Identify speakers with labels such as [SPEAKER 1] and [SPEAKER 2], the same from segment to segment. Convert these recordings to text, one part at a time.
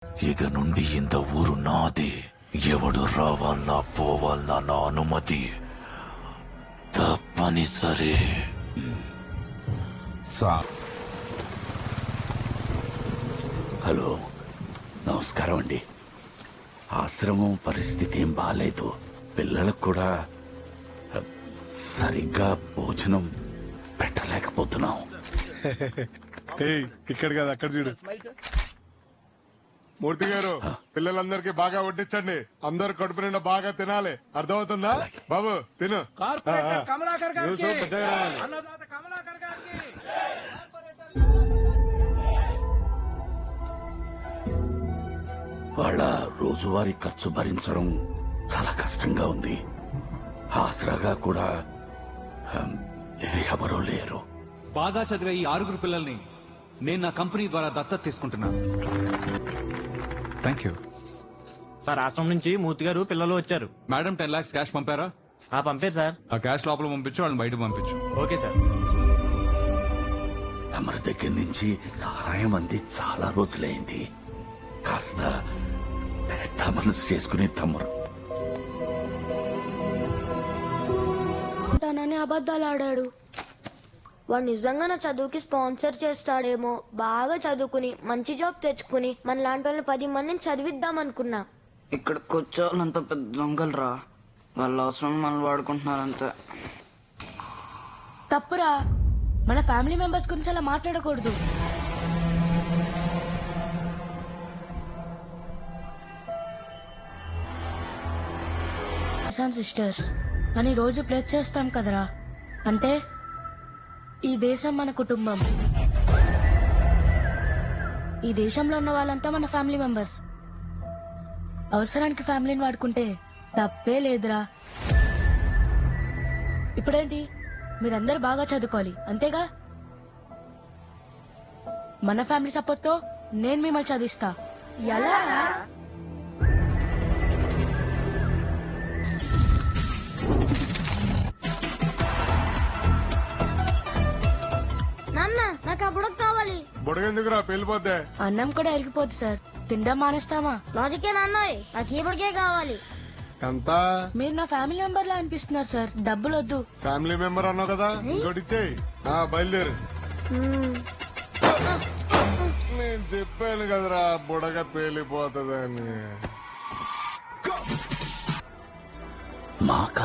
[SPEAKER 1] ఇక నుండి ఇంత ఊరు నాది. ఎవడు రావాలన్నా పోవాలన్నా నా అనుమతి తప్పనిసరి.
[SPEAKER 2] హలో, నమస్కారం అండి. ఆశ్రమం పరిస్థితి ఏం బాగాలేదు. పిల్లలకు కూడా సరిగ్గా భోజనం పెట్టలేకపోతున్నాం.
[SPEAKER 3] ఇక్కడ కదా అక్కడ చూడు. మూర్తి గారు, పిల్లలందరికీ బాగా వడ్డించండి. అందరు కడుపు నిండా బాగా తినాలి. అర్థమవుతుందా బాబు? తిను.
[SPEAKER 2] వాళ్ళ రోజువారీ ఖర్చు భరించడం చాలా కష్టంగా ఉంది. ఆసరాగా కూడా ఎవరూ లేరు.
[SPEAKER 4] బాగా చదివే ఈ 6 పిల్లల్ని నేను నా కంపెనీ ద్వారా దత్తత తీసుకుంటున్నాను. Thank you
[SPEAKER 5] sir. ఆశ్రమం నుంచి మూర్తి గారు పిల్లలు వచ్చారు.
[SPEAKER 4] మేడం 10 lakhs క్యాష్ పంపారా?
[SPEAKER 5] పంపారు సార్.
[SPEAKER 4] ఆ క్యాష్ లోపల పంపించు, వాళ్ళని బయట పంపించు.
[SPEAKER 5] Okay sir.
[SPEAKER 2] తమరి దగ్గర నుంచి సహాయం అంది చాలా రోజులైంది. కాస్త పెద్ద మనసు చేసుకుని తమరు
[SPEAKER 6] ఉంటానని అబద్ధాలు ఆడాడు. వాడు నిజంగా నా చదువుకి స్పాన్సర్ చేస్తాడేమో. బాగా చదువుకుని మంచి జాబ్ తెచ్చుకుని మన లాంటి వాళ్ళని 10 మందిని చదివిద్దాం అనుకున్నా.
[SPEAKER 7] ఇక్కడికి వచ్చేవాళ్ళంత పెద్ద దొంగలరా. వాళ్ళ అవసరం మనల్ని వాడుకుంటున్నారంతే.
[SPEAKER 6] తప్పురా. మన ఫ్యామిలీ మెంబర్స్ గురించి అలా మాట్లాడకూడదు. సిస్టర్స్ అని రోజు ప్లేస్ చేస్తాం కదరా. అంటే ఈ దేశం మన కుటుంబం. ఈ దేశంలో ఉన్న వాళ్ళంతా మన ఫ్యామిలీ మెంబర్స్. అవసరానికి ఫ్యామిలీని వాడుకుంటే తప్పే లేదురా. ఇప్పుడేంటి, మీరందరూ బాగా చదువుకోవాలి అంతేగా? మన ఫ్యామిలీ సపోర్ట్ తో నేను మిమ్మల్ని చదివిస్తా. ఎలా? నాన్న, నాకు ఆ బుడగ కావాలి.
[SPEAKER 3] బుడగెందుకురా? పెళ్లిపోతే
[SPEAKER 6] అన్నం కూడా ఎరిగిపోద్ది సార్. తిండం మానేస్తామా? లాజికే నాన్నయ్. నాకు ఈ బుడగే కావాలి.
[SPEAKER 3] ఎంత?
[SPEAKER 6] మీరు నా ఫ్యామిలీ మెంబర్ లా అనిపిస్తున్నారు సార్. డబ్బులు వద్దు.
[SPEAKER 3] ఫ్యామిలీ మెంబర్ అన్నావు కదా, ఇంకోటి ఇచ్చేయి. బయలుదేరు. నేను చెప్పాను కదరా బుడగ పేలిపోతుందని.
[SPEAKER 2] మాక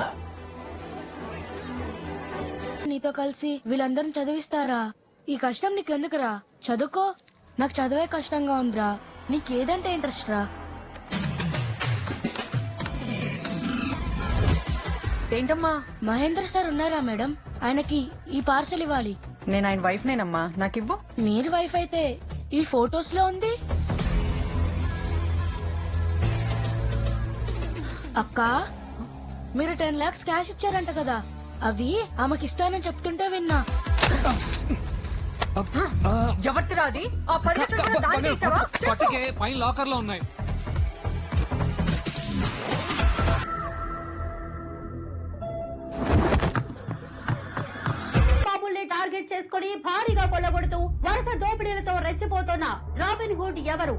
[SPEAKER 6] నీతో కలిసి వీళ్ళందరిని చదివిస్తారా? ఈ కష్టం నీకెందుకురా? చదువుకో. నాకు చదివే కష్టంగా ఉందిరా. నీకేదంటే ఇంట్రెస్ట్ రా?
[SPEAKER 8] ఏంటమ్మా?
[SPEAKER 6] మహేంద్ర సార్ ఉన్నారా మేడం? ఆయనకి ఈ పార్సల్ ఇవ్వాలి.
[SPEAKER 8] నేను ఆయన వైఫ్ నేనమ్మా, నాకివ్వు.
[SPEAKER 6] మీరు వైఫ్ అయితే ఈ ఫోటోస్ లో ఉంది. అక్క, మీరు 10 lakhs క్యాష్ ఇచ్చారంట కదా, అవి ఆమెకిస్తానని చెప్తుంటే విన్నా.
[SPEAKER 8] ఎవరిదిరా అది? ఆ 10 లక్షలు కూడా దానికే ఇచ్చావా?
[SPEAKER 4] పట్టుకే పైన లాకర్ లో ఉన్నాయి.
[SPEAKER 9] టార్గెట్ చేసుకుని భారీగా కొల్లగొడుతూ వరుస దోపిడీలతో రెచ్చిపోతున్న రాబిన్ హుడ్ ఎవరు?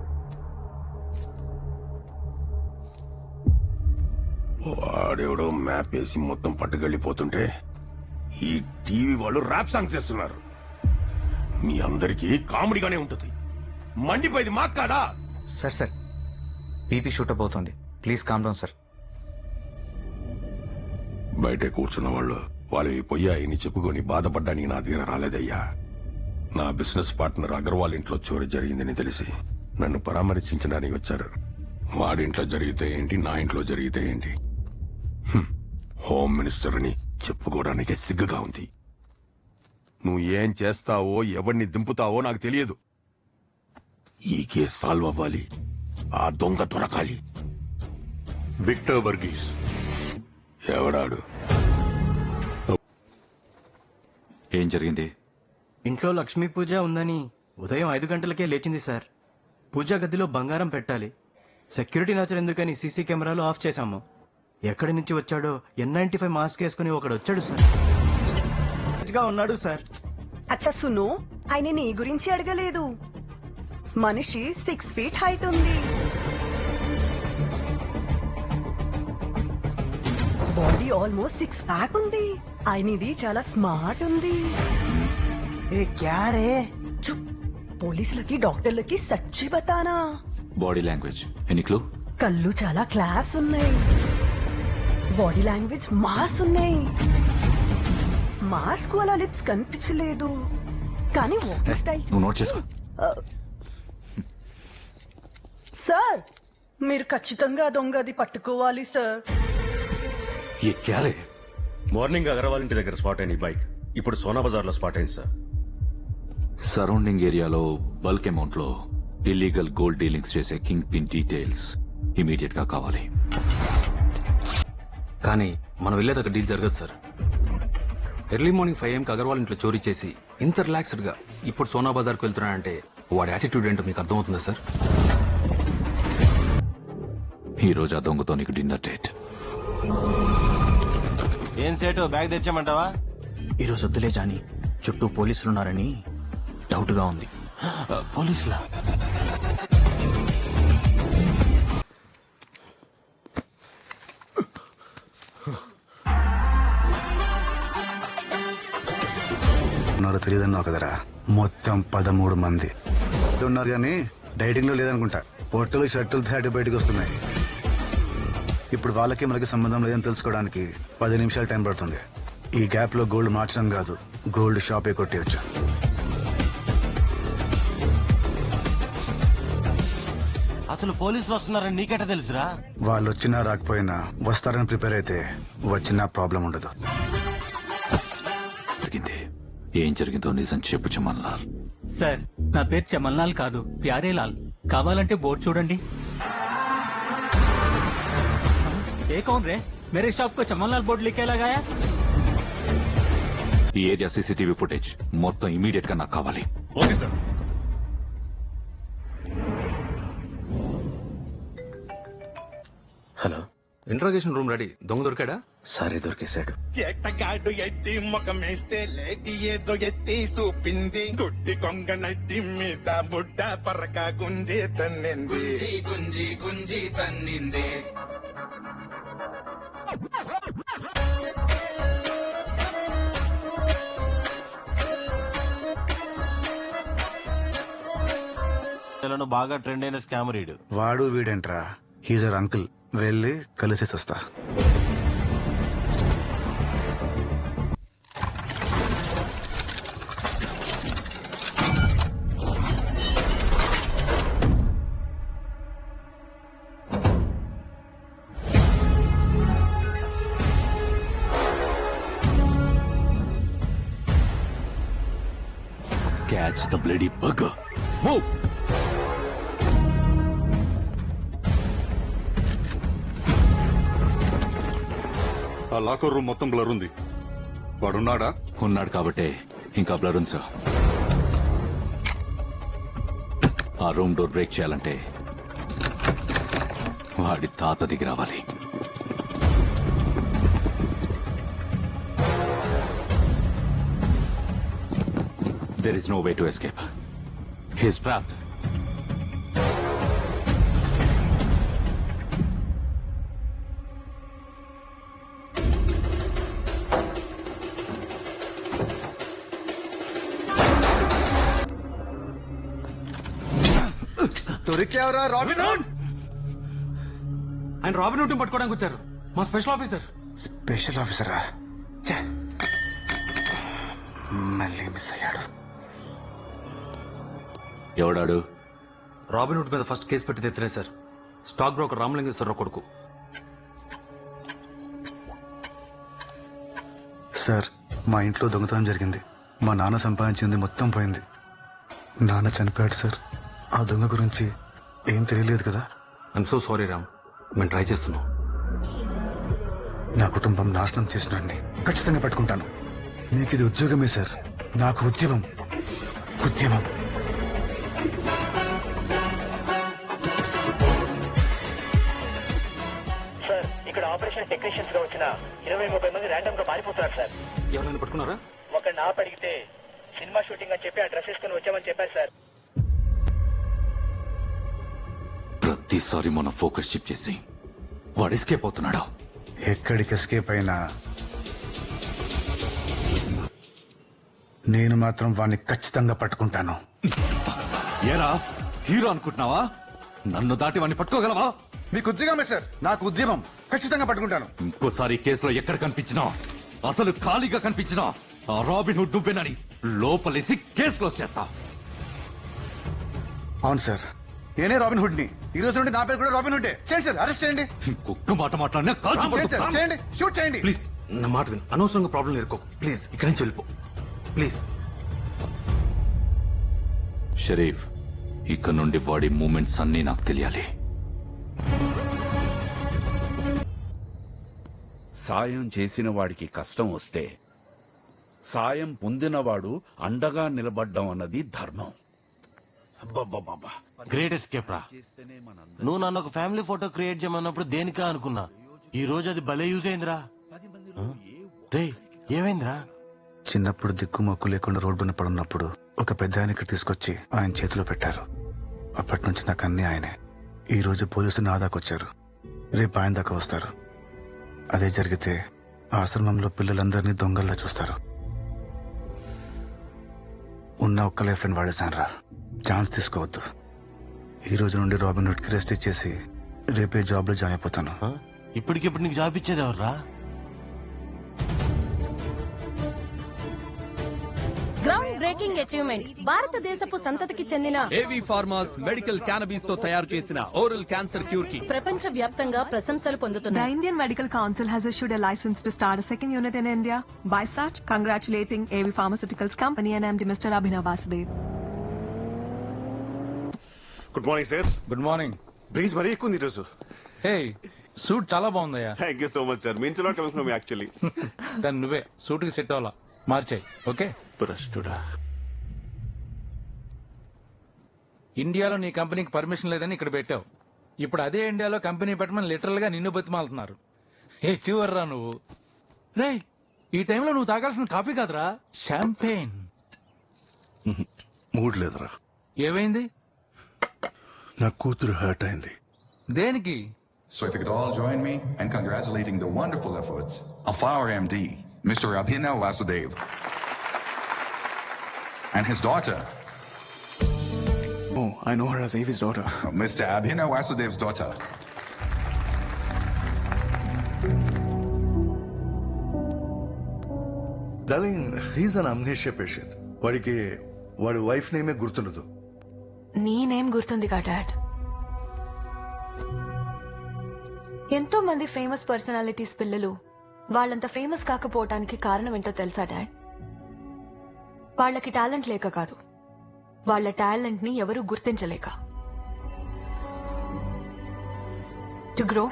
[SPEAKER 10] వాడెవడో మ్యాప్ వేసి మొత్తం పట్టుకెళ్లిపోతుంటే ఈ టీవీ వాళ్ళు ర్యాప్ సాంగ్స్ చేస్తున్నారు. మీ అందరికీ కామెడీగానే ఉంటుంది. మండిపోయింది మాకు కాదా?
[SPEAKER 5] సార్ బీపీ షూట్ అవుతుంది. Please calm down sir.
[SPEAKER 10] బయటే కూర్చున్న వాళ్ళు వాళ్ళవి పొయ్యాయని చెప్పుకొని బాధపడ్డానికి నా దగ్గర రాలేదయ్యా. నా బిజినెస్ పార్ట్నర్ అగర్వాల్ ఇంట్లో చోరీ జరిగిందని తెలిసి నన్ను పరామర్శించడానికి వచ్చారు. వాడింట్లో జరిగితే ఏంటి, నా ఇంట్లో జరిగితే ఏంటి? హోమ్ మినిస్టర్ అని చెప్పుకోవడానికి సిగ్గుగా ఉంది. నువ్వు ఏం చేస్తావో, ఎవరిని దింపుతావో నాకు తెలియదు. ఈ కేసు సాల్వ్ అవ్వాలి, ఆ దొంగ దొరకాలి. విక్టర్ వర్గీస్ ఎవడాడు?
[SPEAKER 4] ఏం జరిగింది?
[SPEAKER 5] ఇంట్లో లక్ష్మీ పూజ ఉందని ఉదయం 5 గంటలకే లేచింది సార్. పూజా గదిలో బంగారం పెట్టాలి. సెక్యూరిటీ నచ్చరు ఎందుకని సీసీ కెమెరాలు ఆఫ్ చేశాము. ఎక్కడి నుంచి వచ్చాడో N95 మాస్క్ వేసుకుని ఒకడు వచ్చాడు సార్. ఉన్నాడు సార్.
[SPEAKER 8] అచ్చా సును, ఆయన నీ గురించి అడగలేదు. మనిషి 6 feet హైట్ ఉంది. బాడీ ఆల్మోస్ట్ 6 pack ఉంది. ఆయనది చాలా స్మార్ట్ ఉంది.
[SPEAKER 5] ఏ క్యా రే?
[SPEAKER 8] చుప్. పోలీసులకి డాక్టర్లకి సచ్చి బతానా.
[SPEAKER 1] Body language any clue?
[SPEAKER 8] కళ్ళు చాలా క్లాస్ ఉన్నాయి. బాడీ లాంగ్వేజ్ మాస్ ఉన్నాయి. మాస్క్ అలా లిప్స్ కనిపించలేదు, కానీ వాకింగ్ స్టైల్
[SPEAKER 1] నువ్వు నోట్ చేసుకో.
[SPEAKER 8] సార్, మీరు ఖచ్చితంగా దొంగది పట్టుకోవాలి సార్.
[SPEAKER 2] ఏ క్యా రే?
[SPEAKER 11] మార్నింగ్ అగర్వాల్ ఇంటి దగ్గర స్పాట్ అయిన ఈ బైక్ ఇప్పుడు సోనా బజార్ లో స్పాట్ అయింది సార్.
[SPEAKER 1] సరౌండింగ్ ఏరియాలో బల్క్ అమౌంట్ లో ఇల్లీగల్ గోల్డ్ డీలింగ్స్ చేసే కింగ్ పిన్ డీటెయిల్స్ ఇమీడియట్ గా కావాలి.
[SPEAKER 4] కానీ మనం వెళ్ళేదాకా డీల్ జరగదు sir. Early morning 5 AM Agarwal ఇంట్లో చోరీ చేసి ఇంత రిలాక్స్డ్ గా ఇప్పుడు సోనా బజార్కి వెళ్తున్నాడంటే వాడి యాటిట్యూడ్ ఏంటో మీకు అర్థమవుతుందా సార్?
[SPEAKER 1] ఈ రోజు ఆ దొంగతో నీకు డిన్నర్ డేట్.
[SPEAKER 5] ఏం సేటు బ్యాగ్ తెచ్చామంటావా? ఈరోజు వద్దులే జాని, చుట్టూ పోలీసులు ఉన్నారని డౌట్ గా ఉంది. పోలీసులా?
[SPEAKER 12] ఉన్నారో తెలియదన్నావు కదరా, మొత్తం 13 మంది ఉన్నారు. కానీ డైటింగ్ లో లేదనుకుంటా. పొట్టలు షర్టులు దాటి బయటకు వస్తున్నాయి. ఇప్పుడు వాళ్ళకి మనకి సంబంధం లేదని తెలుసుకోవడానికి 10 నిమిషాలు టైం పడుతుంది. ఈ గ్యాప్ లో గోల్డ్ మార్చడం కాదు, గోల్డ్ షాపే కొట్టేయచ్చు.
[SPEAKER 5] అసలు పోలీసులు వస్తున్నారని నీకెట తెలుసురా?
[SPEAKER 12] వాళ్ళు వచ్చినా రాకపోయినా వస్తారని ప్రిపేర్ అయితే వచ్చినా ప్రాబ్లం ఉండదు.
[SPEAKER 1] ఏం జరిగిందో నిజం చెప్పు చమన్లాల్.
[SPEAKER 4] సార్, నా పేరు చమన్లాల్ కాదు, ప్యారేలాల్. కావాలంటే బోర్డు చూడండి. ఏ కౌన్ రే? మేరే షాప్ కో చమన్లాల్ బోర్డు లిఖే లగాయా?
[SPEAKER 1] ఈ ఏరియా సీసీటీవీ ఫుటేజ్ మొత్తం ఇమీడియట్ గా నాకు కావాలి.
[SPEAKER 11] Okay sir.
[SPEAKER 5] Hello,
[SPEAKER 4] interrogation room ready. దొంగ దొరికాడా?
[SPEAKER 5] సరే దొరికేశాడు.
[SPEAKER 11] ఎట్టగాడు ఎత్తి ముఖమేస్తే లేటి ఏదో ఎత్తి చూపింది. గుడ్డి కొంగ నడ్డి మీద బుడ్డ పరక గుంజి తన్నింది. గుంజి గుంజి తన్నింది.
[SPEAKER 5] బాగా ట్రెండ్ అయిన స్కామర్ ఈడు.
[SPEAKER 12] వాడు వీడేంట్రా, హీజర్ అంకుల్. వెళ్ళి కలిసేసి వస్తా.
[SPEAKER 1] Catch the bloody bugger. Move!
[SPEAKER 11] ఆ లాకర్ రూమ్ మొత్తం బ్లర్ ఉంది. వాడున్నాడా?
[SPEAKER 1] ఉన్నాడు కాబట్టే ఇంకా బ్లర్ ఉంది సార్. ఆ రూమ్ డోర్ బ్రేక్ చేయాలంటే వాడి తాత దిగి రావాలి. There is no way to escape. He is trapped.
[SPEAKER 12] దొరికావరా రాబిన్ హుడ్?
[SPEAKER 4] ఆయన రాబిన్ హుడ్ పట్టుకోవడానికి వచ్చారు, మా స్పెషల్ ఆఫీసర్.
[SPEAKER 12] స్పెషల్ ఆఫీసరా? మళ్ళీ మిస్ అయ్యాడు.
[SPEAKER 1] ఎవడాడు?
[SPEAKER 4] రాబిన్ హుడ్ మీద ఫస్ట్ కేసు పెట్టి తెచ్చినే సార్. స్టాక్ బ్రోకర్ రామలింగేశ్వరరావు కొడుకు.
[SPEAKER 12] సార్, మా ఇంట్లో దొంగతనం జరిగింది. మా నాన్న సంపాదించింది మొత్తం పోయింది. నాన్న చనిపోయాడు సార్. ఆ దొంగ గురించి ఏం తెలియలేదు కదా?
[SPEAKER 4] ఐఎమ్ సో సారీ రామ్, మేము ట్రై చేస్తున్నాం.
[SPEAKER 12] నా కుటుంబం నాశనం చేసినాడిని ఖచ్చితంగా పట్టుకుంటాను. మీకు ఇది ఉద్యోగమే సార్, నాకు ఉద్యమం. ఉద్యమం.
[SPEAKER 5] సార్, ఇక్కడ ఆపరేషన్ టెక్నీషియన్స్ గా వచ్చిన 20-30 మంది ర్యాండమ్ గా మారిపోతున్నారు సార్.
[SPEAKER 4] ఎవరైనా పట్టుకున్నారా?
[SPEAKER 5] ఒకరిని ఆపడిగితే సినిమా షూటింగ్ అని చెప్పి ఆ డ్రెస్ వేసుకుని వచ్చామని చెప్పారు సార్.
[SPEAKER 1] ప్రతిసారి మన ఫోకస్ షిఫ్ట్ చేసి వాడు ఎస్కేప్ అవుతున్నాడు.
[SPEAKER 12] ఎక్కడికి ఎస్కేప్ అయినా నేను మాత్రం వాడిని ఖచ్చితంగా పట్టుకుంటాను.
[SPEAKER 1] ఏరా హీరో అనుకుంటున్నావా? నన్ను దాటి వాడిని పట్టుకోగలవా?
[SPEAKER 12] మీకు ఉద్యోగమే సార్, నాకు ఉద్యమం. ఖచ్చితంగా పట్టుకుంటాను.
[SPEAKER 1] ఇంకోసారి ఈ కేసులో ఎక్కడ కనిపించినా, అసలు ఖాళీగా కనిపించినా ఆ రాబిన్ హుడ్ నువ్వేనని లోపలేసి కేసు క్లోజ్ చేస్తా.
[SPEAKER 12] అవును సార్, నేనే రాబిన్ హుడ్ ని. ఈ రోజు నుండి నా పేరు కూడా రాబిన్ హుడ్డే. చేయండి సార్, అరెస్ట్ చేయండి.
[SPEAKER 1] ఇంకొక్క మాట మాట్లాడినా
[SPEAKER 12] చేయండి సార్, చేయండి, షూట్ చేయండి.
[SPEAKER 4] ప్లీజ్ నా మాట విను. అనవసరంగా ప్రాబ్లం ఎదుర్కో. ప్లీజ్ ఇక్కడి నుంచి వెళ్ళిపో ప్లీజ్.
[SPEAKER 1] షరీఫ్, ఇక్కడ నుండి వాడి మూమెంట్స్ అన్నీ నాకు తెలియాలి.
[SPEAKER 2] సాయం చేసిన వాడికి కష్టం వస్తే సాయం పొందినవాడు అండగా నిలబడ్డం అన్నది ధర్మం.
[SPEAKER 5] గ్రేట్ ఎస్కేప్ రా. నువ్వు నన్ను ఒక ఫ్యామిలీ ఫోటో క్రియేట్ చేయమన్నప్పుడు దేనికా అనుకున్నా. ఈ రోజు అది భలే యూజ్ అయిందిరా. రేయ్, ఏమైందిరా? చిన్నప్పుడు దిక్కుమొక్కు లేకుండా రోడ్డున పడున్నప్పుడు ఒక పెద్ద ఆయనకి తీసుకొచ్చి ఆయన చేతిలో పెట్టారు. అప్పటి నుంచి నాకు అన్ని ఆయనే. ఈ రోజు పోలీసులు నా దాకా వచ్చారు, రేపు ఆయన దాకా వస్తారు. అదే జరిగితే ఆశ్రమంలో పిల్లలందరినీ దొంగల్లా చూస్తారు. ఉన్న ఒక్క లైఫ్ అని వాడేశానరా. ఛాన్స్ తీసుకోవద్దు. ఈ రోజు నుండి రాబిన్ హుడ్ కి రెస్ట్ ఇచ్చేసి రేపే జాబ్ లో జాయిన్ అయిపోతాను. ఇప్పటికిప్పుడు నీకు జాబ్ ఇచ్చేది ఎవర్రా?
[SPEAKER 8] Ground breaking achievement. భారతదేశపు సంతతికి చెందిన
[SPEAKER 13] ఏవి ఫార్మాస్ మెడికల్ క్యానబీస్ తో తయారు చేసిన ఓరల్ క్యాన్సర్ క్యూర్ కి
[SPEAKER 8] ప్రపంచ వ్యాప్తంగా ప్రశంసలు పొందుతున్నాయి.
[SPEAKER 14] The Indian Medical Council has issued a license to start a second unit in India. By such, congratulating AV Pharmaceuticals Company and MD Mr. Abhinav Vasudev.
[SPEAKER 15] Good morning sir.
[SPEAKER 13] Good morning.
[SPEAKER 15] Breeze మరీ ఎక్కువ ఉంది ఈరోజు.
[SPEAKER 13] Hey, suit చాలా బాగుందయ్యా.
[SPEAKER 15] Thank you so much sir. మీ ఇంట్లో కలుసుకున్నాం actually.
[SPEAKER 13] దాన్ని నువ్వే సూట్ కి సెట్ అవ్వాలా, మార్చాయి. ఓకే.
[SPEAKER 15] భ్రష్టుడా.
[SPEAKER 13] ఇండియాలో నీ కంపెనీకి పర్మిషన్ లేదని ఇక్కడ పెట్టావు. ఇప్పుడు అదే ఇండియాలో కంపెనీ పెట్టమని లిటరల్ గా నిన్ను బతిమాలుతున్నారు. ఏ చివర్రా నువ్వు. రే, ఈ టైంలో నువ్వు తాగాల్సిన కాఫీ కాదురా, షాంపెయిన్.
[SPEAKER 12] మూడ్ లేదురా.
[SPEAKER 13] ఏమైంది?
[SPEAKER 12] నా కూతురు హర్ట్ అయింది.
[SPEAKER 13] దేనికి?
[SPEAKER 16] So if you could all join me in congratulating the wonderful efforts of our MD, Mr. Abhinav Vasudev, and his daughter.
[SPEAKER 15] Oh, I know her as Avi's daughter.
[SPEAKER 16] Mr. Abhinav Vasudev's daughter.
[SPEAKER 12] Darling, he's an amnesia patient. వాడికి వాడి wife నేమే గుర్తుండదు.
[SPEAKER 14] నీ name గుర్తుందిగా dad? ఎంతో మంది famous personalities పిల్లలు వాళ్ళంత famous కాకపోవటానికి కారణం ఏంటో తెలుసా డాడ్? వాళ్ళకి టాలెంట్ లేక కాదు, వాళ్ళ టాలెంట్ ని ఎవరూ గుర్తించలేక. To grow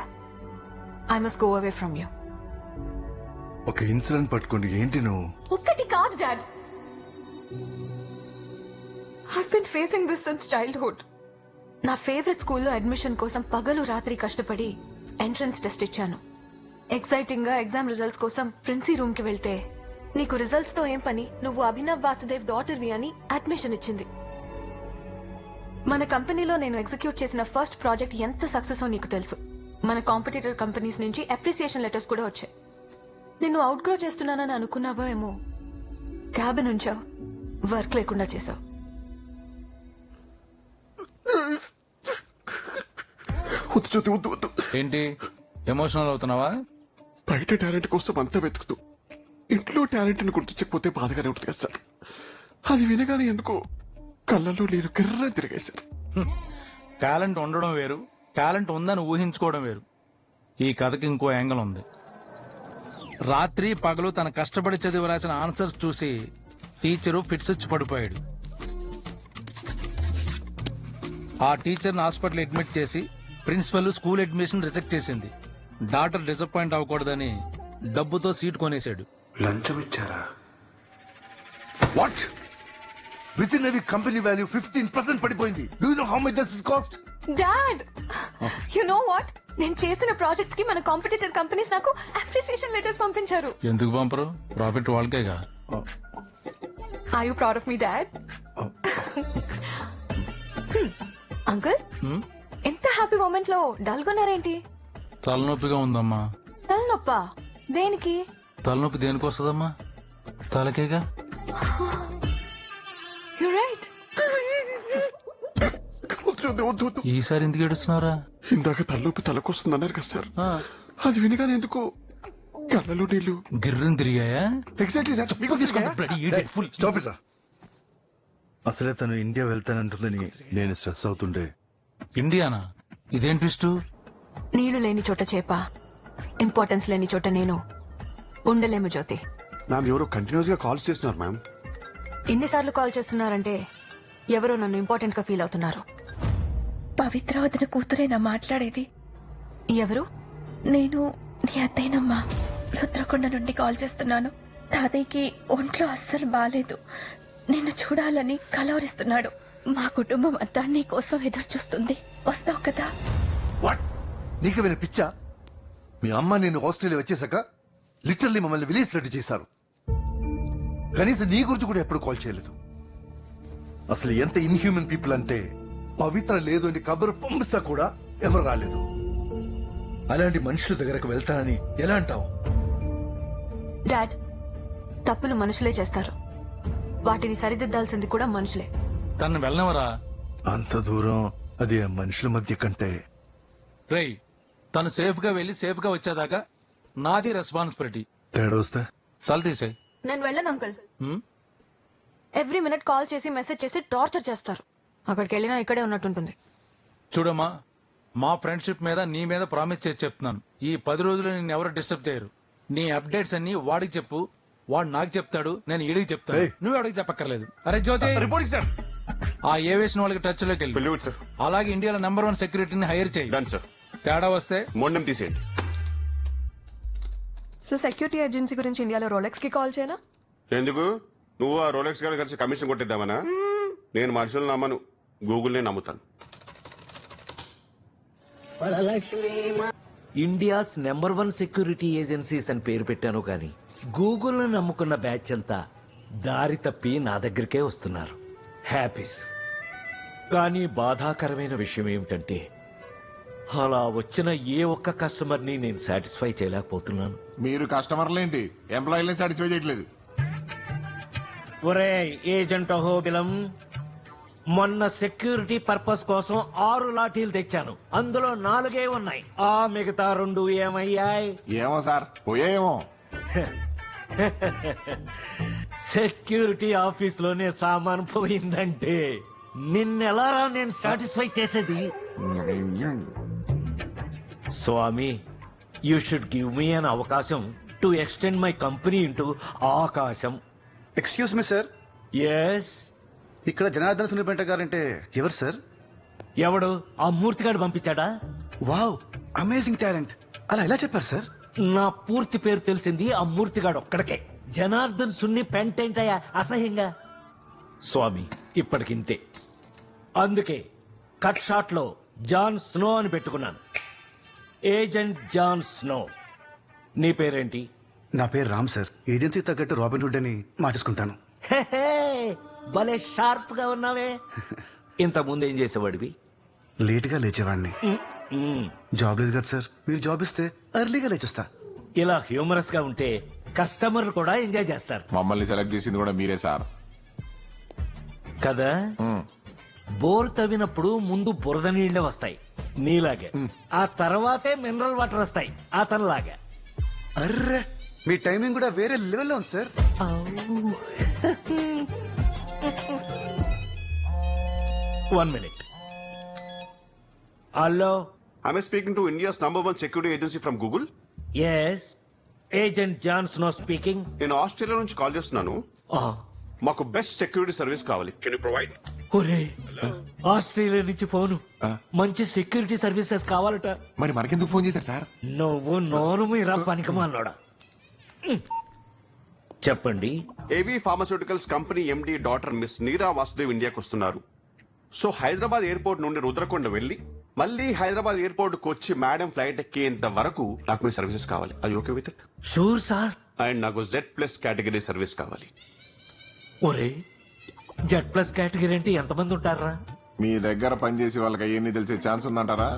[SPEAKER 14] I must go away from you.
[SPEAKER 12] ఒక ఇన్సిడెంట్ పట్టుకోండి. ఏంటి నువ్వు?
[SPEAKER 14] ఒక్కటి కాదు dad, I been facing this since childhood. నా ఫేవరెట్ స్కూల్లో అడ్మిషన్ కోసం పగలు రాత్రి కష్టపడి ఎంట్రన్స్ టెస్ట్ ఇచ్చాను. ఎక్సైటింగ్ గా ఎగ్జామ్ రిజల్ట్స్ కోసం ప్రిన్సీ రూమ్ కి వెళ్తే, నీకు రిజల్ట్స్ తో ఏం పని, నువ్వు అభినవ్ వాసుదేవ్ డాటర్వి అని అడ్మిషన్ ఇచ్చింది. మన కంపెనీలో నేను ఎగ్జిక్యూట్ చేసిన ఫస్ట్ ప్రాజెక్ట్ ఎంత సక్సెస్ నీకు తెలుసు. మన కాంపిటీటర్ కంపెనీస్ నుంచి అప్రిసియేషన్ లెటర్స్ కూడా వచ్చాయి. నిన్ను అవుట్ గ్రో చేస్తున్నానని అనుకున్నావో ఏమో, క్యాబిన్ ఉంచావు, వర్క్ లేకుండా చేసావు.
[SPEAKER 13] ఏంటి ఎమోషనల్ అవుతున్నావా?
[SPEAKER 15] బయట టాలెంట్ కోసం అంతా వెతుకుతూ ఇంట్లో టాలెంట్ ని గుర్తించకపోతే బాధగానే ఉంటుంది కదా సార్. అది వినగానే ఎందుకో కళ్ళల్లో నేను కిర్ర తిరిగాయి సార్.
[SPEAKER 13] టాలెంట్ ఉండడం వేరు, టాలెంట్ ఉందని ఊహించుకోవడం వేరు. ఈ కథకి ఇంకో యాంగిల్ ఉంది. రాత్రి పగలు తన కష్టపడి చదివి రాసిన ఆన్సర్స్ చూసి టీచరు ఫిట్స్ వచ్చి పడిపోయాడు. ఆ టీచర్ని హాస్పిటల్ అడ్మిట్ చేసి ప్రిన్సిపల్ స్కూల్ అడ్మిషన్ రిజెక్ట్ చేసింది. డాక్టర్ డిసప్పాయింట్ అవ్వకూడదని డబ్బుతో సీట్ కొనేశాడు.
[SPEAKER 12] లంచం ఇచ్చారా? What? Within company value 15% పడిపోయింది. Do you know how much that cost?
[SPEAKER 14] Dad, you know what? నేను చేసిన ప్రాజెక్ట్స్ కి మన కాంపిటీటర్ కంపెనీస్ నాకు అప్రిసియేషన్ లెటర్స్ పంపించారు.
[SPEAKER 13] ఎందుకు పంపరు? ప్రాఫిట్ వాళ్ళకేగా.
[SPEAKER 14] Are you proud of me dad? Uncle, ఎంత హ్యాపీ మూమెంట్ లో డల్గొన్నారేంటి?
[SPEAKER 13] తలనొప్పిగా ఉందమ్మా.
[SPEAKER 14] తలనొప్ప? దేనికి?
[SPEAKER 13] తలనొప్పి దేనికి వస్తుందమ్మా? తలకేగా.
[SPEAKER 14] You're right.
[SPEAKER 13] ఈసారి ఎందుకు ఏడుస్తున్నారా?
[SPEAKER 15] ఇందాక తలనొప్పి తలకొస్తుంది అన్నారు కదా సార్, అది వినగానే ఎందుకు కళ్ళలో నీళ్లు
[SPEAKER 13] గిర్రం తిరిగాయా?
[SPEAKER 15] Exactly sir. మీకు
[SPEAKER 12] Stop it రా. అసలే తను ఇండియా వెళ్తానంటుందని నేను స్ట్రెస్ అవుతుండే.
[SPEAKER 13] ఇండియానా? ఇదేం ట్విస్ట్?
[SPEAKER 14] నీళ్లు లేని చోట చేప, ఇంపార్టెన్స్ లేని చోట నేను ఉండలేము జ్యోతి.
[SPEAKER 15] మ్యామ్ ఎవరో కంటిన్యూస్ గా కాల్స్ చేస్తున్నారు మ్యామ్.
[SPEAKER 14] ఇన్నిసార్లు కాల్ చేస్తున్నారంటే ఎవరో నన్ను ఇంపార్టెంట్ గా ఫీల్ అవుతున్నారు.
[SPEAKER 17] పవిత్ర వదిన కూతురేనా మాట్లాడేది?
[SPEAKER 14] ఎవరు?
[SPEAKER 17] నేను నీ అత్తయ్యనమ్మా, రుద్రకొండ నుండి కాల్ చేస్తున్నాను. తాతయ్యకి ఒంట్లో అస్సలు బాలేదు, నిన్ను చూడాలని కలవరిస్తున్నాడు. మా కుటుంబం అంతా నీ కోసం ఎదురు చూస్తుంది, వస్తావు కదా?
[SPEAKER 12] నీకేమైనా పిచ్చా? మీ అమ్మ నేను ఆస్ట్రేలియా వచ్చేసాక లిటరల్లీ మమ్మల్ని విలేజ్ రెడ్డి చేశారు. కనీసం నీ గురించి కూడా ఎప్పుడు కాల్ చేయలేదు. అసలు ఎంత ఇన్హ్యూమన్ పీపుల్ అంటే, పవిత్ర లేదు అని కబురు పంపిస్తా కూడా ఎవరు రాలేదు. అలాంటి మనుషుల దగ్గరకు వెళ్తానని ఎలా అంటావు?
[SPEAKER 14] డాడ్, తప్పులు మనుషులే చేస్తారు, వాటిని సరిదిద్దాల్సింది కూడా మనుషులే.
[SPEAKER 13] తను వెళ్ళనవరా?
[SPEAKER 12] అంత దూరం అది ఆ మనుషుల మధ్య కంటే.
[SPEAKER 13] రేయ్, తను సేఫ్ గా వెళ్లి సేఫ్ గా వచ్చేదాకా నాది రెస్పాన్సిబిలిటీ.
[SPEAKER 12] తేడా వస్తే
[SPEAKER 13] తల తీసేయ్.
[SPEAKER 14] నేను వెళ్ళను అంకుల్. ఎవ్రీ మినిట్ కాల్ చేసి మెసేజ్ చేసి టార్చర్ చేస్తారు. అక్కడికి వెళ్ళినా ఇక్కడే ఉన్నట్టుంటుంది.
[SPEAKER 13] చూడమ్మా, మా ఫ్రెండ్షిప్ మీద నీ మీద ప్రామిస్ చేసి చెప్తున్నాను, ఈ 10 రోజులు నిన్ను ఎవరు డిస్టర్బ్ చేయరు. నీ అప్డేట్స్ అన్ని వాడికి చెప్పు, వాడు నాకు చెప్తాడు, నేను ఈడికి చెప్తాను. నువ్వు అడిగి చెప్పక్కర్లేదు. అరే జ్యోతి, రిపోర్టింగ్ సార్. ఆ ఏవియేషన్ వాళ్ళకి టచ్ లోకి వెళ్ళి, అలాగే ఇండియాలో నెంబర్ 1 సెక్యూరిటీని హైర్ చేయి. తేడా వస్తే మొండం తీసేయండి.
[SPEAKER 14] సో సెక్యూరిటీ ఏజెన్సీ గురించి ఇండియాలో రోలెక్స్ కి కాల్ చేయనా?
[SPEAKER 18] ఎందుకు? నువ్వు ఆ రోలెక్స్ గారు కలిసి కమిషన్ కొట్టిద్దామనా? నేను మనుషులను నమ్మను, గూగుల్ నే నమ్ముతాను.
[SPEAKER 19] ఇండియాస్ నెంబర్ 1 సెక్యూరిటీ ఏజెన్సీస్ అని పేరు పెట్టాను కానీ గూగుల్ ను నమ్ముకున్న బ్యాచ్ అంతా దారి తప్పి నా దగ్గరికే వస్తున్నారు. హ్యాపీస్. కానీ బాధాకరమైన విషయం ఏమిటంటే, అలా వచ్చిన ఏ ఒక్క కస్టమర్ ని నేను సాటిస్ఫై చేయలేకపోతున్నాను.
[SPEAKER 3] మీరు కస్టమర్లేంటి, ఎంప్లాయీలే సాటిస్ఫై చేయట్లేదు.
[SPEAKER 19] ఒరే ఏజెంట్ అహోబిలం, మొన్న సెక్యూరిటీ పర్పస్ కోసం 6 లాఠీలు తెచ్చాను, అందులో 4 ఉన్నాయి. ఆ మిగతా 2 ఏమయ్యాయి?
[SPEAKER 3] ఏమో సార్, పోయేమో.
[SPEAKER 19] సెక్యూరిటీ ఆఫీస్ లోనే సామాన్ పోయిందంటే నిన్నెలారా నేను సాటిస్ఫై చేసేది? Swami, you should give me an అవకాశం to extend my company into ఆకాశం.
[SPEAKER 12] Excuse me sir.
[SPEAKER 19] ఎస్.
[SPEAKER 12] ఇక్కడ జనార్దన్ సునిపెంట గారంటే ఎవరు సార్?
[SPEAKER 19] ఎవడు? ఆ మూర్తిగాడు పంపించాడా?
[SPEAKER 12] Wow, amazing talent. అలా ఎలా చెప్పారు సార్?
[SPEAKER 19] నా పూర్తి పేరు తెలిసింది ఆ మూర్తిగాడు ఒక్కడికే. జనార్దన్ సున్ని పెంటేంటయ్యా అసహ్యంగా. స్వామి, ఇప్పటికింతే. అందుకే కట్ షాట్ లో జాన్ స్నో అని పెట్టుకున్నాను. Agent John Snow. నీ పేరేంటి?
[SPEAKER 12] నా పేరు రామ్ సార్. ఏజెన్సీ తగ్గట్టు రాబిన్ హుడ్ అని మార్చేసుకుంటాను.
[SPEAKER 19] భలే షార్ప్ గా ఉన్నావే. ఇంత ముందు ఏం చేసేవాడివి?
[SPEAKER 12] లేట్ గా లేచేవాడిని. జాబ్ లేదు కదా సార్, మీరు జాబ్ ఇస్తే ఎర్లీగా లేచేస్తా.
[SPEAKER 19] ఇలా హ్యూమరస్ గా ఉంటే కస్టమర్లు కూడా ఎంజాయ్ చేస్తారు.
[SPEAKER 3] మమ్మల్ని సెలెక్ట్ చేసింది కూడా మీరే సార్
[SPEAKER 19] కదా. బోర్ తవ్వినప్పుడు ముందు బురద నీళ్లే వస్తాయి నీలాగే, ఆ తర్వాతే మినరల్ వాటర్ వస్తాయి అతనిలాగా.
[SPEAKER 12] అర్రే, మీ టైమింగ్ కూడా వేరే లెవెల్లో ఉంది sir.
[SPEAKER 19] One minute. Hello.
[SPEAKER 18] Am I speaking to India's number 1 security agency from Google?
[SPEAKER 19] Yes. Agent John Snow speaking.
[SPEAKER 18] నేను ఆస్ట్రేలియా నుంచి కాల్ చేస్తున్నాను. మాకు బెస్ట్ సెక్యూరిటీ సర్వీస్ కావాలి. Can you provide?
[SPEAKER 19] ఒరే, ఆస్ట్రేలియా నుంచి ఫోను. మంచి సెక్యూరిటీ సర్వీసెస్ కావాలట.
[SPEAKER 3] మరి మనకెందుకు ఫోన్ చేశారు సార్?
[SPEAKER 19] నువ్వు నోరు మీరా పనికిమాలోడా. చెప్పండి.
[SPEAKER 18] ఏవీ pharmaceuticals company MD daughter miss నీరా వాసుదేవ్ ఇండియాకి వస్తున్నారు. సో హైదరాబాద్ ఎయిర్పోర్ట్ నుండి రుద్రకొండ వెళ్లి మళ్ళీ హైదరాబాద్ ఎయిర్పోర్ట్ కు వచ్చి మేడం ఫ్లైట్ ఎక్కేంత వరకు నాకు మీ సర్వీసెస్ కావాలి. అది okay with it?
[SPEAKER 19] Sure sir.
[SPEAKER 18] And నాకు Z+ కేటగిరీ సర్వీస్ కావాలి.
[SPEAKER 19] ఒరే, Z+ కేటగిరీ అంటే ఎంతమంది ఉంటారా?
[SPEAKER 15] మీ దగ్గర పనిచేసి వాళ్ళకి అవన్నీ తెలిసే ఛాన్స్ ఉందంటారా?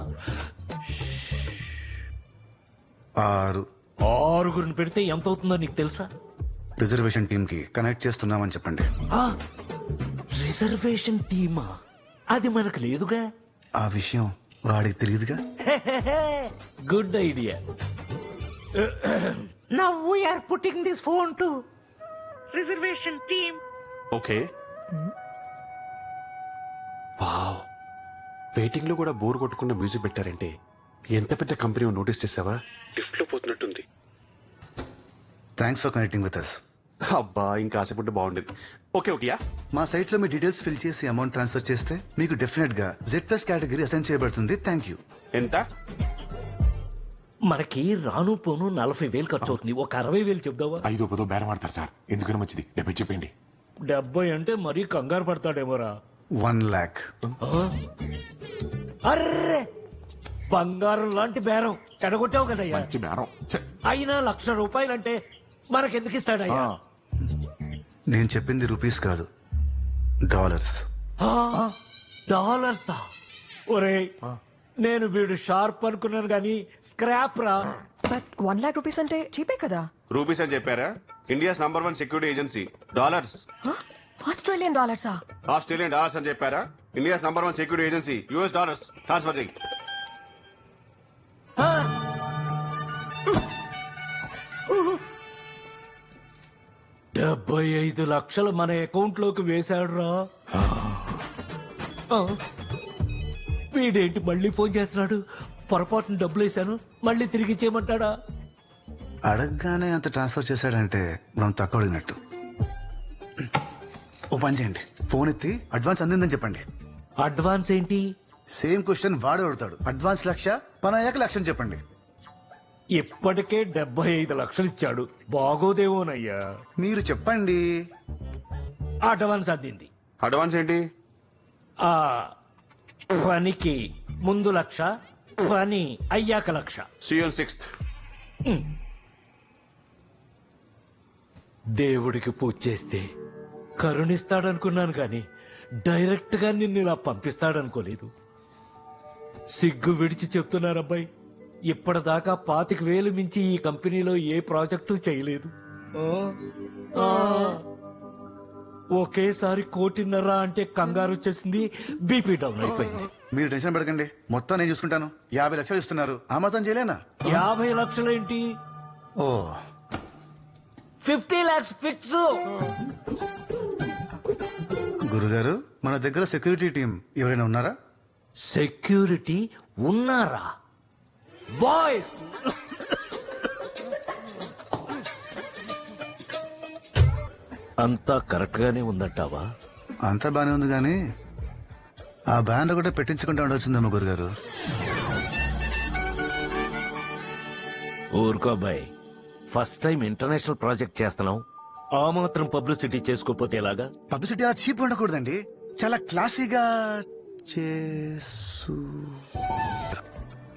[SPEAKER 12] 6
[SPEAKER 19] 6గురిని పెడితే ఎంత అవుతుందో నీకు తెలుసా?
[SPEAKER 12] రిజర్వేషన్ టీమ్ కి కనెక్ట్ చేస్తున్నామని చెప్పండి.
[SPEAKER 19] రిజర్వేషన్ టీమా? అది మనకు లేదుగా.
[SPEAKER 12] ఆ విషయం వాడికి తెలియదుగా.
[SPEAKER 19] Good idea. Now we're putting this phone to reservation team.
[SPEAKER 18] Okay. Wow, waiting లో కూడా బోర్ కొట్టుకున్న మ్యూజిక్ పెట్టారంటే ఎంత పెద్ద కంపెనీ నోటీస్ చేసావా? లిఫ్ట్ లో పోతున్నట్టుంది.
[SPEAKER 12] Thanks for connecting with us.
[SPEAKER 18] అబ్బా, ఇంకా ఆశపడ్డ బాగుండేది. ఓకే ఓకేయా.
[SPEAKER 12] మా సైట్ లో మీ డీటెయిల్స్ ఫిల్ చేసి అమౌంట్ ట్రాన్స్ఫర్ చేస్తే మీకు డెఫినెట్ గా Z+ కేటగిరీ అసైన్ చేయబడుతుంది. Thank you.
[SPEAKER 18] ఎంత?
[SPEAKER 19] మనకి రాను పోను 40,000 ఖర్చు అవుతుంది. ఒక 60,000 చెప్దావా?
[SPEAKER 15] 5-10 బేరం ఆడతారు సార్, ఎందుకని మంచిది. 70 చెప్పండి.
[SPEAKER 19] 70 అంటే మరీ కంగారు పడతాడేమోరా.
[SPEAKER 12] 1 lakh.
[SPEAKER 19] అర్రే, బంగారం లాంటి బేరం ఎడగొట్టావు కదయ్యా.
[SPEAKER 15] మంచి బేరం.
[SPEAKER 19] అయినా ₹1,00,000 అంటే మనకెందుకు ఇస్తాడయ్యా?
[SPEAKER 12] నేను చెప్పింది రూపీస్ కాదు, డాలర్స్.
[SPEAKER 19] డాలర్సా? ఒరే, నేను వీడు షార్ప్ అనుకున్నాను గాని స్క్రాప్ రా.
[SPEAKER 8] బట్ 1 lakh రూపీస్ అంటే చీపే కదా.
[SPEAKER 18] రూపీస్ అని చెప్పారా? India's number 1 security agency. Dollars.
[SPEAKER 8] Australian డాలర్సా?
[SPEAKER 18] ఆస్ట్రేలియన్ డాలర్స్ అని చెప్పారా? India's number 1 security agency. US dollars transfer చేయి.
[SPEAKER 19] 75 లక్షలు మన అకౌంట్ లోకి వేశాడు రా. వీడేంటి మళ్ళీ ఫోన్ చేస్తున్నాడు? పొరపాటున డబ్బులు వేశాను, మళ్ళీ తిరిగి ఇచ్చేయమంటాడా?
[SPEAKER 12] అడగగానే అంత ట్రాన్స్ఫర్ చేశాడంటే మనం తక్కువ అడిగినట్టు. ఓ పని చేయండి, ఫోన్ ఎత్తి అడ్వాన్స్ అందిందని చెప్పండి.
[SPEAKER 19] అడ్వాన్స్ ఏంటి?
[SPEAKER 12] సేమ్ క్వశ్చన్ వాడు అడుగుతాడు. అడ్వాన్స్ 1,00,000, పని అయ్యాక 1,00,000 చెప్పండి.
[SPEAKER 19] ఇప్పటికే 75 లక్షలు ఇచ్చాడు, బాగోదేమోనయ్యా.
[SPEAKER 12] మీరు చెప్పండి.
[SPEAKER 19] అడ్వాన్స్ అందింది.
[SPEAKER 18] అడ్వాన్స్ ఏంటి?
[SPEAKER 19] ఆ పనికి ముందు 1,00,000, పని అయ్యాక 1,00,000.
[SPEAKER 18] See you on 6th.
[SPEAKER 19] దేవుడికి పూజ చేస్తే కరుణిస్తాడనుకున్నాను కానీ డైరెక్ట్ గా నిన్ను ఇలా పంపిస్తాడనుకోలేదు. సిగ్గు విడిచి చెప్తున్నారబ్బాయి, ఇప్పటిదాకా 25,000 మించి ఈ కంపెనీలో ఏ ప్రాజెక్టు చేయలేదు. ఒకేసారి 1,50,00,000 అంటే కంగారు వచ్చేసింది, బీపీ డౌన్ అయిపోయింది.
[SPEAKER 12] మీరు టెన్షన్ పడకండి, మొత్తం నేను చూసుకుంటాను. 50 లక్షలు ఇస్తున్నారు, ఆ మాత్రం చేయలేనా?
[SPEAKER 19] 50 లక్షలేంటి?
[SPEAKER 12] ఓ
[SPEAKER 19] 50 lakhs ఫిక్స్.
[SPEAKER 12] గురుగారు, మన దగ్గర సెక్యూరిటీ టీం ఎవరైనా ఉన్నారా?
[SPEAKER 19] సెక్యూరిటీ ఉన్నారా? బాయ్స్, అంతా కరెక్ట్ గానే ఉందంటావా?
[SPEAKER 12] అంతా బానే ఉంది కానీ ఆ బ్యాండ్ ఒకటే పెట్టించుకుంటా ఉండొచ్చిందేమో గురుగారు.
[SPEAKER 19] ఊరుకో అబ్బాయి, ఫస్ట్ టైం ఇంటర్నేషనల్ ప్రాజెక్ట్ చేస్తున్నాం, ఆ మాత్రం పబ్లిసిటీ చేసుకోపోతే ఎలాగా?
[SPEAKER 12] పబ్లిసిటీ అలా చీప్ ఉండకూడదండి, చాలా క్లాసీగా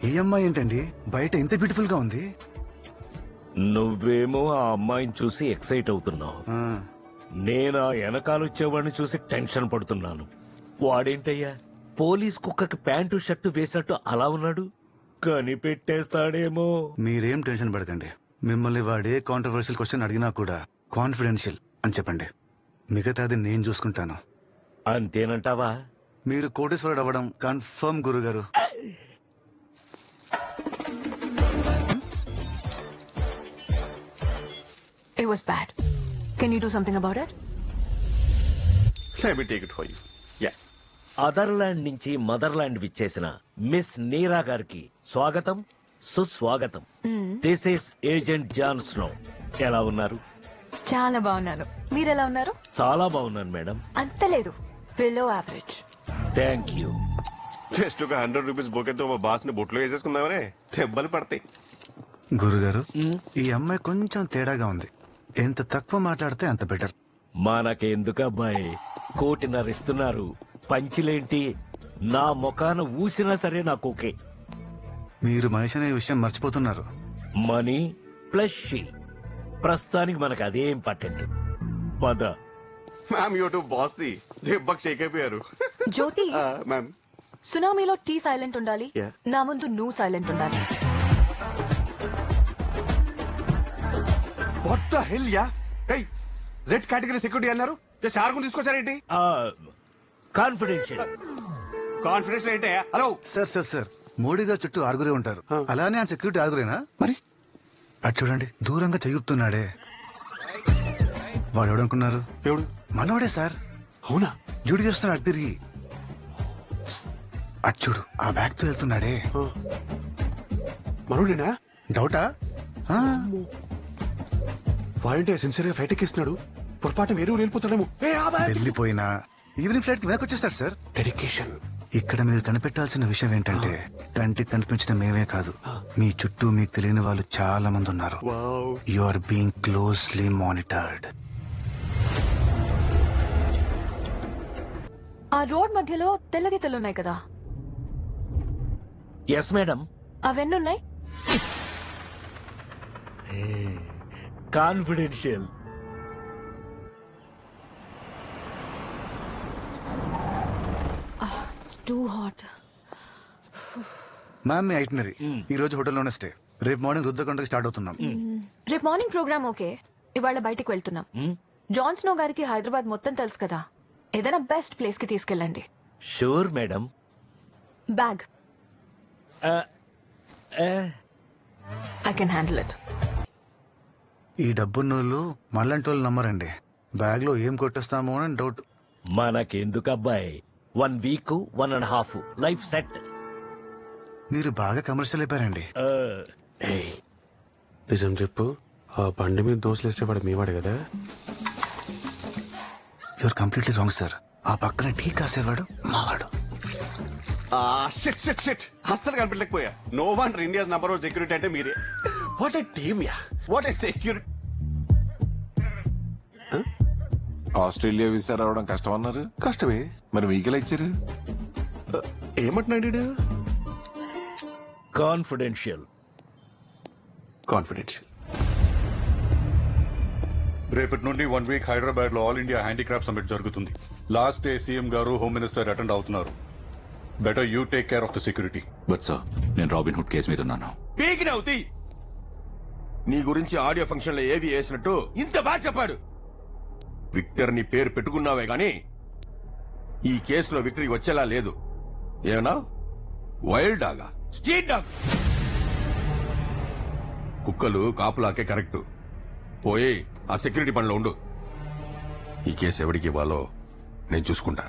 [SPEAKER 12] ఈ అమ్మాయి ఏంటండి బయట ఇంత బ్యూటిఫుల్ గా ఉంది?
[SPEAKER 19] నువ్వేమో ఆ అమ్మాయిని చూసి ఎక్సైట్ అవుతున్నావు, నేను ఆ వెనకాల వచ్చేవాడిని చూసి టెన్షన్ పడుతున్నాను. వాడేంటయ్యా పోలీస్ కుక్కకి ప్యాంటు షర్టు వేసినట్టు అలా ఉన్నాడు, కనిపెట్టేస్తాడేమో.
[SPEAKER 12] మీరేం టెన్షన్ పడకండి, మిమ్మల్ని వాడే కాంట్రవర్షియల్ క్వశ్చన్ అడిగినా కూడా కాన్ఫిడెన్షియల్ అని చెప్పండి, మిగతాది నేను చూసుకుంటాను.
[SPEAKER 19] అంతేనంటావా?
[SPEAKER 12] మీరు కోటేశ్వరుడు అవ్వడం కన్ఫర్మ్ గురుగారు.
[SPEAKER 14] It was bad. Can you do something about it?
[SPEAKER 18] Let me take it for you. Yeah.
[SPEAKER 19] Otherland నుంచి మదర్లాండ్ విచ్చేసిన మిస్ నీరా గారికి స్వాగతం, సుస్వాగతం. This is agent John Snow. ఎలా ఉన్నారు?
[SPEAKER 14] చాలా బాగున్నాను, మీరెలా ఉన్నారు?
[SPEAKER 19] చాలా బాగున్నాను మేడం.
[SPEAKER 14] అంత లేదు, below average.
[SPEAKER 19] Thank you.
[SPEAKER 18] Just ఒక 100 రూపీస్ బొకేతో మా బాస్ ని బొట్లో వేసేసుకుందామనే, దెబ్బలు పడతాయి.
[SPEAKER 12] గురుగారు, ఈ అమ్మాయి కొంచెం తేడాగా ఉంది, ఎంత తక్కువ మాట్లాడితే అంత బెటర్.
[SPEAKER 19] మనకెందుకు అబ్బాయి, 1,50,00,000 ఇస్తున్నారు, పంచిలేంటి? నా ముఖాన ఊసినా సరే నాకు ఓకే.
[SPEAKER 12] మీరు మనిషి అనే విషయం మర్చిపోతున్నారు.
[SPEAKER 19] మనీ ప్లస్ షీ, ప్రస్తుతానికి మనకు అదే ఇంపార్టెంట్. పద.
[SPEAKER 18] Ma'am, you to boss the దెబ్బకి షేక్ అయిపోయారు.
[SPEAKER 14] జ్యోతి
[SPEAKER 18] మ్యామ్
[SPEAKER 14] సునామీలో టీ సైలెంట్ ఉండాలి,
[SPEAKER 18] Yeah.
[SPEAKER 14] నా ముందు నువ్వు సైలెంట్ ఉండాలి.
[SPEAKER 18] What the hell yeah? ఏయ్ రెడ్ కేటగిరీ సెక్యూరిటీ అన్నారు, జస్ట్ ఆరుగురు తీసుకొచ్చారేంటి?
[SPEAKER 19] కాన్ఫిడెన్షియల్.
[SPEAKER 18] కాన్ఫిడెన్స్ ఏంటే? హలో
[SPEAKER 12] సార్ మోడీ గారు చుట్టూ ఆరుగురే ఉంటారు, అలానే ఆయన సెక్యూరిటీ ఆరుగురేనా?
[SPEAKER 18] మరి
[SPEAKER 12] అటు చూడండి, దూరంగా చెయ్యుపుతున్నాడే. వాడు ఎవడనుకున్నారు?
[SPEAKER 18] ఎవడు?
[SPEAKER 12] మనోడే సార్.
[SPEAKER 18] అవునా?
[SPEAKER 12] డ్యూటీ చేస్తున్నాడు అటు తిరిగి. అటు చూడు, ఆ బ్యాగ్ తో వెళ్తున్నాడే.
[SPEAKER 18] మనోడేనా?
[SPEAKER 12] డౌటా?
[SPEAKER 18] వాడంటే సిన్సియర్ గా ఫ్లైట్ ఎక్కిస్తున్నాడు, పొరపాటు వేరే వెళ్ళిపోతాడేమో.
[SPEAKER 12] వెళ్ళిపోయినా ఈవినింగ్ ఫ్లైట్ కి వెనక్కి వచ్చేస్తారు సార్.
[SPEAKER 18] డెడికేషన్.
[SPEAKER 12] ఇక్కడ మీరు కనిపెట్టాల్సిన విషయం ఏంటంటే, కంటికి కనిపించిన మేమే కాదు, మీ చుట్టూ మీకు తెలియని వాళ్ళు చాలా మంది ఉన్నారు. You are being closely monitored.
[SPEAKER 14] ఆ రోడ్ మధ్యలో తెల్లగీతలు ఉన్నాయి కదా,
[SPEAKER 19] ఎస్ మేడం.
[SPEAKER 14] అవెన్నున్నాయి?
[SPEAKER 19] కాన్ఫిడెన్షియల్.
[SPEAKER 14] Too hot.
[SPEAKER 12] మ్యామ్ మీ ఐటినరీ ఈ రోజు హోటల్లోనే స్టే, రేపు మార్నింగ్ రుద్రకొండకి స్టార్ట్ అవుతున్నాం.
[SPEAKER 14] రేపు మార్నింగ్ ప్రోగ్రామ్ ఓకే, ఇవాళ బయటికి వెళ్తున్నాం. జాన్ స్నో గారికి హైదరాబాద్ మొత్తం తెలుసు కదా, ఏదైనా బెస్ట్ ప్లేస్ కి తీసుకెళ్ళండి.
[SPEAKER 19] Sure madam.
[SPEAKER 14] Bag I can handle it.
[SPEAKER 12] ఈ డబ్బున్నోళ్ళు మళ్ళంటి వాళ్ళు నమ్మరండి, బ్యాగ్ లో ఏం కొట్టేస్తామో అని డౌట్.
[SPEAKER 19] మనకెందుకబ్బాయి, 1 week 1.5 life set.
[SPEAKER 12] మీరు బాగా కమర్షియల్ అయిపోయారండి.
[SPEAKER 18] నిజం చెప్పు, ఆ బండి మీద దోశలు వేసేవాడు మీవాడు కదా?
[SPEAKER 12] You're completely wrong sir. ఆ పక్కన టీ కాసేవాడు మావాడు.
[SPEAKER 18] అస్సలు కనిపించలేకపోయా. No one India's number 1 security అంటే మీరే. What a team ya, what a security.
[SPEAKER 20] Australia visa రావడం కష్టం అన్నారు.
[SPEAKER 18] కష్టమే
[SPEAKER 20] మరి వెహికల్ ఇచ్చారు.
[SPEAKER 18] ఏమంటున్నాడు?
[SPEAKER 19] కాన్ఫిడెన్షియల్.
[SPEAKER 18] కాన్ఫిడెన్షియల్.
[SPEAKER 21] రేపటి నుండి 1 వీక్ హైదరాబాద్ లో ఆల్ ఇండియా హ్యాండీక్రాఫ్ట్ సమ్మిట్ జరుగుతుంది. లాస్ట్ డే సీఎం గారు, హోమ్ మినిస్టర్ అటెండ్ అవుతున్నారు. Better you take care of the security.
[SPEAKER 1] But sir, నేను రాబిన్హుడ్ కేసు మీద ఉన్నాను.
[SPEAKER 10] పీకినవుతి నీ గురించి ఆడియో ఫంక్షన్ లో ఏవి వేసినట్టు ఇంత బాగా చెప్పాడు. విక్టర్ నీ పేరు పెట్టుకున్నావే గాని ఈ కేసులో విక్టరీ వచ్చేలా లేదు. ఏమన్నా వైల్డ్ డాగా, స్ట్రీట్ డాగ్? కుక్కలు కాపులాకే కరెక్ట్. పోయి ఆ సెక్యూరిటీ పనిలో ఉండు. ఈ కేసు ఎవరికి ఇవ్వాలో నేను చూసుకుంటా.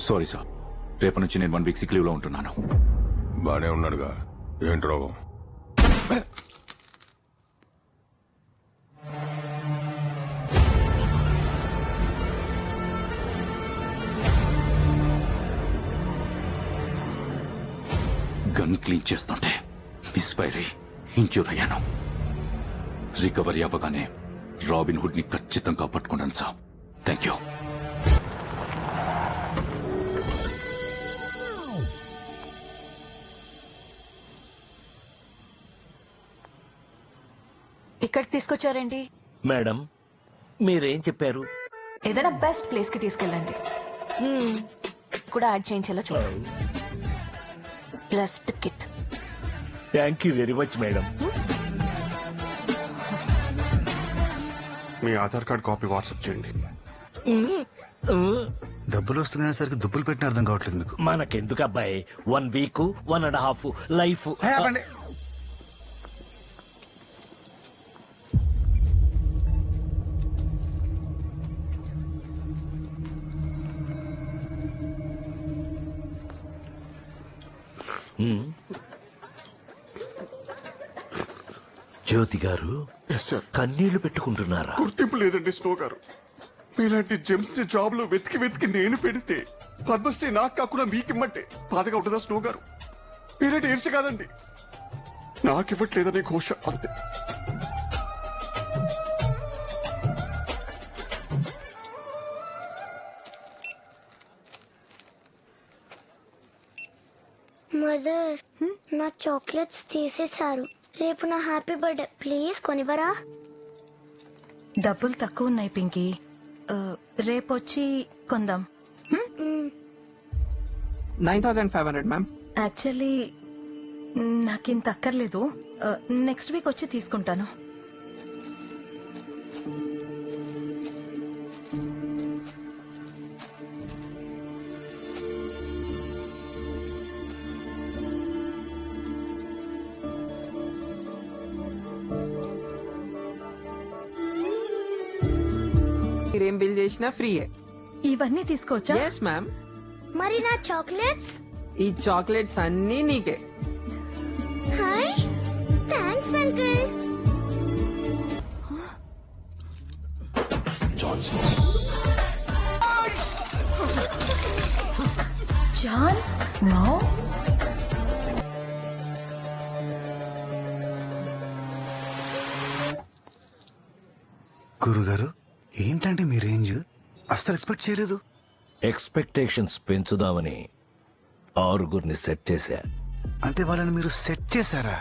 [SPEAKER 1] సారీ సార్, రేపు నుంచి నేను 1 వీక్ సిక్ లీవ్ లో ఉంటున్నాను.
[SPEAKER 10] బానే ఉన్నాడుగా, ఏంటి రోగం?
[SPEAKER 1] గన్ క్లీన్ చేస్తుంటే మిస్ఫైర్ అయి ఇంజ్యూర్ అయ్యాను. రికవరీ అవ్వగానే రాబిన్హుడ్ ని ఖచ్చితంగా పట్టుకున్నాను సార్. Thank you.
[SPEAKER 14] ఇక్కడికి తీసుకొచ్చారేంటి?
[SPEAKER 19] మేడం మీరేం చెప్పారు?
[SPEAKER 14] ఏదైనా బెస్ట్ ప్లేస్ కి తీసుకెళ్ళండి. కూడా యాడ్ చేయించేలా చూడండి. Plus ticket.
[SPEAKER 19] Thank you very much madam.
[SPEAKER 18] Me Aadhaar card copy WhatsApp చేయండి.
[SPEAKER 12] డబ్బులు వస్తున్నాయనేసరికి దుబ్బులు పెట్టిన అర్థం కావట్లేదు మీకు.
[SPEAKER 19] మనకెందుకు అబ్బాయి, 1 వీక్ 1.5 లైఫ్. జ్యోతి గారు కన్నీళ్లు పెట్టుకుంటున్నారా?
[SPEAKER 15] గుర్తింపు లేదండి స్నో గారు. మీలాంటి జెమ్స్ ని జాబ్ లో వెతికి వెతికి నేను పెడితే పద్మశ్రీ నాకు కాకుండా మీకిమ్మంటే బాధగా ఉంటుందా స్నో గారు? మీరేంటి ఏడ్చి కాదండి, నాకివ్వట్లేదనే ఘోష అంతే.
[SPEAKER 6] మదర్, నా చాక్లెట్స్ తీసేశారు. రేపు నా హ్యాపీ బర్త్డే, ప్లీజ్ కొనివరా?
[SPEAKER 8] డబ్బులు తక్కువ ఉన్నాయి పింకీ, రేపొచ్చి కొందాం.
[SPEAKER 7] 9,500 మ్యామ్.
[SPEAKER 17] యాక్చువల్లీ నాకింత అక్కర్లేదు. నెక్స్ట్ వీక్ వచ్చి తీసుకుంటాను.
[SPEAKER 7] మీరేం బిల్ చేసినా ఫ్రీయే.
[SPEAKER 17] ఇవన్నీ తీసుకోవచ్చా?
[SPEAKER 7] Yes ma'am.
[SPEAKER 6] మరి నా చాక్లెట్స్?
[SPEAKER 7] ఈ చాక్లెట్స్ అన్నీ నీకే.
[SPEAKER 6] Hi, thanks uncle.
[SPEAKER 17] John, no.
[SPEAKER 12] గురుగారు, ఏంటంటే మీ రేంజ్ అస్సలు ఎక్స్పెక్ట్ చేయలేదు.
[SPEAKER 19] ఎక్స్పెక్టేషన్స్ పెంచుదామని 6 సెట్ చేశా.
[SPEAKER 12] అంటే వాళ్ళని మీరు సెట్ చేశారా?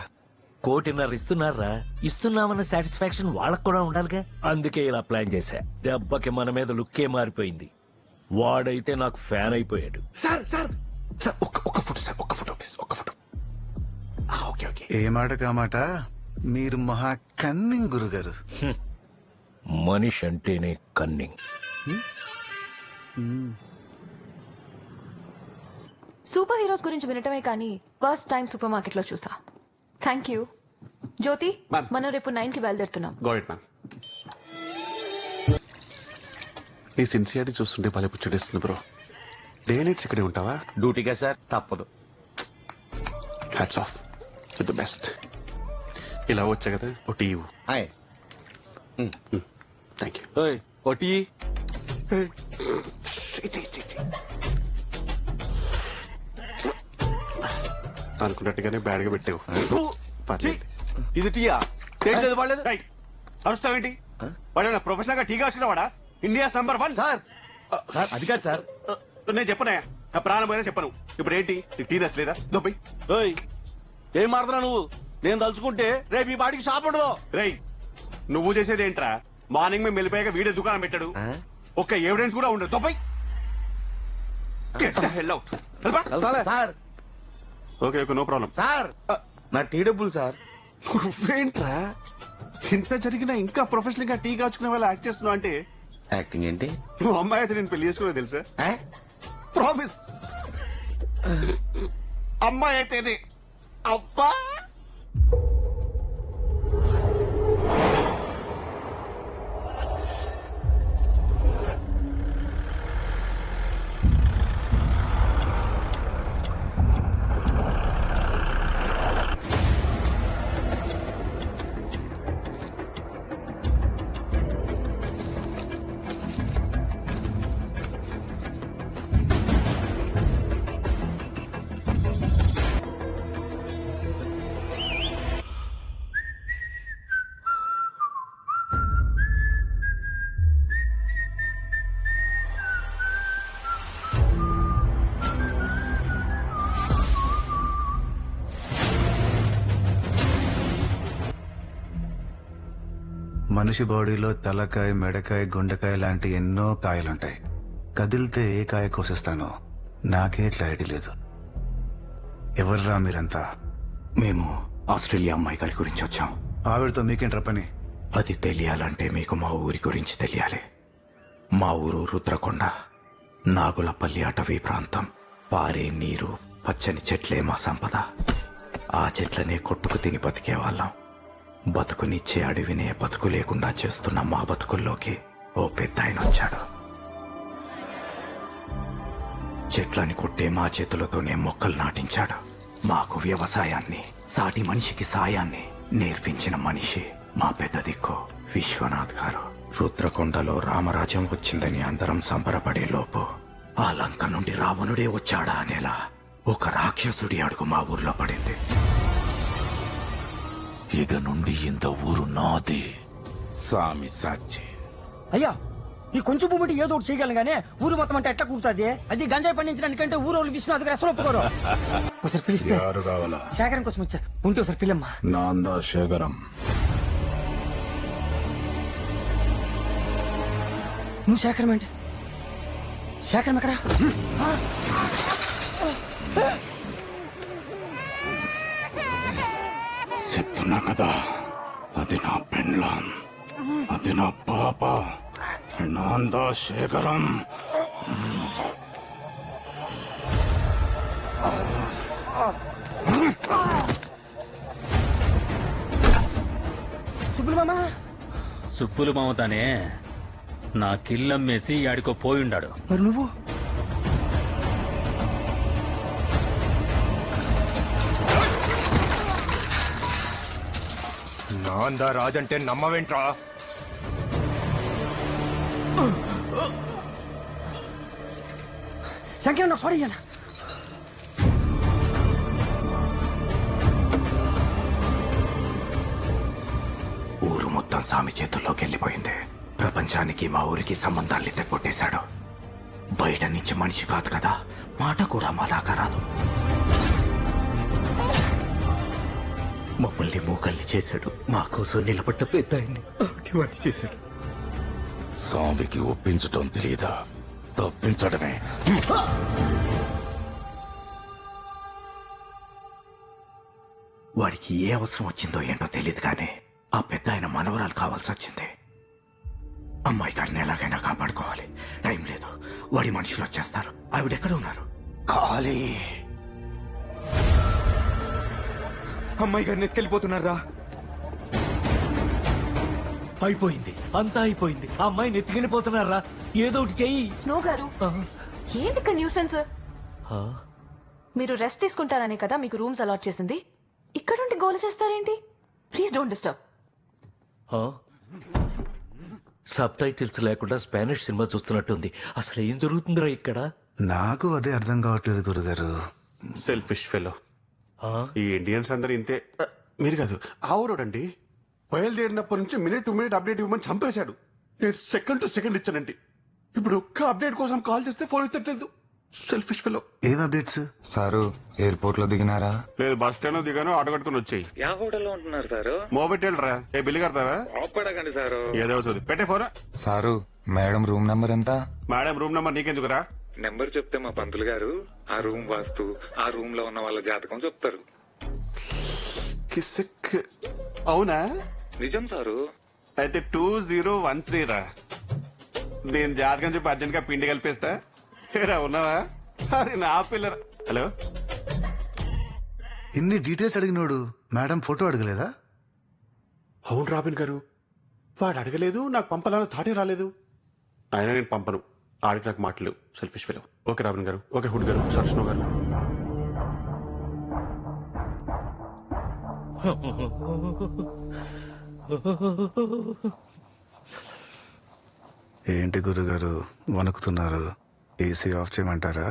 [SPEAKER 19] 1.5 ఇస్తున్నారా? ఇస్తున్నామన్న సాటిస్ఫాక్షన్ వాళ్ళకు కూడా ఉండాలిగా. అందుకే ఇలా ప్లాన్ చేశా. దెబ్బకి మన మీద లుక్కే మారిపోయింది. వాడైతే నాకు ఫ్యాన్ అయిపోయాడు.
[SPEAKER 18] సార్ సార్ సార్ ఒక్క ఫోటో సార్, ఒక్క ఫోటో ప్లీజ్, ఒక్క ఫోటో. Okay okay.
[SPEAKER 12] ఏ మాట కామాట మీరు మహా కన్నింగ్ గురుగారు.
[SPEAKER 19] మనిషి అంటేనే కన్నింగ్.
[SPEAKER 14] సూపర్ హీరోస్ గురించి వినటమే కానీ ఫస్ట్ టైం సూపర్ మార్కెట్ లో చూసా. Thank you. జ్యోతి, మనం రేపు 9 కి బయలుదేరుతున్నాం.
[SPEAKER 18] Go it ma'am. నీ సిన్సియారిటీ చూస్తుంటే భలే పుచ్చడేస్తుంది బ్రో. డే నైట్స్ ఇక్కడే ఉంటావా?
[SPEAKER 2] డ్యూటీగా సార్, తప్పదు.
[SPEAKER 18] Hats off, with the best. ఇలా వచ్చా కదా ఓ టీ ఇవ్వు. Thank you.
[SPEAKER 2] ఓ టీ.
[SPEAKER 18] అనుకున్నట్టుగానే బ్యాడ్ గా పెట్టావు. పర్లేదు.
[SPEAKER 2] ఇది టీయా? టేస్ట్ లేదు పడలేదు.
[SPEAKER 18] అరుస్తావేంటి? వాడు ప్రొఫెషనల్ గా టీగా వచ్చిన వాడా? India number 1
[SPEAKER 2] sir. అది కాదు సార్,
[SPEAKER 18] నేను చెప్పనే, నా ప్రాణమైనా చెప్పను. ఇప్పుడు ఏంటి టీ నచ్చలేదా? దొబ్బై.
[SPEAKER 2] ఏం మారుతున్నా నువ్వు? నేను తలుచుకుంటే రేపు ఈ బాడికి షాప్ ఉండదు.
[SPEAKER 18] రేయ్, నువ్వు చేసేది ఏంట్రా? మార్నింగ్ మేము వెళ్ళిపోయాక వీడే దుకాణం పెట్టాడు. ఒక్క ఎవిడెన్స్ కూడా ఉండదు. దొబ్బై.
[SPEAKER 2] Sir.
[SPEAKER 18] Okay okay, no problem.
[SPEAKER 2] Sir, నా టీ డబ్బులు సార్.
[SPEAKER 18] నువ్వేంట్రా ఇంత జరిగినా ఇంకా ప్రొఫెషనల్ గా టీ కాచుకునే వాళ్ళు యాక్ట్ చేస్తున్నావు అంటే?
[SPEAKER 2] యాక్టింగ్ ఏంటి?
[SPEAKER 18] నువ్వు అమ్మాయి అయితే నేను పెళ్లి చేసుకునే తెలుసా? ప్రామిస్. అమ్మాయి అయితేనే. అబ్బా,
[SPEAKER 12] మనిషి బాడీలో తలకాయ, మెడకాయ, గుండెకాయ లాంటి ఎన్నో కాయలుంటాయి. కదిలితే ఏ కాయ కోసేస్తానో నాకే క్లారిటీ లేదు. ఎవర్రా మీరంతా?
[SPEAKER 1] మేము ఆస్ట్రేలియా అమ్మాయి గారి గురించి వచ్చాం.
[SPEAKER 12] ఆవిడతో మీకేంట్రా పని?
[SPEAKER 1] అది తెలియాలంటే మీకు మా ఊరి గురించి తెలియాలి. మా ఊరు రుద్రకొండ, నాగులపల్లి అటవీ ప్రాంతం. పారే నీరు, పచ్చని చెట్లే మా సంపద. ఆ చెట్లనే కొట్టుకు తిని బతికేవాళ్ళం. బతుకునిచ్చే అడవినే బతుకు లేకుండా చేస్తున్న మా బతుకుల్లోకి ఓ పెద్ద ఆయన వచ్చాడు. చెట్లని కొట్టే మా చేతులతోనే మొక్కలు నాటించాడు. మాకు వ్యవసాయాన్ని, సాటి మనిషికి సాయాన్ని నేర్పించిన మనిషి మా పెద్ద దిక్కు విశ్వనాథ్ గారు. రుద్రకొండలో రామరాజ్యం వచ్చిందని అందరం సంబరపడే లోపు ఆ లంక నుండి రావణుడే వచ్చాడా అనేలా ఒక రాక్షసుడి అడుగు మా ఊర్లో పడింది. ఇక నుండి ఇంత ఊరు నాది. సామి సాచి.
[SPEAKER 22] అయ్యా, ఈ కొంచెం భూమిటి ఏదో ఒకటి చేయగలను గానే ఊరు మొత్తం అంటే ఎట్లా కూర్చుంది? అది గంజాయి పండించడానికంటే ఊరోళ్ళు విశ్వనాథ్ గారు అసలు ఒప్పుకోరు. ఒకసారి పిలిస్తే శేఖరం కోసం వచ్చా ఉంటే ఒకసారి పిల్లమ్మా.
[SPEAKER 20] నాందా శేఖరం.
[SPEAKER 22] నువ్వు శేఖరం ఏంటి? శేఖరం ఎక్కడా?
[SPEAKER 1] చెప్తున్నా కదా, అది నా పెండ్లాం, అది నా పాప, నాందా శేఖరం.
[SPEAKER 9] సుబ్బులు మామతానే నా కిల్లమ్మేసి ఆడికో పోయిండాడు.
[SPEAKER 22] మరి నువ్వు
[SPEAKER 11] నాందా రాజంటే నమ్మవేంట్రా?
[SPEAKER 22] సంఖ్య సారీ అన్న.
[SPEAKER 1] ఊరు మొత్తం స్వామి చేతుల్లోకి వెళ్ళిపోయింది. ప్రపంచానికి మా ఊరికి సంబంధాలు తెగొట్టేశాడు. బయట నుంచి మనిషి కాదు కదా, మాట కూడా మా దాకా రాదు. మమ్మల్ని మూకల్ని చేశాడు. మా కోసం నిలబడ్డ పెద్ద ఆయన్ని చేశాడు.
[SPEAKER 2] స్వామికి ఒప్పించటం తెలియదా, తప్పించడమే.
[SPEAKER 1] వాడికి ఏ అవసరం వచ్చిందో ఏంటో తెలియదు కానీ ఆ పెద్ద ఆయన మనవరాలు కావాల్సి వచ్చింది. అమ్మాయి గారిని ఎలాగైనా కాపాడుకోవాలి. టైం లేదు, వాడి మనుషులు వచ్చేస్తారు. ఆవిడెక్కడ ఉన్నారు? ఖాళీ.
[SPEAKER 11] అమ్మాయి గారిని ఎత్తుకెళ్ళిపోతున్నారా?
[SPEAKER 19] అయిపోయింది, అంతా అయిపోయింది. ఆ అమ్మాయిని ఎత్తుకెళ్ళిపోతున్నారా? ఏదో ఒకటి చెయ్యి.
[SPEAKER 14] స్నో గారు, ఏంటి న్యూసెన్స్? మీరు రెస్ట్ తీసుకుంటారనే కదా మీకు రూమ్స్ అలాట్ చేసింది. ఇక్కడుండి గోల చేస్తారేంటి? Please don't disturb.
[SPEAKER 19] Subtitles లేకుండా స్పానిష్ సినిమా చూస్తున్నట్టుంది. అసలు ఏం జరుగుతుందిరా ఇక్కడ?
[SPEAKER 12] నాకు అదే అర్థం కావట్లేదు గురుగారు.
[SPEAKER 18] Selfish fellow. ఈ ఇండియన్స్ అందరూ ఇంతే. మీరు కాదు, ఆ ఊరోడండి బయలుదేరినప్పటి నుంచి మినిట్ టు మినిట్ అప్డేట్ ఇవ్వమని చంపేశాడు. నేను సెకండ్ టు సెకండ్ ఇచ్చానండి. ఇప్పుడు ఒక్క అప్డేట్ కోసం కాల్ చేస్తే ఫోన్ ఇచ్చట్లేదు. Selfish fellow.
[SPEAKER 12] ఏం అప్డేట్స్
[SPEAKER 11] సారు? ఎయిర్పోర్ట్ లో దిగినారా?
[SPEAKER 18] లేదు, బస్ స్టాండ్ లో దిగాను. ఆటో కట్టుకుని వచ్చాయి.
[SPEAKER 9] యా హోటల్లో ఉంటున్నారు సారు?
[SPEAKER 18] మోబెట్టేళ్ళరా. ఏ బిల్లు కడతావా?
[SPEAKER 9] ఆపడకండి సారు.
[SPEAKER 18] ఏదో చదువు పెట్టే phone.
[SPEAKER 11] Sir, madam room number ఎంత?
[SPEAKER 18] మేడం రూమ్ నెంబర్ నీకెందుకురా?
[SPEAKER 9] నెంబర్ చెప్తే మా పంతులు గారు ఆ రూమ్ వాస్తు, ఆ రూమ్ లో ఉన్న వాళ్ళ జాతకం చెప్తారు.
[SPEAKER 18] కిసిక్. అవునా?
[SPEAKER 9] నిజం సారు.
[SPEAKER 18] అయితే 2013 రా. నేను జాతకం చెప్పి అర్జెంట్ గా పిండి కలిపేస్తా. రా, ఉన్నావా? అది నా పిల్లరా. హలో,
[SPEAKER 12] ఇన్ని డీటెయిల్స్ అడిగినోడు మేడం ఫోటో అడగలేదా?
[SPEAKER 18] అవును రాబిన్ గారు, వాడు అడగలేదు, నాకు పంపాలని థాటే రాలేదు. ఆయన నేను పంపను. ఆడికి నాకు మాటలేవు. Selfish fellow. ఓకే రాబిన్ గారు, ఓకే హుడ్ గారు, సర్ష్నో గారు.
[SPEAKER 12] ఏంటి గురుగారు వణుకుతున్నారు? ఏసీ ఆఫ్ చేయమంటారా?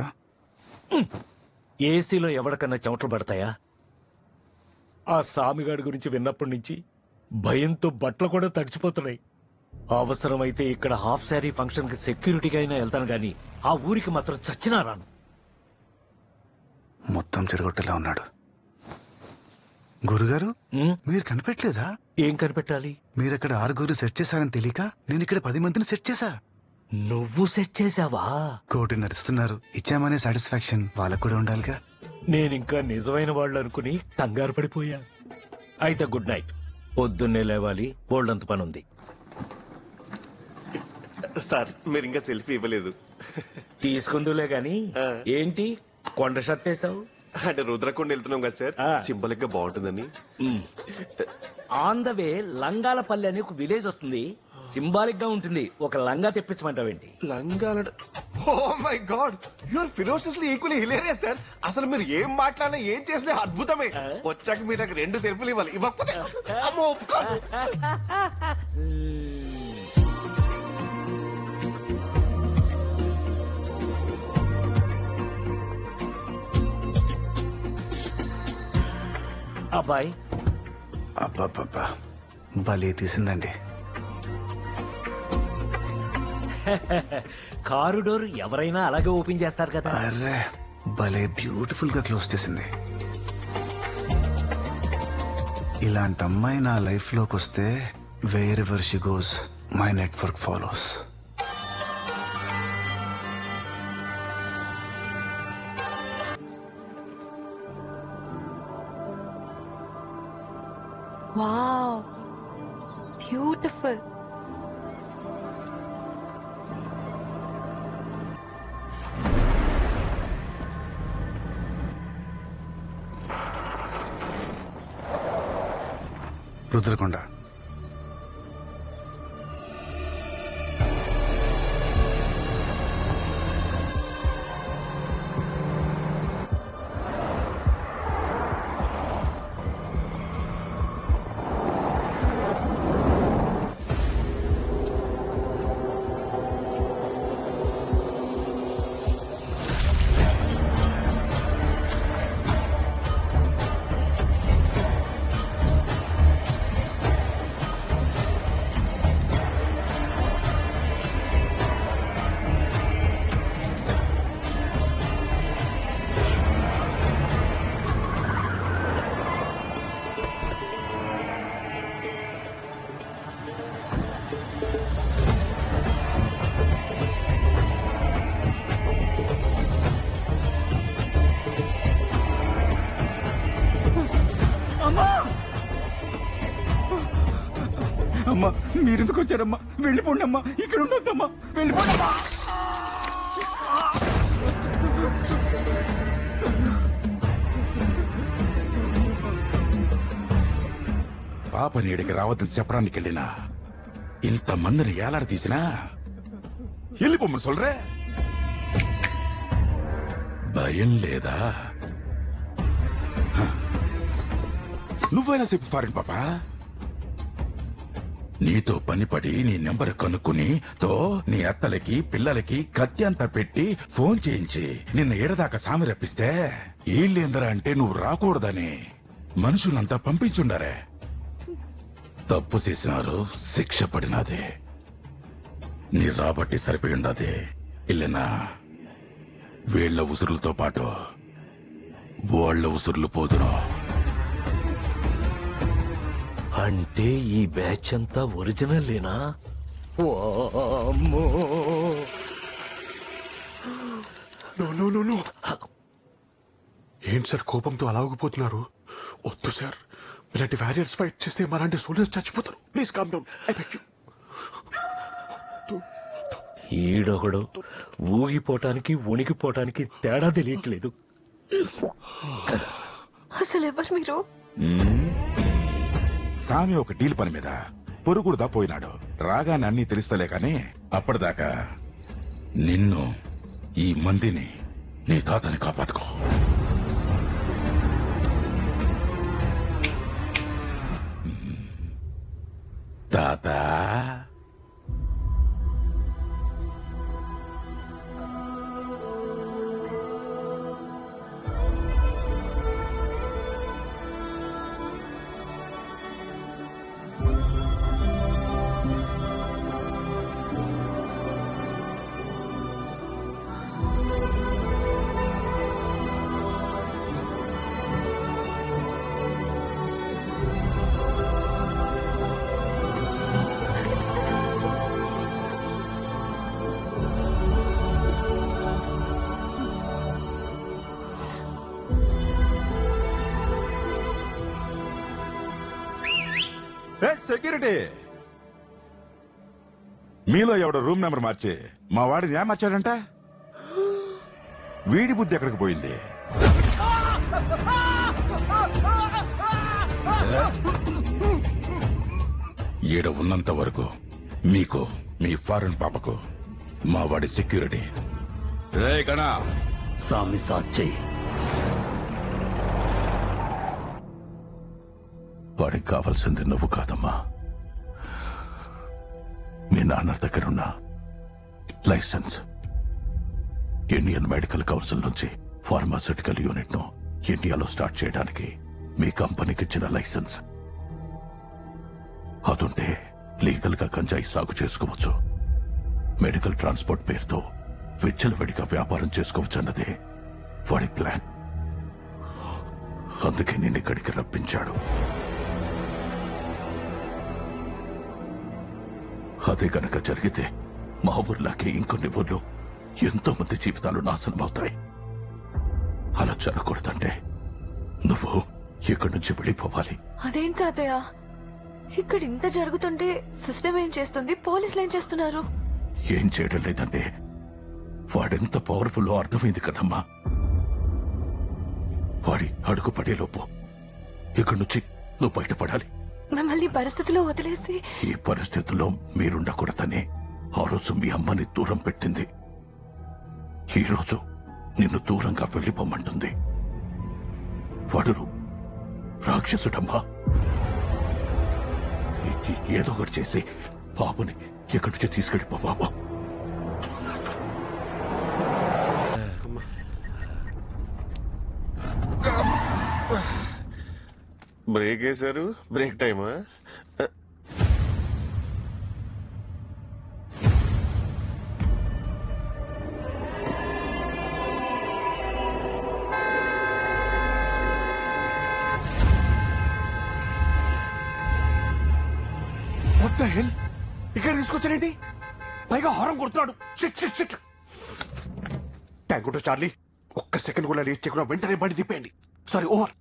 [SPEAKER 19] ఏసీలో ఎవరికన్నా చెమటలు పడతాయా? ఆ సామిగాడి గురించి విన్నప్పటి నుంచి భయంతో బట్టలు కూడా తడిచిపోతున్నాయి. అవసరమైతే ఇక్కడ హాఫ్ శారీ ఫంక్షన్ కి సెక్యూరిటీగా అయినా వెళ్తాను గాని ఆ ఊరికి మాత్రం చచ్చినా రాను.
[SPEAKER 12] మొత్తం చెడగొట్టేలా ఉన్నాడు. గురుగారు, మీరు కనిపెట్టలేదా?
[SPEAKER 19] ఏం కనిపెట్టాలి?
[SPEAKER 12] మీరు అక్కడ 6 సెట్ చేశారని తెలియక నేను ఇక్కడ 10 మందిని సెట్ చేశా.
[SPEAKER 19] నువ్వు సెట్ చేసావా?
[SPEAKER 12] కోటి నడుస్తున్నారు. ఇచ్చామనే సాటిస్ఫాక్షన్ వాళ్ళకు కూడా ఉండాలిగా.
[SPEAKER 19] నేనింకా నిజమైన వాళ్ళు అనుకుని కంగారు పడిపోయా. అయితే గుడ్ నైట్. పొద్దున్నే లేవాలి, బోల్డంత పని ఉంది.
[SPEAKER 18] సార్, మీరు ఇంకా సెల్ఫీ ఇవ్వలేదు.
[SPEAKER 19] తీసుకుందులే గాని ఏంటి కొండ షర్ట్ వేసావు?
[SPEAKER 18] అంటే రుద్రకొండ వెళ్తున్నాం కదా సార్, సింబలిక్ గా బాగుంటుందని.
[SPEAKER 19] ఆన్ ద వే లంగాలపల్లి అని ఒక విలేజ్ వస్తుంది, సింబాలిక్ గా ఉంటుంది. ఒక లంగా తెప్పించమంటావేంటి?
[SPEAKER 18] లంగాల? Oh my god, you are philosophy equally hilarious sir. అసలు మీరు ఏం మాట్లాడినా ఏం చేసినా అద్భుతమే. వచ్చాక మీరు నాకు 2 సెల్ఫీలు ఇవ్వాలి. ఇవ్వకపోతే అమ్మో ఒప్పుకోను.
[SPEAKER 19] అబ్బాయి,
[SPEAKER 12] అబ్బాబ్బా భలే తీసిందండి.
[SPEAKER 19] కారు డోర్ ఎవరైనా అలాగే ఓపెన్ చేస్తారు కదా.
[SPEAKER 12] అరే భలే బ్యూటిఫుల్ గా క్లోజ్ చేసింది. ఇలాంటి అమ్మాయి నా లైఫ్ లోకి వస్తే wherever she goes my network follows.
[SPEAKER 14] Wow, beautiful.
[SPEAKER 12] Rudrakonda.
[SPEAKER 4] అమ్మా మీరెందుకు వచ్చారమ్మా? వెళ్ళిపోండి అమ్మా, ఇక్కడ ఉండొద్దమ్మా, వెళ్ళిపోండి అమ్మా.
[SPEAKER 2] పాప నీడికి రావద్దని చెప్పడానికి వెళ్ళినా ఇంతమందిని ఏలాడ తీసినా వెళ్ళిపోమని సొల్రే. భయం లేదా? నువ్వైనా చెప్పు ఫారిన్ పాపా. నీతో పనిపడి నీ నెంబర్ కనుక్కుని నీ అత్తలకి పిల్లలకి కత్తి అంతా పెట్టి ఫోన్ చేయించి నిన్న ఏడదాకా సామి రప్పిస్తే ఏళ్ళేందరా అంటే నువ్వు రాకూడదని మనుషులంతా పంపించుండారే. తప్పు చేసినారు, శిక్ష పడినదే. నీ రాబట్టి సరిపోయి ఉండదే. ఇల్లెనా వీళ్ల ఉసురులతో పాటు వాళ్ళ ఉసురులు పోదును.
[SPEAKER 19] అంటే ఈ బ్యాచ్ అంతా ఒరిజినల్లేనా?
[SPEAKER 15] ఏంటి సార్ కోపంతో అలాగిపోతున్నారు? వద్దు సార్, ఇలాంటి వ్యారియర్స్ ఫైట్ చేస్తే మలాంటి సోల్జర్స్ చచ్చిపోతారు. Please calm down, I beg you.
[SPEAKER 19] ఈడొకడు ఊగిపోవటానికి ఉనికిపోవటానికి తేడా తెలియట్లేదు.
[SPEAKER 14] అసలు ఎవరు మీరు?
[SPEAKER 2] సామి ఒక డీల్ పని మీద పొరుగుడుదా పోయినాడు. రాగానే అన్నీ తెలుస్తలే కాని అప్పటిదాకా నిన్ను ఈ మందిని నీ తాతని కాపాదుకో. తాత సెక్యూరిటీ, మీలో ఎవడో రూమ్ నెంబర్ మార్చి మా వాడిని ఏమర్చాడంట? వీడి బుద్ధి ఎక్కడికి పోయింది? ఈడ ఉన్నంత వరకు మీకు మీ ఫారెన్ పాపకు మా వాడి సెక్యూరిటీ. రే గణా,
[SPEAKER 19] సామి సాచి
[SPEAKER 2] వాడికి కావాల్సింది నువ్వు కాదమ్మా, మీ నాన్న దగ్గరున్న లైసెన్స్. ఇండియన్ మెడికల్ కౌన్సిల్ నుంచి ఫార్మాస్యూటికల్ యూనిట్ ను ఇండియాలో స్టార్ట్ చేయడానికి మీ కంపెనీకి ఇచ్చిన లైసెన్స్. అదుంటే లీగల్ గా గంజాయి సాగు చేసుకోవచ్చు. మెడికల్ ట్రాన్స్పోర్ట్ పేరుతో విచ్చలవిడిగా వ్యాపారం చేసుకోవచ్చు అన్నదే వాడి ప్లాన్. అందుకే నేను ఇక్కడికి రప్పించాడు. అదే గనక జరిగితే మా ఊర్లాగే ఇంకొన్ని ఊర్లు ఎంతో మంది జీవితాలు నాశనం అవుతాయి. అలా జరగకూడదంటే నువ్వు ఇక్కడి నుంచి వెళ్ళిపోవాలి.
[SPEAKER 14] అదేం తాతయ్య, ఇక్కడ ఇంత జరుగుతుంటే సిస్టమ్ ఏం చేస్తుంది, పోలీసులు ఏం చేస్తున్నారు?
[SPEAKER 2] ఏం చేయడం లేదంటే వాడెంత పవర్ఫుల్ అర్థమైంది కదమ్మా. వాడి అడుగు పడేలోపు ఇక్కడి నుంచి నువ్వు బయటపడాలి.
[SPEAKER 14] మిమ్మల్ని పరిస్థితిలో వదిలేసి
[SPEAKER 2] ఈ పరిస్థితుల్లో మీరుండకూడదని ఆ రోజు మీ అమ్మని దూరం పెట్టింది. ఈ రోజు నిన్ను దూరంగా వెళ్ళిపోమంటుంది. వాడు రాక్షసుడమ్మా. ఏదో ఒకటి చేసి బాబుని ఇక్కడి నుంచి తీసుకెళ్ళిపో బాబా.
[SPEAKER 18] బ్రేక్ వేశారు, బ్రేక్ టైమా?
[SPEAKER 15] ఇక్కడ తీసుకొచ్చారేంటి? పైగా హారం కొడుతున్నాడు. ట్యాంకుటో చార్లీ, ఒక్క సెకండ్ కూడా లేట్ చేయకుండా వెంటనే బండి తిప్పేయండి. Sorry, over.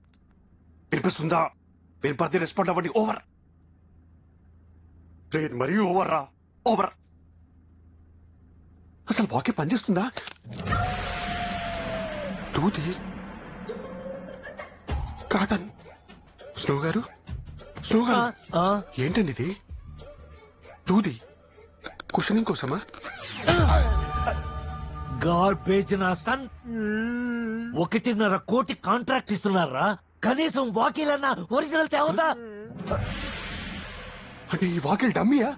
[SPEAKER 15] వినిపిస్తుందా? వినపడితే రెస్పాండ్ అవ్వండి. ఓవర్. లేదు, మరీ ఓవర్ రా. ఓవర్. అసలు వాకే పనిచేస్తుందా? దూది, కాటన్. స్నో గారు, స్నో గారు, ఏంటండి ఇది? దూది కుషనింగ్ కోసమా?
[SPEAKER 19] గార్బేజ్ నా సన్. 1.5 కోటి కాంట్రాక్ట్ ఇస్తున్నారా? కనీసం వాకిలన్నా ఒరిజినల్ తేవతా?
[SPEAKER 15] అంటే ఈ వాకిల్ డమ్మీయా?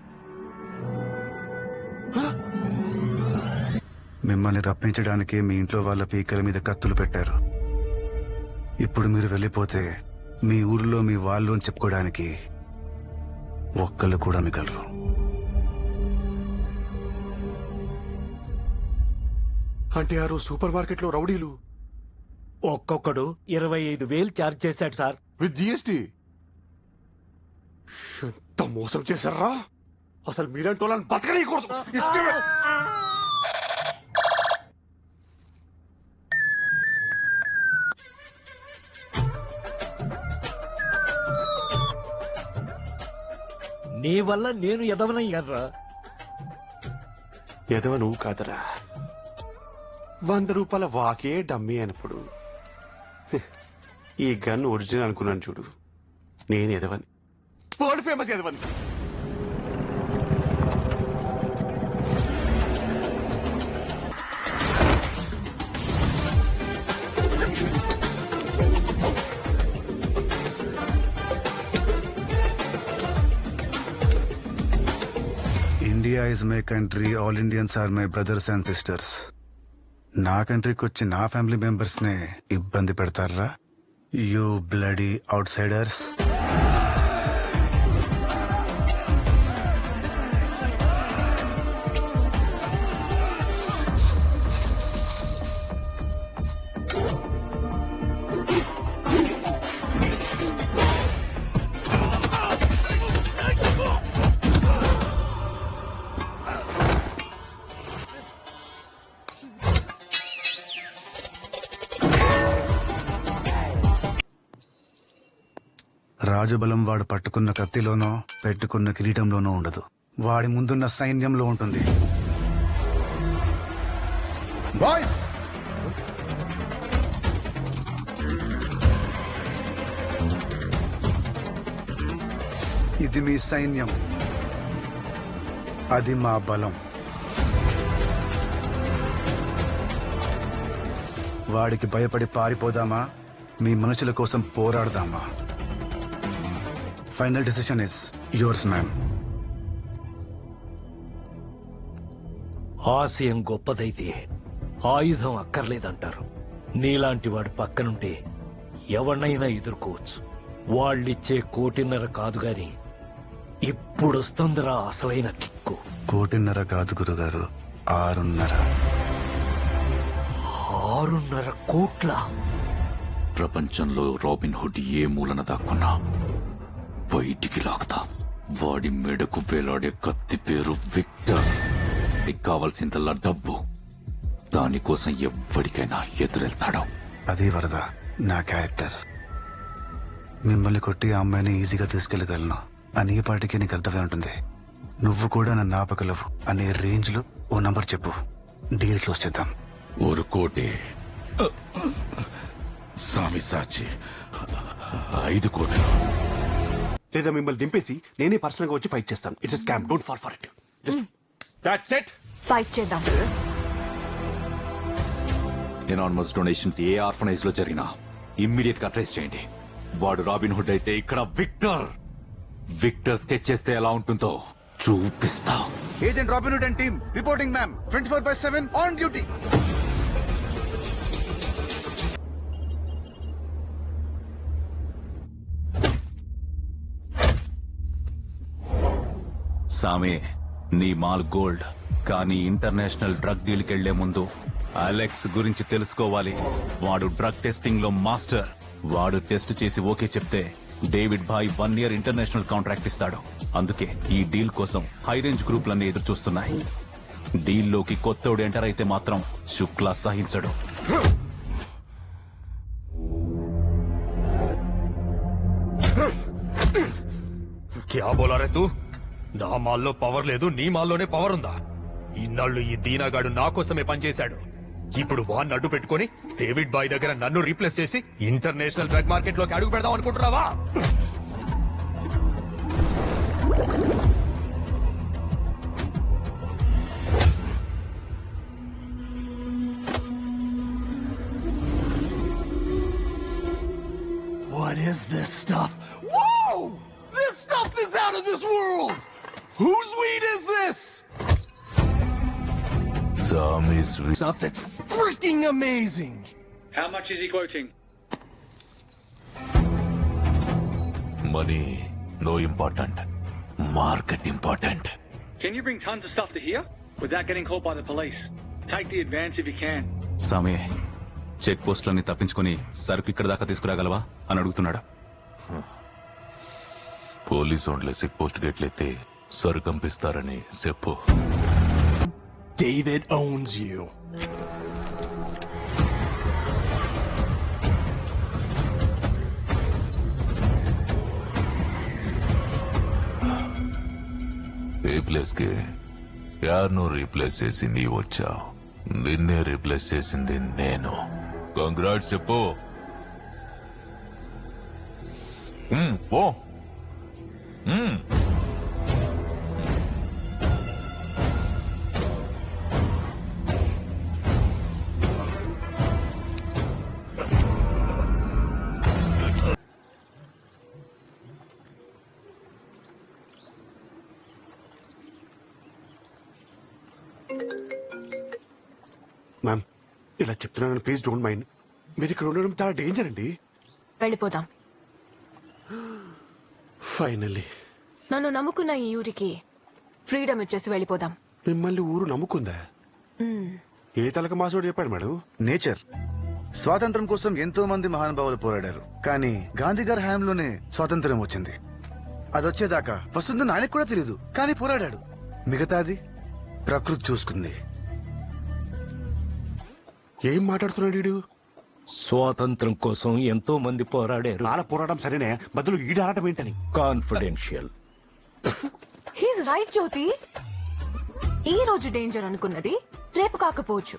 [SPEAKER 12] మిమ్మల్ని రప్పించడానికి మీ ఇంట్లో వాళ్ళ పీకల మీద కత్తులు పెట్టారు. ఇప్పుడు మీరు వెళ్ళిపోతే మీ ఊరిలో మీ వాళ్ళు అని చెప్పుకోవడానికి ఒక్కళ్ళు కూడా మిగలరు.
[SPEAKER 15] అంటే ఆ రోజు సూపర్ మార్కెట్ లో రౌడీలు
[SPEAKER 19] ఒక్కొక్కడు 25,000 ఛార్జ్ చేశాడు సార్,
[SPEAKER 15] విత్ జిఎస్టీ. ఎంత మోసం చేశారా? అసలు మీలాంటి వాళ్ళని బతకనీయకూడదు.
[SPEAKER 19] నీ వల్ల నేను ఎదవనయ్యారా?
[SPEAKER 15] ఎదవ నువ్వు కాదరా. 100 రూపాయల వాకే డమ్మీ అన్నప్పుడు ఈ గన్ ఒరిజినల్ అనుకున్నాను చూడు. నేను ఎదవని, వరల్డ్ ఫేమస్ ఎదవని.
[SPEAKER 12] India is my country, all Indians are my brothers and sisters. నా కంట్రీకి వచ్చి నా ఫ్యామిలీ మెంబర్స్ నే ఇబ్బంది పెడతారా? You bloody outsiders. రాజబలం వాడు పట్టుకున్న కత్తిలోనో పెట్టుకున్న కిరీటంలోనో ఉండదు. వాడి ముందున్న సైన్యంలో ఉంటుంది. బాయ్స్, ఇది మీ సైన్యం, అది మా బలం. వాడికి భయపడి పారిపోదామా, మీ మనుషుల కోసం పోరాడదామా? Final decision is yours ma'am.
[SPEAKER 19] ఆశయం గొప్పదైతే ఆయుధం అక్కర్లేదంటారు. నీలాంటి వాడి పక్కనుంటే ఎవరినైనా ఎదుర్కోవచ్చు. వాళ్ళిచ్చే 1.5 కోటి కాదు గాని ఇప్పుడొస్తుందిరా అసలైన కిక్కు.
[SPEAKER 12] 1.5 కోటి కాదు గురుగారు, 6.5.
[SPEAKER 19] 6.5 కోట్ల?
[SPEAKER 2] ప్రపంచంలో రాబిన్ హుడ్ ఏ మూలన దాక్కున్నా బయటికి లాగుతా. వాడి మెడకు వేలాడే కత్తి పేరు విక్టర్. కావాల్సిందల్లా డబ్బు. దానికోసం ఎవ్వడికైనా ఎదురెళ్తాడు.
[SPEAKER 12] అది వరద నా క్యారెక్టర్. మిమ్మల్ని కొట్టి ఆ అమ్మాయిని ఈజీగా తీసుకెళ్లగలను. అనే పాటికి నీకు అర్థమై ఉంటుంది. నువ్వు కూడా నన్ను ఆపగలవు అనే రేంజ్ లో ఓ నంబర్ చెప్పు, డీల్ క్లోజ్ చేద్దాం.
[SPEAKER 2] ஒரு கோடி స్వామి సాచి 5 కోట్లు.
[SPEAKER 18] లేదా మిమ్మల్ని దింపేసి నేనే పర్సనల్ గా వచ్చి ఫైట్ చేస్తాను. It's scam, don't fall for it. That's it.
[SPEAKER 14] Fight చేద్దాం.
[SPEAKER 1] ఎనానమస్ డొనేషన్స్ ఏ ఆర్ఫనైజ్ లో జరిగినా ఇమ్మీడియట్ గా ట్రేస్ చేయండి. వాడు రాబిన్ హుడ్ అయితే ఇక్కడ విక్టర్ స్కెచ్ చేస్తే ఎలా ఉంటుందో చూపిస్తా.
[SPEAKER 12] Agent robin hood and team reporting ma'am. 24/7 on duty.
[SPEAKER 1] సామే, నీ మాల్ గోల్డ్, కానీ ఇంటర్నేషనల్ డ్రగ్ డీల్కి వెళ్లే ముందు అలెక్స్ గురించి తెలుసుకోవాలి. వాడు డ్రగ్ టెస్టింగ్ లో మాస్టర్. వాడు టెస్ట్ చేసి ఓకే చెప్తే డేవిడ్ భాయ్ 1 year ఇంటర్నేషనల్ కాంట్రాక్ట్ ఇస్తాడు. అందుకే ఈ డీల్ కోసం హై రేంజ్ గ్రూపులన్నీ ఎదురు చూస్తున్నాయి. డీల్లోకి కొత్తోడు ఎంటర్ అయితే మాత్రం శుక్లా సహించడు.
[SPEAKER 11] క్యా బోలా రే తూ? నా మాల్లో పవర్ లేదు, నీ మాల్లోనే పవర్ ఉందా? ఇన్నాళ్ళు ఈ దీనాగాడు నా కోసమే పనిచేశాడు. ఇప్పుడు వాన్ని అడ్డు పెట్టుకుని డేవిడ్ బాయ్ దగ్గర నన్ను రీప్లేస్ చేసి ఇంటర్నేషనల్ డ్రగ్ మార్కెట్ లోకి అడుగు పెడదాం అనుకుంటున్నావా?
[SPEAKER 2] What is this stuff? Whoa! This stuff is out of this world! Whose weed is this? Sammy's stuff that's freaking amazing!
[SPEAKER 5] How much is he quoting?
[SPEAKER 2] Money, no important. Market important.
[SPEAKER 5] Can you bring tons of stuff to here without getting caught by the police? Take the advance if you can.
[SPEAKER 1] సామే, check పోస్టులన్నీ తప్పించుకొని సరుకు ఇక్కడ దాకా తీసుకురాగలవా అని అడుగుతున్నాడు.
[SPEAKER 2] Police వాళ్ళే check post గేట్లయితే సరుకు పంపిస్తారని చెప్పు.
[SPEAKER 11] David owns you.
[SPEAKER 2] A place కి యార్ను రీప్లేస్ చేసి నీ వచ్చావు, నిన్నే రీప్లేస్ చేసింది నేను. కంగ్రాట్స్ చెప్పు. పో.
[SPEAKER 18] మ్యామ్, ఇలా చెప్తున్నాను, ప్లీజ్ డోంట్ మైండ్. మీరు ఇక్కడ ఉండడం చాలా డేంజర్ అండి.
[SPEAKER 14] వెళ్ళిపోదాం.
[SPEAKER 18] ఫైనల్లీ
[SPEAKER 14] నన్ను నమ్ముకున్న ఈ ఊరికి ఫ్రీడమ్ ఇచ్చేసి వెళ్ళిపోదాం.
[SPEAKER 18] మిమ్మల్ని ఊరు నమ్ముకుందా? ఏ తలక మాసోడు చెప్పాడు మేడం?
[SPEAKER 12] నేచర్. స్వాతంత్రం కోసం ఎంతో మంది మహానుభావులు పోరాడారు, కానీ గాంధీ గారి హయాంలోనే స్వాతంత్ర్యం వచ్చింది. అది వచ్చేదాకా వస్తుందని ఆయనకు కూడా తెలియదు, కానీ పోరాడాడు. మిగతాది ప్రకృతి చూసుకుంది.
[SPEAKER 18] ఏం మాట్లాడుతున్నాడు వీడు?
[SPEAKER 19] స్వాతంత్రం కోసం ఎంతో మంది పోరాడారు.
[SPEAKER 18] వాళ్ళ పోరాటం సరేనే, బదులు ఈడాడటం ఏంటని.
[SPEAKER 19] కాన్ఫిడెన్షియల్.
[SPEAKER 14] హీస్ రైట్ జ్యోతి. ఈ రోజు డేంజర్ అనుకున్నది రేపు కాకపోవచ్చు.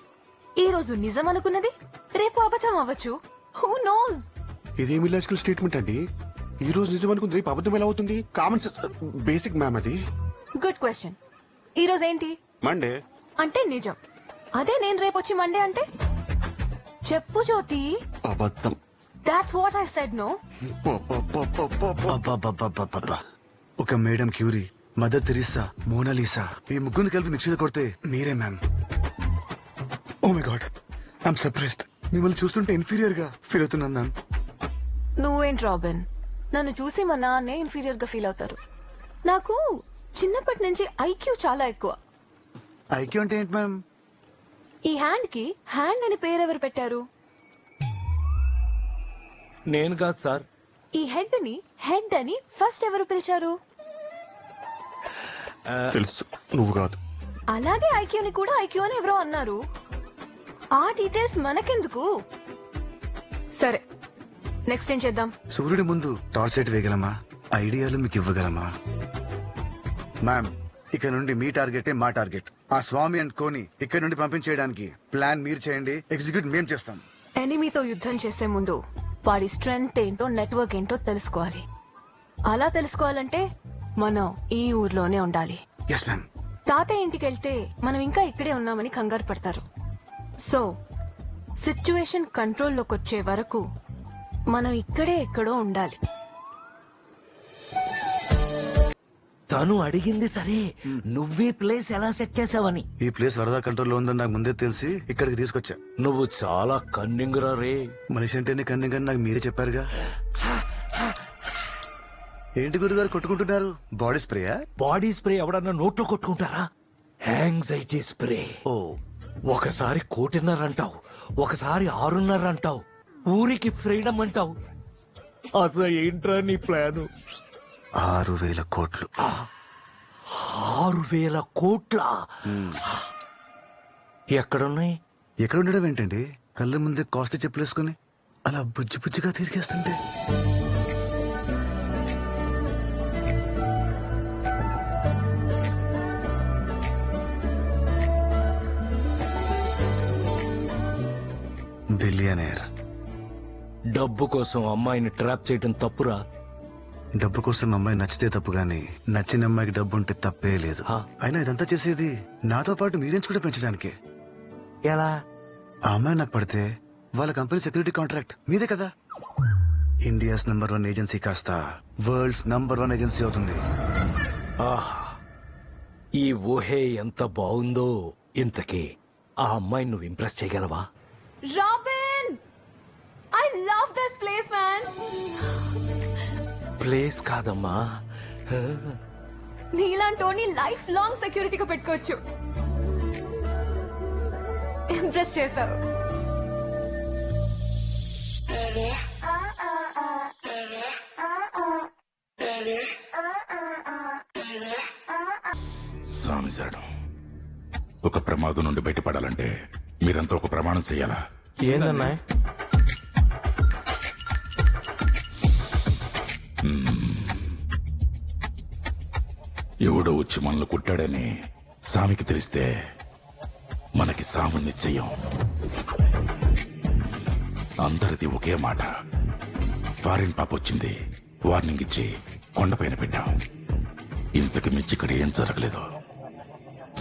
[SPEAKER 14] ఈ రోజు నిజం అనుకున్నది రేపు అబద్ధం అవ్వచ్చు. Who knows?
[SPEAKER 18] ఇదేమి ఇలాజికల్ స్టేట్మెంట్ అండి? ఈ రోజు నిజం అనుకుంది రేపు అబద్ధం ఎలా అవుతుంది? కామన్ సెన్స్, బేసిక్ మ్యామ్ అది.
[SPEAKER 14] Good question. ఈ రోజు ఏంటి?
[SPEAKER 18] మండే
[SPEAKER 14] అంటే నిజం. అదే నేను రేపు వచ్చి మండే అంటే చెప్పు జ్యోతి.
[SPEAKER 18] అబద్ధం.
[SPEAKER 14] That's what I said. No.
[SPEAKER 12] ఒక madam Curie, Mother Teresa, Mona Lisa, ఈ ముగ్గురిని కలిపి మిక్సీలో కొడితే మీరే ma'am. Oh my god, I'm surprised. మిమ్మల్ని చూస్తుంటే ఇన్ఫీరియర్ గా ఫీల్ అవుతున్నాను మ్యామ్.
[SPEAKER 14] నువ్వేంటి రాబిన్, నన్ను చూసి మా నాన్నే ఇన్ఫీరియర్ గా ఫీల్ అవుతారు. నాకు చిన్నప్పటి నుంచి ఐక్యూ చాలా ఎక్కువ.
[SPEAKER 12] ఐక్యూ అంటే ఏంటి మ్యామ్?
[SPEAKER 14] ఈ హ్యాండ్ కి హ్యాండ్ అని పేరు ఎవరు పెట్టారు?
[SPEAKER 19] నేను కాదు సార్.
[SPEAKER 14] ఈ హెడ్ ని హెడ్ అని ఫస్ట్ ఎవరు పిలిచారు?
[SPEAKER 18] తెలుసు, నువ్వు కాదు.
[SPEAKER 14] అలాగే ఐక్యూని కూడా ఐక్యూ అని ఎవరో అన్నారు. ఆ డీటెయిల్స్ మనకెందుకు? సరే, నెక్స్ట్ ఏం చేద్దాం?
[SPEAKER 12] సూర్యుడి ముందు టార్చ్ లైట్ వేయగలమా? ఐడియాలు మీకు ఇవ్వగలమా? మ్యామ్, ఇక నుండి మీ టార్గెటే మా టార్గెట్. ఆ స్వామి అండ్ కోని ఇక్కడ నుండి పంపించేయడానికి ప్లాన్ మీరు చేయండి, ఎగ్జిక్యూట్ మేం చేస్తాం.
[SPEAKER 14] ఎనిమీతో యుద్ధం చేసే ముందు వాడి స్ట్రెంగ్త్ ఏంటో నెట్వర్క్ ఏంటో తెలుసుకోవాలి. అలా తెలుసుకోవాలంటే మనం ఈ ఊర్లోనే ఉండాలి.
[SPEAKER 12] Yes ma'am.
[SPEAKER 14] తాతయ్య ఇంటికి వెళ్తే మనం ఇంకా ఇక్కడే ఉన్నామని కంగారు పడతారు. సో సిచ్యువేషన్ కంట్రోల్లోకి వచ్చే వరకు మనం ఇక్కడే ఎక్కడో ఉండాలి.
[SPEAKER 19] తను అడిగింది సరే, నువ్వే ప్లేస్ ఎలా సెట్ చేసావని.
[SPEAKER 12] ఈ ప్లేస్ వరద కంట్రోల్లో ఉందని నాకు ముందే తెలిసి ఇక్కడికి తీసుకొచ్చా.
[SPEAKER 19] నువ్వు చాలా కన్నింగ్ రా రే.
[SPEAKER 12] మనిషి అంటేనే కన్నింగ్ అని నాకు మీరే చెప్పారుగా. ఏంటి గురుగారు కొట్టుకుంటున్నారు? బాడీ స్ప్రేయా?
[SPEAKER 19] బాడీ స్ప్రే ఎవడన్నా నోట్లో కొట్టుకుంటారా? Anxiety spray.
[SPEAKER 12] ఓ,
[SPEAKER 19] ఒకసారి 1.5 అంటావు, ఒకసారి 6.5 అంటావు, ఊరికి ఫ్రీడమ్ అంటావు. అసలు ఏంట్రా నీ ప్లాను?
[SPEAKER 12] 6,000 కోట్లు.
[SPEAKER 19] 6,000 కోట్ల? ఎక్కడున్నాయి?
[SPEAKER 12] ఎక్కడ ఉండడం ఏంటండి? కళ్ళ ముందే కాస్ట్ చెప్పులేసుకుని అలా బుజ్జి బుజ్జిగా తిరిగేస్తుంటే. బిలియనేర్.
[SPEAKER 19] డబ్బు కోసం అమ్మాయిని ట్రాప్ చేయడం తప్పురా?
[SPEAKER 12] డబ్బు కోసం అమ్మాయి నచ్చితే తప్పు గాని నచ్చిన అమ్మాయికి డబ్బు ఉంటే తప్పే లేదు. అయినా ఇదంతా చేసేది నాతో పాటు మీరేంచి కూడా పెంచడానికే.
[SPEAKER 19] ఎలా?
[SPEAKER 12] ఆ అమ్మాయి నాకు పడితే వాళ్ళ కంపెనీ సెక్యూరిటీ కాంట్రాక్ట్ మీదే కదా. ఇండియాస్ నంబర్ 1 ఏజెన్సీ కాస్త వరల్డ్స్ నంబర్ 1 ఏజెన్సీ అవుతుంది.
[SPEAKER 19] ఆహా, ఈ ఊహే ఎంత బాగుందో. ఇంతకీ ఆ అమ్మాయిని నువ్వు ఇంప్రెస్ చేయగలవా?
[SPEAKER 14] Robin, I love this place man.
[SPEAKER 19] Place కాదమ్మా,
[SPEAKER 14] నీలాంటోని లైఫ్ లాంగ్ సెక్యూరిటీగా పెట్టుకోవచ్చు. ఇంప్రెస్ చేశావు.
[SPEAKER 2] స్వామిజాడు, ఒక ప్రమాదం నుండి బయటపడాలంటే మీరంతా ఒక ప్రమాణం చెయ్యాలా?
[SPEAKER 11] ఏందన్నా?
[SPEAKER 2] ఎవడో వచ్చి మనల్ని కుట్టాడని సామికి తెలిస్తే మనకి సాము నిశ్చయం. అందరిది ఒకే మాట. ఫారిన్ పాప వచ్చింది, వార్నింగ్ ఇచ్చి కొండపైన పెట్టాం. ఇంతకు మించి ఇక్కడ ఏం జరగలేదు.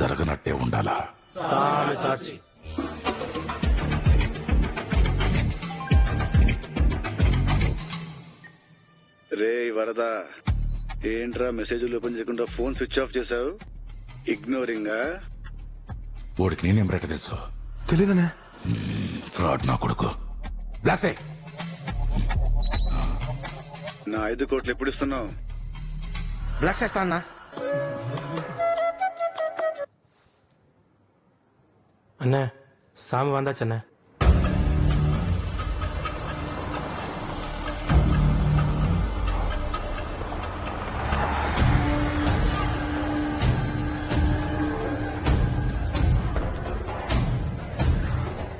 [SPEAKER 2] జరగనట్టే ఉండాలా?
[SPEAKER 11] సాక్షి.
[SPEAKER 21] రే వరద, ఏంట్రా మెసేజ్లు ఓపెన్ చేయకుండా ఫోన్ స్విచ్ ఆఫ్ చేశావు? ఇగ్నోరింగా?
[SPEAKER 2] ఓడికి నేనేం రేట తెలుసు?
[SPEAKER 12] తెలీదనే.
[SPEAKER 2] ఫ్రాడ్ నా కొడుకు. బ్లాక్ సై
[SPEAKER 21] నా 5 కోట్లు ఎప్పుడు ఇస్తున్నావు?
[SPEAKER 22] బ్లాక్ చేస్తా అన్నా.
[SPEAKER 11] అన్నా సామి వందాచన్నా.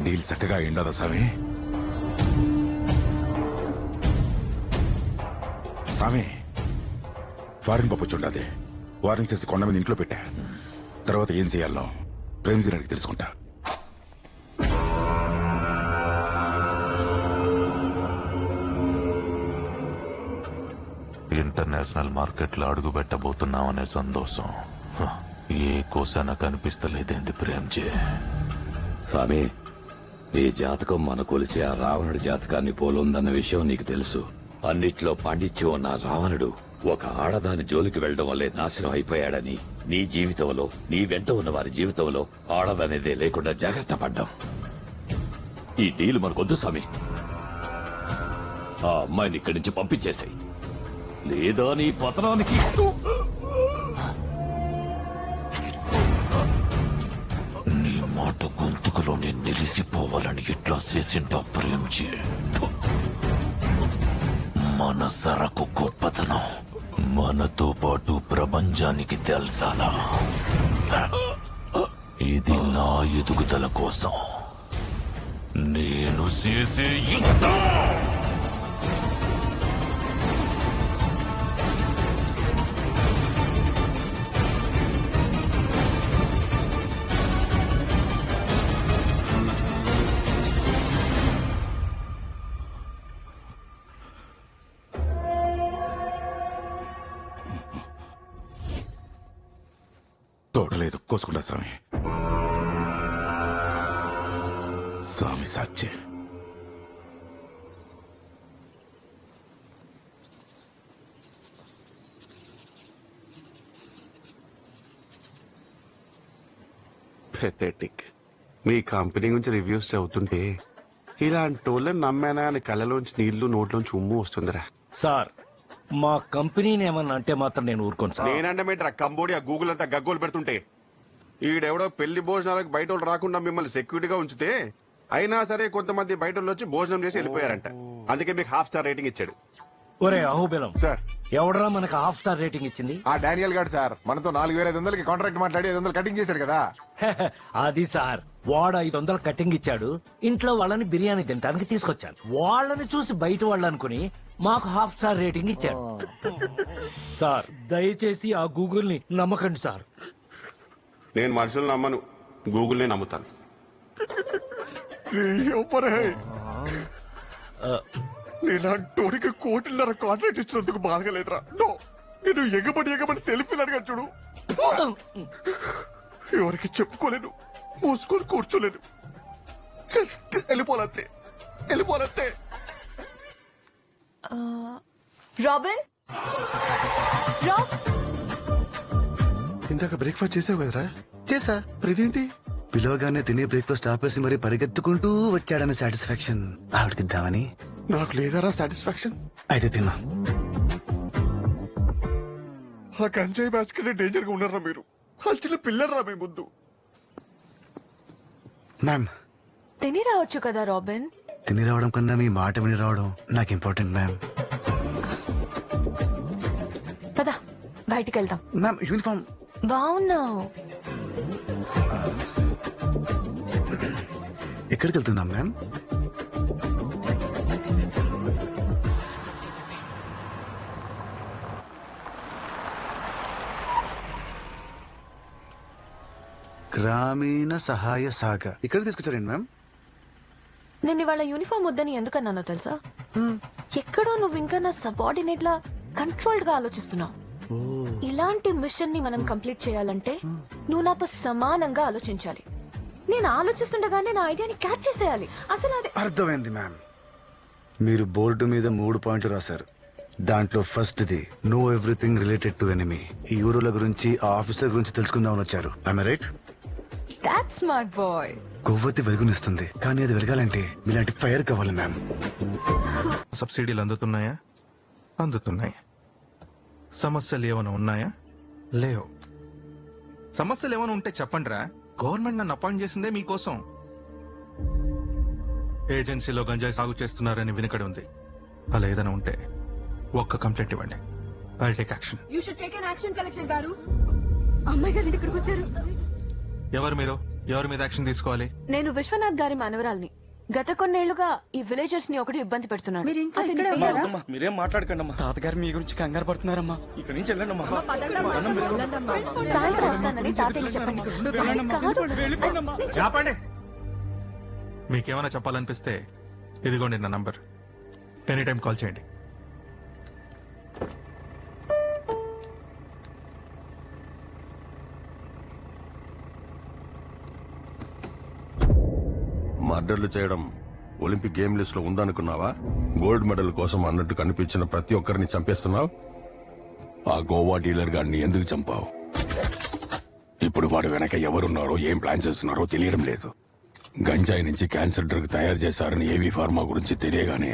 [SPEAKER 2] డీల్ చక్కగా అయిండదా స్వామి? స్వామి, ఫారిన్ పంపొచ్చుండది. వార్నింగ్ చేసి కొండ మీద ఇంట్లో పెట్టా. తర్వాత ఏం చేయాలో ప్రేమ్జీని అడిగి తెలుసుకుంటా.
[SPEAKER 13] ఇంటర్నేషనల్ మార్కెట్లో అడుగు పెట్టబోతున్నామనే సంతోషం ఏ కోసాన కనిపిస్తలేదేంది ప్రేమ్జీ?
[SPEAKER 16] స్వామి, ఈ జాతకం మన కొలిచే ఆ రావణుడి జాతకాన్ని పోలుందన్న విషయం నీకు తెలుసు. అన్నిట్లో పాండిత్యం ఉన్న రావణుడు ఒక ఆడదాని జోలికి వెళ్లడం వల్లే నాశనం అయిపోయాడని నీ జీవితంలో, నీ వెంట ఉన్న వారి జీవితంలో ఆడదనేదే లేకుండా జాగ్రత్త పడ్డాం. ఈ డీల్ మనకొద్దు స్వామి. ఆ అమ్మాయిని ఇక్కడి నుంచి పంపించేశాయి, లేదా నీ పతనానికి
[SPEAKER 13] నీ మాట గొంతుకులో నేను నిలిసిపోవాలని ఇట్లా చేసింటా ప్రేమ్జీ. మన సరకు గొప్పతనం మనతో పాటు ప్రపంచానికి తెలుసాలా? ఇది నా ఎదుగుదల కోసం నేను చేసే యుద్ధం.
[SPEAKER 2] తోడలేదు కోసుకుంటా స్వామి. స్వామి సాక్షి.
[SPEAKER 18] పెథెటిక్. మీ కంపెనీ గురించి రివ్యూస్ చదువుతుంటే ఇలాంటి వాళ్ళని నమ్మానా అని కళ్ళలోంచి నీళ్లు నోట్లోంచి ఉమ్ము వస్తుందిరా.
[SPEAKER 19] సార్ మా కంపెనీని ఏమన్నా అంటే మాత్రం నేను ఊరుకోను సార్.
[SPEAKER 18] నేనంటే కంబోడియా గూగుల్ అంతా గగ్గోలు పెడుతుంటే ఈడెవడో పెళ్లి భోజనాలకు బయట వాళ్ళు రాకుండా మిమ్మల్ని సెక్యూరిటీగా ఉంచితే అయినా సరే కొంతమంది బయట వాళ్ళు వచ్చి భోజనం చేసి వెళ్ళిపోయారంట. అందుకే మీకు 1/2 స్టార్ రేటింగ్ ఇచ్చాడు.
[SPEAKER 19] ఒరే అహోబిలం
[SPEAKER 15] సార్
[SPEAKER 19] ఎవడరా మనకు 1/2 స్టార్ రేటింగ్ ఇచ్చింది?
[SPEAKER 15] ఆ డానియల్ గారు సార్ మనతో 4500కి కాంట్రాక్ట్ మాట్లాడి 500 కటింగ్ చేశాడు కదా.
[SPEAKER 19] అది సార్ వాడు 500 కటింగ్ ఇచ్చాడు. ఇంట్లో వాళ్ళని బిర్యానీ తినడానికి తీసుకొచ్చాను. వాళ్ళని చూసి బయట వాళ్ళు అనుకుని మాకు 1/2 స్టార్ రేటింగ్ ఇచ్చాడు. సార్ దయచేసి ఆ గూగుల్ ని నమ్మకండి సార్.
[SPEAKER 18] నేను మనుషులు నమ్మను, గూగుల్నే నమ్ముతాను.
[SPEAKER 15] నేనంటోడికి 1 కోటిన్నర కాంట్రాక్ట్ ఇచ్చినందుకు బాధగలేదురా. నేను ఎగబడి సెల్ఫీలు అడిగా చూడు. ఎవరికి చెప్పుకోలేను, మూసుకొని కూర్చోలేను. జస్ట్ వెళ్ళిపోలంతే.
[SPEAKER 14] రాబిన్,
[SPEAKER 15] ఇందాక బ్రేక్ఫాస్ట్ చేసావు కదరా? చేసా. ఇదేంటి?
[SPEAKER 12] పిలవగానే తినే బ్రేక్ఫాస్ట్ ఆపేసి మరి పరిగెత్తుకుంటూ వచ్చాడనే సాటిస్ఫాక్షన్ ఆవిడకిద్దామని.
[SPEAKER 15] నాకు లేదారా సాటిస్ఫాక్షన్?
[SPEAKER 12] అయితే తిన్నా.
[SPEAKER 15] ఆ గంజాయి బ్యాచ్ కంటే డేంజర్ గా ఉన్నారా మీరు? చిన్న పిల్లరా మీ ముందు.
[SPEAKER 12] మ్యామ్
[SPEAKER 14] తిని రావచ్చు కదా రాబిన్.
[SPEAKER 12] తిని రావడం కన్నా మీ మాట విని రావడం నాకు ఇంపార్టెంట్ మ్యామ్.
[SPEAKER 14] పదా బయటికి వెళ్దాం.
[SPEAKER 12] మ్యామ్ యూనిఫామ్
[SPEAKER 14] బాగున్నావు.
[SPEAKER 12] ఎక్కడికి వెళ్తున్నాం మ్యామ్? గ్రామీణ సహాయ శాఖ. ఇక్కడ తీసుకొచ్చారండి మ్యామ్?
[SPEAKER 14] నేను ఇవాళ యూనిఫామ్ వద్దని ఎందుకన్నానో తెలుసా? ఎక్కడో నువ్వు ఇంకా నా సబార్డినేట్ లా కంట్రోల్డ్ గా ఆలోచిస్తున్నావు. ఇలాంటి మిషన్ ని మనం కంప్లీట్ చేయాలంటే నువ్వు నాతో సమానంగా ఆలోచించాలి. నేను ఆలోచిస్తుండగానే నా ఐడియాని క్యాచ్ చేసేయాలి. అసలు అది
[SPEAKER 12] అర్థమైంది మ్యామ్. మీరు బోర్డు మీద 3 పాయింట్లు రాశారు. దాంట్లో ఫస్ట్ది know everything related to enemy. ఈ ఊరుల గురించి ఆ ఆఫీసర్ గురించి తెలుసుకుందామని వచ్చారు. I right?
[SPEAKER 14] That's my boy.
[SPEAKER 12] కొవ్వొత్తి వెలుగునిస్తుంది, కానీ అది వెలగాలంటే మీలాంటి ఫైర్ కావాలి మ్యామ్.
[SPEAKER 3] సబ్సిడీలు అందుతున్నాయా? అందుతున్నాయి. సమస్యలు ఏమైనా ఉన్నాయా? లేవు. సమస్యలు ఏమైనా ఉంటే చెప్పండిరా. గవర్నమెంట్ నన్ను అపాయింట్ చేసిందే మీకోసం. ఏజెన్సీలో గంజాయి సాగు చేస్తున్నారని వినకడి ఉంది. అలా ఏదైనా ఉంటే ఒక్క కంప్లైంట్ ఇవ్వండి. I'll take action.
[SPEAKER 8] You should take an action collector గారు. అమ్మాయి గారు ఇక్కడికి వచ్చారు.
[SPEAKER 3] ఎవరు మీరు? ఎవరి మీద యాక్షన్ తీసుకోవాలి?
[SPEAKER 14] నేను విశ్వనాథ్ గారి మనవరాల్ని. గత కొన్నేళ్లుగా ఈ విలేజర్స్ ని ఒకటి ఇబ్బంది పెడుతున్నాడు.
[SPEAKER 4] మీరేం మాట్లాడకండి అమ్మా. తాతగారు మీ గురించి కంగారు పడుతున్నారమ్మా. ఇక్కడ నుంచి వెళ్ళండి అమ్మా.
[SPEAKER 14] సాయంత్రం వస్తానని తాతయ్యకి చెప్పండి.
[SPEAKER 3] చెప్పండి. మీకేమైనా చెప్పాలనిపిస్తే ఇదిగోండి నా నంబర్. ఎనీ టైం కాల్ చేయండి.
[SPEAKER 2] మర్డర్లు చేయడం ఒలింపిక్ గేమ్ లిస్ట్ లో ఉందనుకున్నావా? గోల్డ్ మెడల్ కోసం అన్నట్టు కనిపించిన ప్రతి ఒక్కరిని చంపేస్తున్నావు. ఆ గోవా డీలర్ గారిని ఎందుకు చంపావు? ఇప్పుడు వాడు వెనక ఎవరున్నారో ఏం ప్లాన్ చేస్తున్నారో తెలియడం లేదు. గంజాయి నుంచి క్యాన్సర్ డ్రగ్ తయారు చేశారని ఏవీ ఫార్మా గురించి తెలియగానే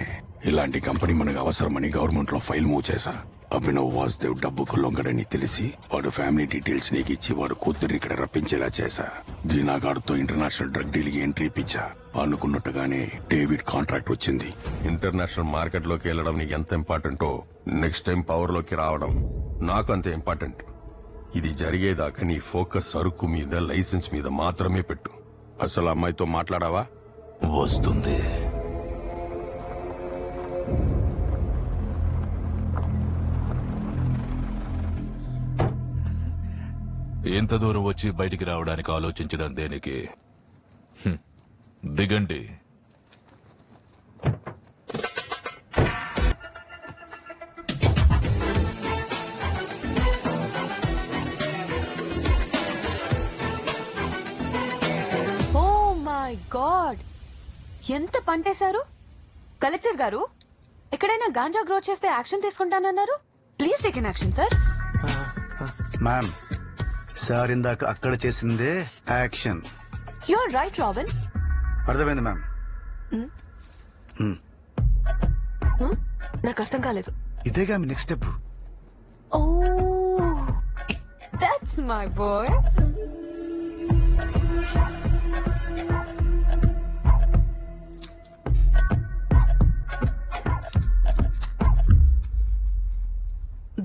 [SPEAKER 2] ఇలాంటి కంపెనీ మనకు అవసరమని గవర్నమెంట్ లో ఫైల్ మూవ్ చేశా. అభినవ్ వాసుదేవ్ డబ్బుకు లొంగడని తెలిసి వాడు ఫ్యామిలీ డీటెయిల్స్ నీకు ఇచ్చి వాడు కూతుర్ని ఇక్కడ రప్పించేలా చేశా. దీనాగాడుతో ఇంటర్నేషనల్ డ్రగ్ డీల్ కి ఎంట్రీ ఇప్పించా. అనుకున్నట్టుగానే డేవిడ్ కాంట్రాక్ట్ వచ్చింది. ఇంటర్నేషనల్ మార్కెట్ లోకి వెళ్లడం నీకు ఎంత ఇంపార్టెంటో నెక్స్ట్ టైం పవర్ లోకి రావడం నాకు అంతే ఇంపార్టెంట్. ఇది జరిగేదాకా నీ ఫోకస్ సరుకు మీద, లైసెన్స్ మీద మాత్రమే పెట్టు. అసలు అమ్మాయితో మాట్లాడావా?
[SPEAKER 13] వస్తుంది.
[SPEAKER 2] ఎంత దూరం వచ్చి బయటికి రావడానికి ఆలోచించడం దేనికి? దిగండి.
[SPEAKER 14] ఎంత పంటేశారు? కలెక్టర్ గారు, ఎక్కడైనా గాంజా గ్రో చేస్తే యాక్షన్ తీసుకుంటానన్నారు. Please take an action sir.
[SPEAKER 12] Ma'am, sir ఇందాక అక్కడ చేసిందే యాక్షన్.
[SPEAKER 14] You're right Robin.
[SPEAKER 12] అర్థమైంది మ్యామ్.
[SPEAKER 14] నాకు అర్థం కాలేదు.
[SPEAKER 12] ఇదేగా మీ next step.
[SPEAKER 14] Oh, that's my boy.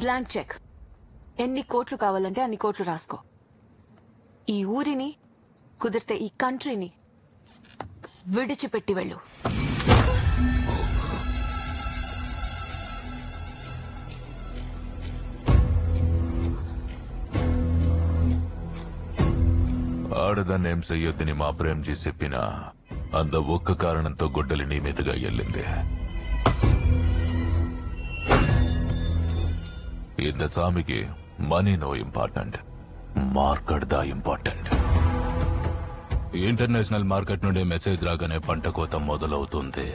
[SPEAKER 14] Blank cheque. ఎన్ని కోట్లు కావాలంటే అన్ని కోట్లు రాసుకో. ఈ ఊరిని, కుదిరితే ఈ కంట్రీని విడిచిపెట్టి వెళ్ళు.
[SPEAKER 13] ఆడదాన్ని ఏం చెయ్యొద్దని మా ప్రేమ్జీ చెప్పినా అంత ఒక్క కారణంతో గొడ్డలి నీ మీదుగా వెళ్ళింది. இந்த சாமிக்கு మనీ నో ఇంపార్టెంట్, మార్కెట్ దా ఇంపార్టెంట్. ఇంటర్నేషనల్ మార్కెట్ నుండి మెసేజ్ రాగానే పంట కోత మొదలవుతుంది.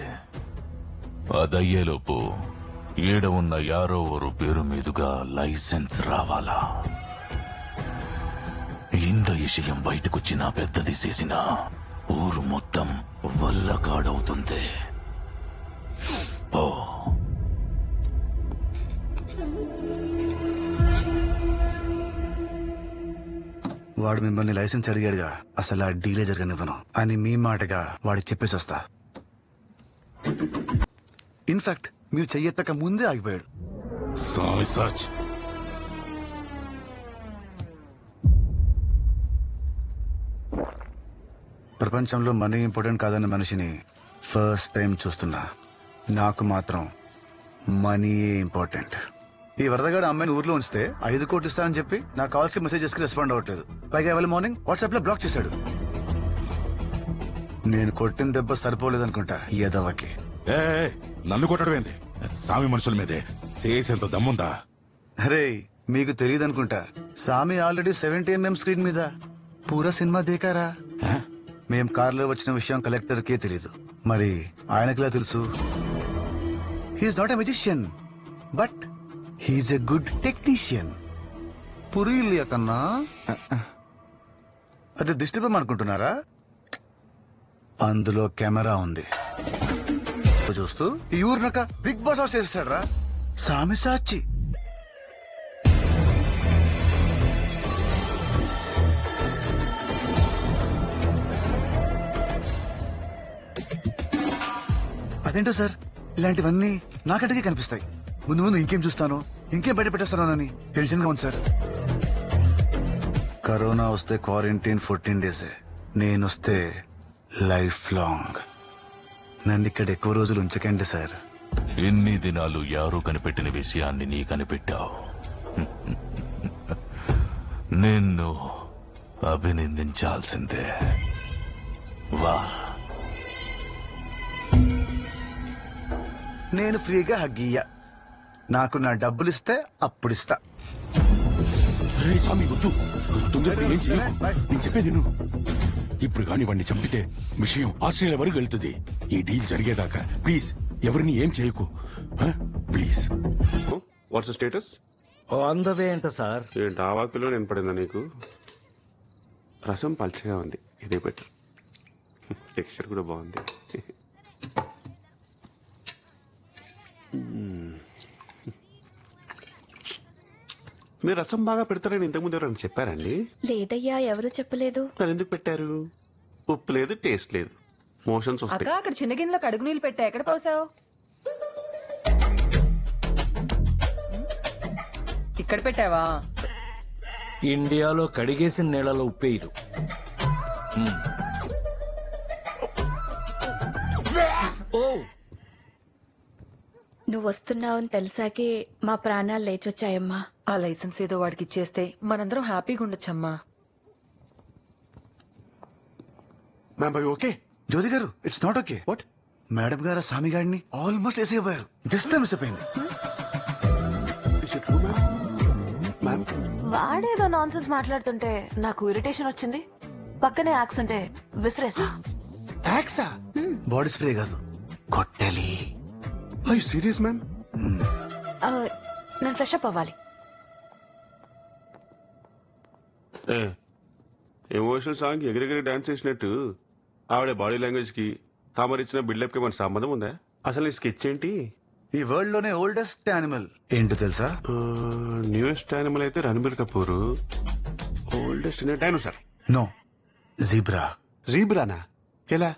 [SPEAKER 13] అదయ్యేలోపు ఈడ ఉన్న యారో ఓరు పేరు మీదుగా లైసెన్స్ రావాలా. ఇంత విషయం బయటకొచ్చిన పెద్దది చేసిన ఊరు మొత్తం వల్లకాడవుతుంది. ఓ
[SPEAKER 12] వాడు మిమ్మల్ని లైసెన్స్ అడిగాడుగా, అసలు ఆ డీలే జరగనివ్వను అని మీ మాటగా వాడికి చెప్పేసి వస్తా. ఇన్ఫాక్ట్ మీరు చెయ్యెత్తక ముందే ఆగిపోయాడు.
[SPEAKER 13] స్వామి సచ్.
[SPEAKER 12] ప్రపంచంలో మనీ ఇంపార్టెంట్ కాదన్న మనిషిని ఫస్ట్ టైం చూస్తున్నా. నాకు మాత్రం మనీయే ఇంపార్టెంట్. ఈ వరదగాడు అమ్మాయిని ఊర్లో ఉంచితే 5 కోట్లు ఇస్తానని చెప్పి నా కాల్స్ కి మెసేజెస్ కి రెస్పాండ్ అవ్వట్లేదు. పైగా ఇవాళ మార్నింగ్ వాట్సాప్ లో బ్లాక్ చేశాడు. నేను కొట్టిన దెబ్బ సరిపోలేదనుకుంటా ఎదవకి.
[SPEAKER 2] నన్ను కొట్టడం ఏంది? సామి మనుషుల మీదే చేసేంత దమ్ముందా?
[SPEAKER 12] అరే మీకు తెలియదు అనుకుంటా, సామి ఆల్రెడీ 70mm స్క్రీన్ మీద పూరా సినిమా దేకారా. మేం కార్లో వచ్చిన విషయం కలెక్టర్ కే తెలీదు, మరి ఆయనకిలా తెలుసు? He's not a musician, but he's a good technician. పురీలియా కన్నా అది దిష్టిబొమ్మ అనుకుంటున్నారా? అందులో కెమెరా ఉంది. చూస్తూ ఈ ఊరినక బిగ్ బాస్ హౌస్ చేస్తాడు రా సామి సాచి. అదేంటో సార్, ఇలాంటివన్నీ నాకంటకే కనిపిస్తాయి. ముందు ముందు ఇంకేం చూస్తానో, ఇంకేం బయట పెట్టేస్తానోనని టెన్షన్ గా ఉంది సార్. కరోనా వస్తే క్వారంటైన్ 14 days, నేనొస్తే లైఫ్ లాంగ్. నన్ను ఇక్కడ ఎక్కువ రోజులు ఉంచకండి సార్.
[SPEAKER 13] ఎన్ని దినాలు యారో కనిపెట్టిన విషయాన్ని నీ కనిపెట్టావు. నిన్ను అభినందించాల్సిందే. వా.
[SPEAKER 12] నేను ఫ్రీగా హగ్గీయ. నాకు నా డబ్బులు ఇస్తే అప్పుడిస్తా.
[SPEAKER 2] స్వామి వద్దు, తొందరపడి ఏం చేయకు. నేను చెప్పేది నువ్వు. ఇప్పుడు కాని వాడిని చంపితే విషయం ఆస్ట్రేలియా వరకు వెళ్తుంది. ఈ డీల్ జరిగేదాకా ప్లీజ్ ఎవరిని ఏం చేయకు ప్లీజ్.
[SPEAKER 18] Watts status?
[SPEAKER 19] అందవే అంట సార్.
[SPEAKER 18] ఏంటి ఆ వాక్యలో నేను పడిందా నీకు? రసం పల్చగా ఉంది, ఇదే బెటర్. టెక్స్చర్ కూడా బాగుంది. మీరు రసం బాగా పెడతారని ఇంతకుముందు ఎవరైనా చెప్పారండి?
[SPEAKER 17] లేదయ్యా, ఎవరు చెప్పలేదు.
[SPEAKER 18] మరి ఎందుకు పెట్టారు? ఉప్పు లేదు, టేస్ట్ లేదు, మోషన్స్
[SPEAKER 8] అక్క
[SPEAKER 18] వస్తాయి.
[SPEAKER 8] అక్కడ చిన్న గిన్నెలో కడుగు నీళ్ళు పెట్టా, ఎక్కడ పోసావు? ఇక్కడ పెట్టావా?
[SPEAKER 19] ఇండియాలో కడిగేసిన నీళ్ళలో ఉప్పేయదు. ఓ,
[SPEAKER 17] నువ్వు వస్తున్నావని తెలిసాకే మా ప్రాణాలు లేచొచ్చాయమ్మా.
[SPEAKER 8] ఆ లైసెన్స్ ఏదో వాడికి ఇచ్చేస్తే మనందరం హ్యాపీగా ఉండొచ్చమ్మా.
[SPEAKER 18] ఓకే
[SPEAKER 12] జ్యోతి గారు, it's not okay. What? Madam గారు స్వామి గారిని ఆల్మోస్ట్ వేసేయబోయారు. జస్ట్ మిస్ అయిపోయింది.
[SPEAKER 14] వాడేదో నాన్ సెన్స్ మాట్లాడుతుంటే నాకు ఇరిటేషన్ వచ్చింది. పక్కనే యాక్స్ ఉంటే విసిరేసా.
[SPEAKER 12] యాక్సా? బాడీ స్ప్రే కాదు, కొట్టాలి.
[SPEAKER 18] I serious ma'am?
[SPEAKER 14] నేను ఫ్రెష్ అప్ అవ్వాలి.
[SPEAKER 18] ఎమోషనల్ సాంగ్ ఎగిరెగిరి డాన్స్ చేసినట్టు ఆవిడ బాడీ లాంగ్వేజ్ కి తామరిచ్చిన బిల్డప్ కి మన సంబంధం ఉందా? అసలు ఈ స్కెచ్ ఏంటి?
[SPEAKER 12] ఈ వరల్డ్ లోనే ఓల్డెస్ట్ యానిమల్ ఏంటో తెలుసా?
[SPEAKER 18] న్యూయెస్ట్ యానిమల్ అయితే Ranbir Kapoor. Oldest dinosaur?
[SPEAKER 12] No, zebra.
[SPEAKER 18] జీబ్రానా? ఎలా?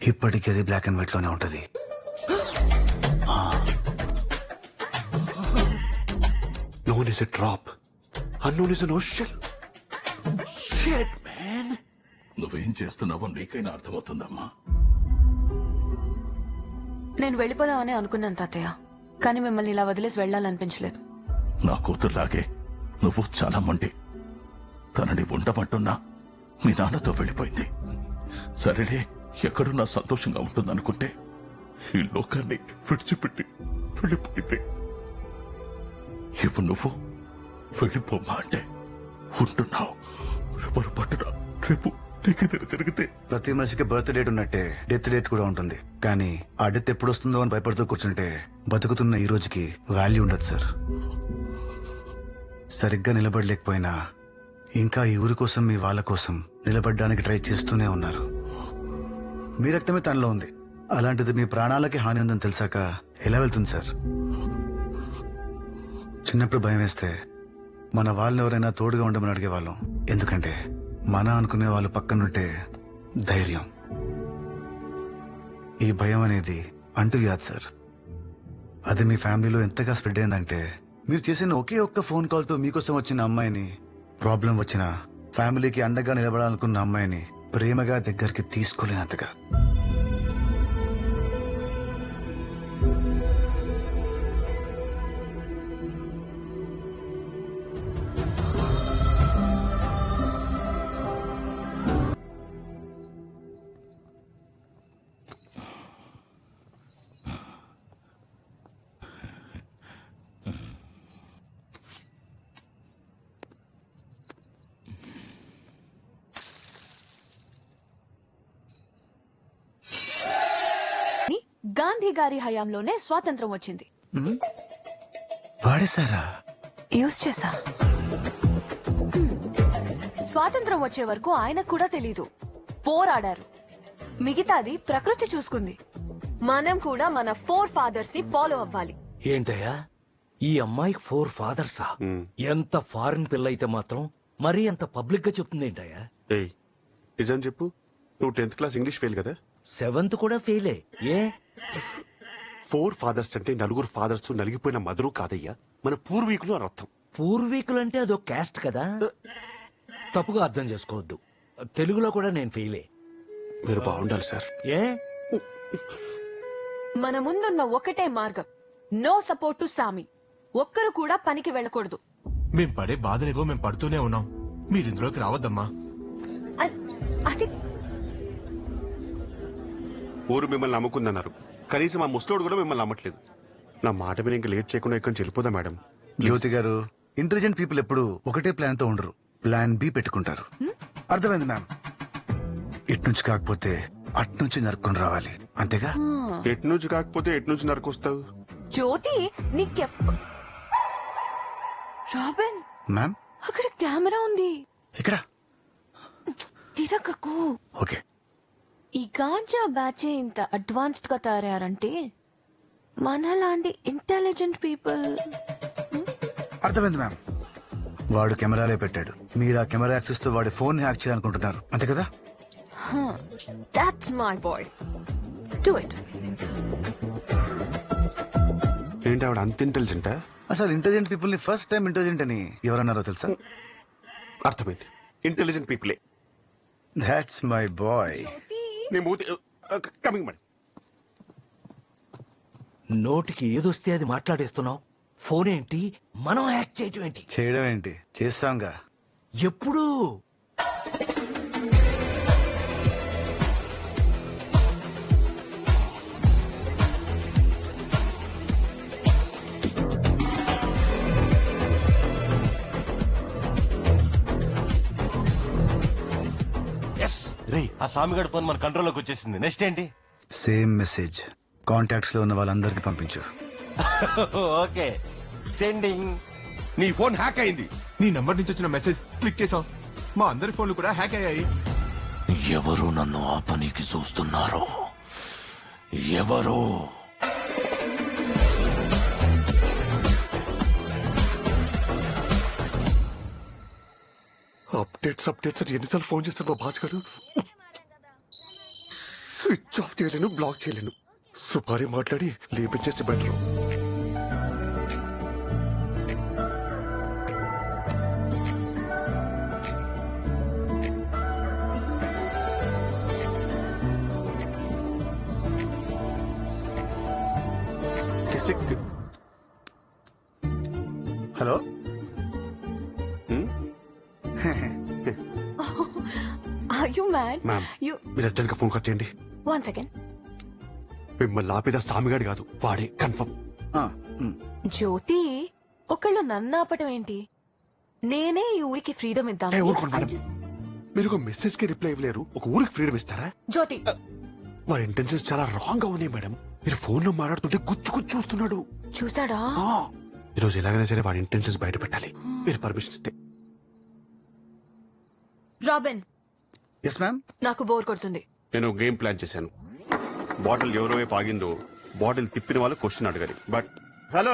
[SPEAKER 12] ఇప్పటికీ అది బ్లాక్ అండ్ వైట్ లోనే ఉంటది.
[SPEAKER 18] Known as a drop, unknown as an ocean.
[SPEAKER 2] Shit, man. నువ్వేం చేస్తున్నావో నీకైనా అర్థమవుతుందమ్మా.
[SPEAKER 14] నేను వెళ్ళిపోదామని అనుకున్నాను తాతయ్య, కానీ మిమ్మల్ని ఇలా వదిలేసి వెళ్ళాలనిపించలేదు.
[SPEAKER 2] నా కూతురులాగే నువ్వు చాలా మండి. తనని ఉండమంటున్నా మీ నాన్నతో వెళ్ళిపోయింది. సరేలే, ఎక్కడున్నా సంతోషంగా ఉంటుందనుకుంటే ఈ లోకాన్ని విడిచిపెట్టి వెళ్ళిపోయింది. ఇప్పుడు నువ్వు వెళ్ళిపోమ్మా అంటే ఉంటున్నావు. ఎవరు పట్టునా రేపు నీకెదురు జరిగితే.
[SPEAKER 12] ప్రతి మనిషికి బర్త్ డేట్ ఉన్నట్టే డెత్ డేట్ కూడా ఉంటుంది. కానీ ఆ డెత్ ఎప్పుడు వస్తుందో అని భయపడుతూ కూర్చుంటే బతుకుతున్న ఈ రోజుకి వాల్యూ ఉండదు సార్. సరిగ్గా నిలబడలేకపోయినా ఇంకా ఈ ఊరి కోసం, మీ వాళ్ళ కోసం నిలబడడానికి ట్రై చేస్తూనే ఉన్నారు. మీ రక్తమే తనలో ఉంది. అలాంటిది మీ ప్రాణాలకి హాని ఉందని తెలిసాక ఎలా వెళ్తుంది సార్? చిన్నప్పుడు భయం వేస్తే మన వాళ్ళని ఎవరైనా తోడుగా ఉండమని అడిగేవాళ్ళం. ఎందుకంటే మన అనుకునే వాళ్ళు పక్కనుంటే ధైర్యం. ఈ భయం అనేది అంటువ్యాధి సార్. అది మీ ఫ్యామిలీలో ఎంతగా స్ప్రెడ్ అయిందంటే మీరు చేసిన ఒకే ఒక్క ఫోన్ కాల్తో మీకోసం వచ్చిన అమ్మాయిని, ప్రాబ్లం వచ్చిన ఫ్యామిలీకి అండగా నిలబడాలనుకున్న అమ్మాయిని ప్రేమగా దగ్గరికి తీసుకోలేనంతగా.
[SPEAKER 14] గాంధీ గారి హయాంలోనే స్వాతంత్రం వచ్చింది.
[SPEAKER 12] వాడేశారా?
[SPEAKER 14] యూజ్ చేశా. స్వాతంత్రం వచ్చే వరకు ఆయనకు కూడా తెలీదు. పోరాడారు. మిగతాది ప్రకృతి చూసుకుంది. మనం కూడా మన 4 fathers ని ఫాలో అవ్వాలి.
[SPEAKER 19] ఏంటయ్యా ఈ అమ్మాయికి 4 fathers? ఎంత ఫారిన్ పిల్ల అయితే మాత్రం మరీ అంత పబ్లిక్ గా చెప్తుంది ఏంటయ్యా?
[SPEAKER 18] నిజం చెప్పు, నువ్వు 10th క్లాస్ ఇంగ్లీష్ ఫెయిల్ కదా?
[SPEAKER 19] 7th కూడా ఫెయిలే. ఏ
[SPEAKER 18] 4 fathers అంటే 4 fathers నలిగిపోయిన మదరు కాదయ్యా, మన పూర్వీకులు అని అర్థం.
[SPEAKER 19] పూర్వీకులు అంటే అదో క్యాస్ట్ కదా, తప్పుగా అర్థం చేసుకోవద్దు. తెలుగులో కూడా నేను ఫెయిలే.
[SPEAKER 18] మీరు బాగుండాలి సార్.
[SPEAKER 19] ఏ
[SPEAKER 14] మన ముందున్న ఒకటే మార్గం, నో సపోర్ట్ టు సామి. ఒక్కరు కూడా పనికి వెళ్ళకూడదు.
[SPEAKER 7] మేం పడే బాధనేగో మేము పడుతూనే ఉన్నాం. మీరు ఇందులోకి రావద్దమ్మా.
[SPEAKER 14] అది
[SPEAKER 18] ఊరు మిమ్మల్ని నమ్ముకుందన్నారు, కనీసం ఆ ముసలోడు కూడా మిమ్మల్ని నమ్మట్లేదు. నా మాట మీద ఇంకా లేట్ చేయకుండా ఇక్కడ నుంచి వెళ్ళిపోదా మేడం?
[SPEAKER 12] జ్యోతి గారు, ఇంటెలిజెంట్ పీపుల్ ఎప్పుడు ఒకటే ప్లాన్ తో ఉండరు, ప్లాన్ బి పెట్టుకుంటారు. అర్థమైంది మ్యామ్. ఇటు నుంచి కాకపోతే అటు నుంచి నరుక్కొని రావాలి, అంతేగా?
[SPEAKER 18] ఎటు నుంచి కాకపోతే ఎటు నుంచి నరుకొస్తావు?
[SPEAKER 14] జ్యోతి రాబిన్
[SPEAKER 12] మ్యామ్,
[SPEAKER 14] అక్కడ కెమెరా ఉంది.
[SPEAKER 12] ఇక్కడ
[SPEAKER 14] తిరగకు.
[SPEAKER 12] ఓకే.
[SPEAKER 14] ఈ గాంజా బ్యాచే ఇంత అడ్వాన్స్డ్ గా తయారయ్యారంటే మనలాంటి ఇంటెలిజెంట్ పీపుల్.
[SPEAKER 12] అర్థమైంది మ్యామ్. వాడు కెమెరాలే పెట్టాడు, మీరు ఆ కెమెరా యాక్సెస్ తో వాడి ఫోన్ హ్యాక్ చేయాలనుకుంటున్నారు, అంతే కదా?
[SPEAKER 14] That's my boy. Do it.
[SPEAKER 18] ఏంటి ఆవిడ అంత ఇంటెలిజెంటా?
[SPEAKER 12] అసలు ఇంటెలిజెంట్ పీపుల్ ని ఫస్ట్ టైం ఇంటెలిజెంట్ అని ఎవరన్నారో తెలుసా?
[SPEAKER 18] అర్థమైంది, ఇంటెలిజెంట్ పీపులే.
[SPEAKER 12] That's my boy.
[SPEAKER 18] Coming madam.
[SPEAKER 19] నోటికి ఏదొస్తే అది మాట్లాడేస్తున్నావు. ఫోన్ ఏంటి, మనం హ్యాక్ చేయటం ఏంటి?
[SPEAKER 12] చేయడం ఏంటి, చేస్తాంగా.
[SPEAKER 19] ఎప్పుడు?
[SPEAKER 7] రే, ఆ
[SPEAKER 6] స్వామిగడి ఫోన్ మన కంట్రోల్లోకి వచ్చేసింది. నెక్స్ట్ ఏంటి?
[SPEAKER 12] సేమ్ మెసేజ్ కాంటాక్ట్స్ లో ఉన్న వాళ్ళందరికీ పంపించు.
[SPEAKER 6] Okay, sending.
[SPEAKER 7] నీ ఫోన్ హ్యాక్ అయింది. నీ నంబర్ నుంచి వచ్చిన మెసేజ్ క్లిక్ చేసావు. మా అందరి ఫోన్లు కూడా హ్యాక్ అయ్యాయి.
[SPEAKER 2] ఎవరు నన్ను ఆ పనికి చూస్తున్నారో? ఎవరు?
[SPEAKER 15] అప్డేట్స్ అని ఎన్నిసార్లు ఫోన్ చేస్తాను మా బాస్ గారు. స్విచ్ ఆఫ్ చేయలేను, బ్లాక్ చేయలేను. సుపారీ మాట్లాడి లేపించేస్తే better. Hello,
[SPEAKER 14] Are you mad?
[SPEAKER 15] Ma'am
[SPEAKER 14] You...
[SPEAKER 15] మీరు అర్జెంట్గా ఫోన్ కట్ చేయండి.
[SPEAKER 14] One second.
[SPEAKER 15] మిమ్మల్ని ఆపేదా స్వామిగాడు కాదు, వాడే కన్ఫర్మ్.
[SPEAKER 14] జ్యోతి, ఒకళ్ళు నన్ను ఆపటం ఏంటి? నేనే ఈ ఊరికి ఫ్రీడమ్ ఇద్దాం.
[SPEAKER 15] ఊరుకోండి మేడం, మీరు ఒక మెసేజ్ కి రిప్లై ఇవ్వలేరు, ఒక ఊరికి ఫ్రీడమ్ ఇస్తారా?
[SPEAKER 14] జ్యోతి,
[SPEAKER 15] వారి ఇంటెన్షన్స్ చాలా రాంగ్ గా ఉన్నాయి మేడం. మీరు ఫోన్ లో మాట్లాడుతుంటే గుచ్చు చూస్తున్నాడు.
[SPEAKER 14] చూసాడా?
[SPEAKER 15] ఈరోజు ఎలాగైనా సరే వాడి ఇంటెన్షన్స్ బయట పెట్టాలి. మీరు పర్మిషన్ ఇస్తే.
[SPEAKER 14] రాబిన్.
[SPEAKER 12] Yes ma'am.
[SPEAKER 14] నాకు బోర్ కొడుతుంది.
[SPEAKER 18] నేను గేమ్ ప్లాన్ చేశాను. బాటిల్ ఎవరో వైపు ఆగిందో బాటిల్ తిప్పిన వాళ్ళు క్వశ్చన్ అడగాలి. బట్ హలో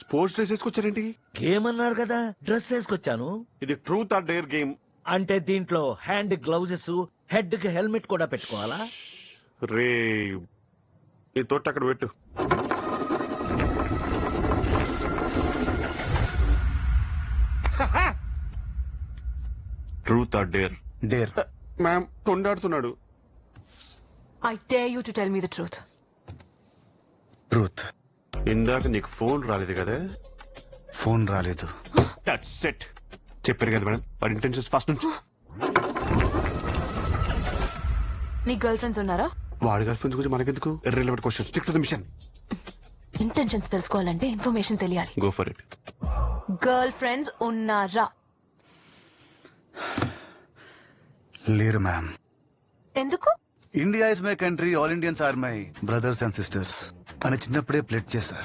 [SPEAKER 18] స్పోర్ట్స్ డ్రెస్ వేసుకొచ్చారేంటి?
[SPEAKER 19] గేమ్ అన్నారు కదా, డ్రెస్ వేసుకొచ్చాను.
[SPEAKER 18] ఇది ట్రూత్ ఆర్ డేర్ గేమ్.
[SPEAKER 19] అంటే దీంట్లో హ్యాండ్ గ్లౌజెస్, హెడ్ కి హెల్మెట్ కూడా పెట్టుకోవాలా?
[SPEAKER 18] రే, నీ తోట అక్కడ పెట్టు. Truth or dare?
[SPEAKER 12] Dare.
[SPEAKER 18] Ma'am తొండాడుతున్నాడు.
[SPEAKER 14] I dare you to tell me the truth.
[SPEAKER 12] Truth.
[SPEAKER 18] ఇందాక నీకు ఫోన్ రాలేదు కదా?
[SPEAKER 12] ఫోన్ రాలేదు.
[SPEAKER 18] That's it. చెప్పారు కదా మేడం, వాడి ఇంటెన్షన్స్ ఫస్ట్ నుంచి.
[SPEAKER 14] నీ గర్ల్ ఫ్రెండ్స్ ఉన్నారా?
[SPEAKER 18] వాడి గర్ల్ ఫ్రెండ్స్ గురించి మనకెందుకు? Irrelevant question. Stick to the mission.
[SPEAKER 14] Intentions తెలుసుకోవాలంటే ఇన్ఫర్మేషన్ తెలియాలి.
[SPEAKER 18] Go for it.
[SPEAKER 14] Girlfriends ఉన్నారా?
[SPEAKER 12] లేరు మ్యామ్.
[SPEAKER 14] ఎందుకు?
[SPEAKER 12] India is my country, all Indians are my brothers and sisters అని చిన్నప్పుడే ప్లెడ్ చేశా.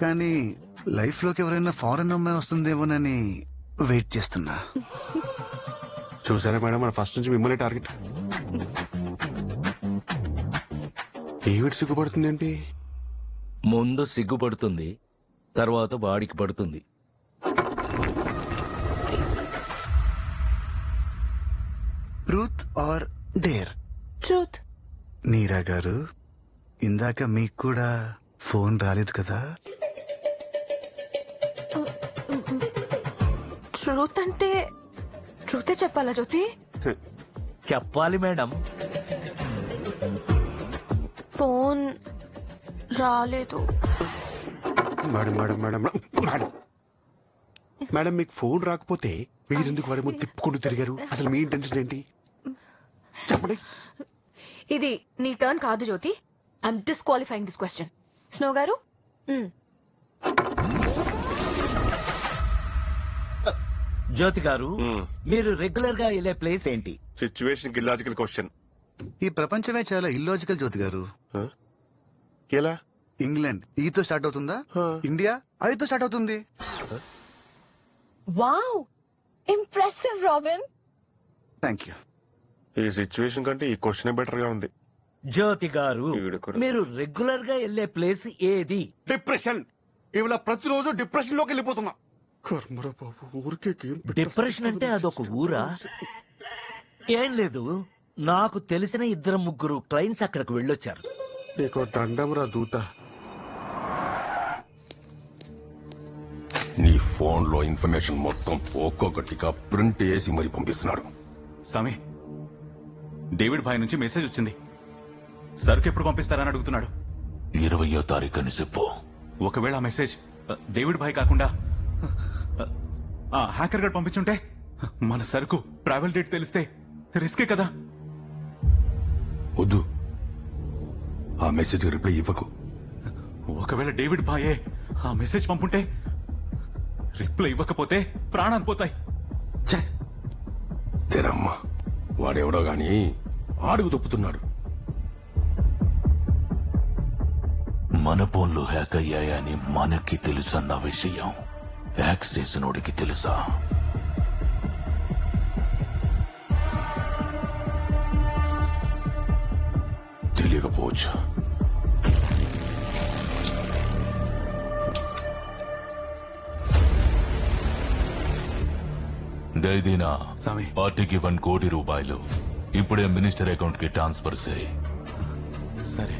[SPEAKER 12] కానీ లైఫ్ లోకి ఎవరైనా ఫారెన్ అమ్మాయి వస్తుందేమోనని వెయిట్ చేస్తున్నా.
[SPEAKER 18] చూసారా మేడం, మన ఫస్ట్ నుంచి మిమ్మల్ని టార్గెట్. డేవిడ్ సిగ్గుపడుతుంది ఏంటి?
[SPEAKER 19] ముందు సిగ్గుపడుతుంది, తర్వాత వాడికి పడుతుంది.
[SPEAKER 12] Truth or dare?
[SPEAKER 14] ట్రూత్.
[SPEAKER 12] నీరా గారు, ఇందాక మీకు కూడా ఫోన్ రాలేదు కదా?
[SPEAKER 14] ట్రూత్ అంటే ట్రూతే చెప్పాలా జ్యోతి?
[SPEAKER 19] చెప్పాలి మేడం.
[SPEAKER 14] ఫోన్ రాలేదు.
[SPEAKER 18] Madam madam madam madam madam, మీకు ఫోన్ రాకపోతే మీరెందుకు వాడి ముందు తిప్పుకుంటూ తిరిగారు? అసలు మీ ఇంటెన్షన్ ఏంటి చెప్పండి.
[SPEAKER 14] ఇది నీ టర్న్ కాదు Jyoti. I'm disqualifying this question. Snow గారు,
[SPEAKER 19] జ్యోతి గారు, మీరు రెగ్యులర్ గా వెళ్ళే ప్లేస్ ఏంటి?
[SPEAKER 18] Situation illogical question.
[SPEAKER 12] ఈ ప్రపంచమే చాలా ఇల్లాజికల్ జ్యోతి గారు.
[SPEAKER 18] ఎలా?
[SPEAKER 12] ఇంగ్లాండ్ ఈతో స్టార్ట్ అవుతుందా? ఇండియా ఐతో స్టార్ట్ అవుతుంది.
[SPEAKER 14] Wow, impressive Robin.
[SPEAKER 12] Thank you.
[SPEAKER 18] ఈ సిచ్యువేషన్ కంటే ఈ క్వశ్చన్ బెటర్ గా ఉంది.
[SPEAKER 19] జ్యోతి గారు, మీరు రెగ్యులర్ గా వెళ్ళే ప్లేస్ ఏది?
[SPEAKER 18] డిప్రెషన్. ఇవాళ ప్రతిరోజు డిప్రెషన్ లోకి వెళ్ళిపోతున్నా. కర్మరా బాబు, ఊరికే
[SPEAKER 19] డిప్రెషన్ అంటే అదొక ఊరా? ఏం లేదు, నాకు తెలిసిన 2-3 క్లయింట్స్ అక్కడికి వెళ్ళొచ్చారు.
[SPEAKER 18] నీకు దండం రా దూత.
[SPEAKER 2] నీ ఫోన్ లో ఇన్ఫర్మేషన్ మొత్తం ఒక్కొక్కటిగా ప్రింట్ చేసి మరి పంపిస్తున్నాడు.
[SPEAKER 1] స్వామి, డేవిడ్ భాయ్ నుంచి మెసేజ్ వచ్చింది. సరుకు ఎప్పుడు పంపిస్తారని అడుగుతున్నాడు.
[SPEAKER 2] 20వ తారీఖు అని చెప్పు.
[SPEAKER 1] ఒకవేళ ఆ మెసేజ్ డేవిడ్ భాయ్ కాకుండా హ్యాకర్ గడ్ పంపించుంటే మన సరుకు ట్రావెల్ డేట్ తెలిస్తే రిస్కే కదా.
[SPEAKER 2] వద్దు, ఆ మెసేజ్ రిప్లై ఇవ్వకు.
[SPEAKER 1] ఒకవేళ డేవిడ్ భాయే ఆ మెసేజ్ పంపుంటే రిప్లై ఇవ్వకపోతే ప్రాణాలు పోతాయి.
[SPEAKER 2] తేరమ్మా, వాడెవడో గాని అడుగు తప్పుతున్నాడు.
[SPEAKER 13] మన ఫోన్లు హ్యాక్ అయ్యాయని మనకి తెలుసన్న విషయం హ్యాక్ చేసినోడికి తెలుసా?
[SPEAKER 2] తెలియకపోవచ్చు.
[SPEAKER 13] దైదీనా పార్టీకి 1 కోటి రూపాయలు ఇప్పుడే మినిస్టర్ అకౌంట్ కి ట్రాన్స్ఫర్ చేయి.
[SPEAKER 1] సరే.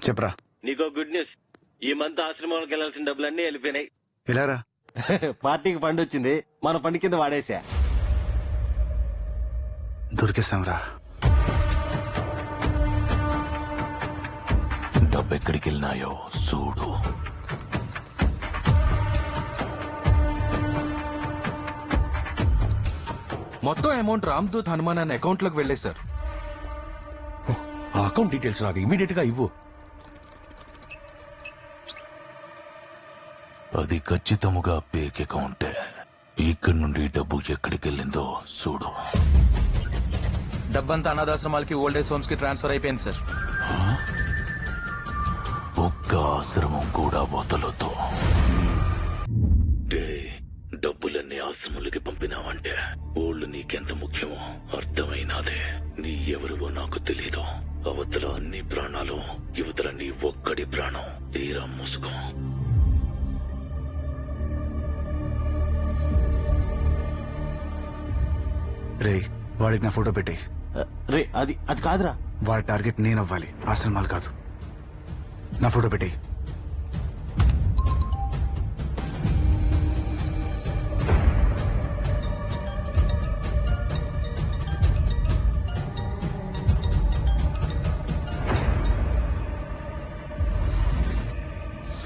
[SPEAKER 12] చెప్పరా.
[SPEAKER 6] నీకో గుడ్ న్యూస్. ఈ మంత్ ఆశ్రమానికి వెళ్లాల్సిన డబ్బులన్నీ వెళ్ళిపోయినాయి.
[SPEAKER 12] ఇలారా
[SPEAKER 6] పార్టీకి ఫండ్ వచ్చింది, మన ఫండ్ కింద వాడేసా.
[SPEAKER 12] దొరికేస్తాంరా.
[SPEAKER 13] డబ్బు ఎక్కడికి వెళ్ళినాయో చూడు.
[SPEAKER 3] మొత్తం అమౌంట్ రామ్దూత్ హనుమాన్ అనే అకౌంట్ లోకి వెళ్ళే సార్.
[SPEAKER 2] ఆ అకౌంట్ డీటెయిల్స్ నాకు ఇమీడియట్ గా ఇవ్వు.
[SPEAKER 13] అది ఖచ్చితముగా పేక్ అకౌంటే. ఇక్కడి నుండి డబ్బు ఎక్కడికి వెళ్ళిందో చూడు.
[SPEAKER 3] డబ్బంతా అనాథాశ్రమాలకి ఓల్డ్ ఏజ్ హోమ్స్ కి ట్రాన్స్ఫర్ అయిపోయింది సార్.
[SPEAKER 13] ఒక్క ఆశ్రమం కూడా వదలొద్దు. డబ్బులన్నీ ఆశ్రమాలకి పంపినావంటే ఓళ్ళు నీకెంత ముఖ్యమో అర్థమైనాదే. నీ ఎవరివో నాకు తెలీదు. అవతల అన్ని ప్రాణాలు, యువతల నీ ఒక్కడి ప్రాణం. తీరా ముసుగు.
[SPEAKER 12] రే వాడికి నా ఫోటో పెట్టి.
[SPEAKER 6] రే అది కాదురా.
[SPEAKER 12] వాడి టార్గెట్ నేను అవ్వాలి, ఆశ్రమాలు కాదు. నా ఫోటో పెట్టి.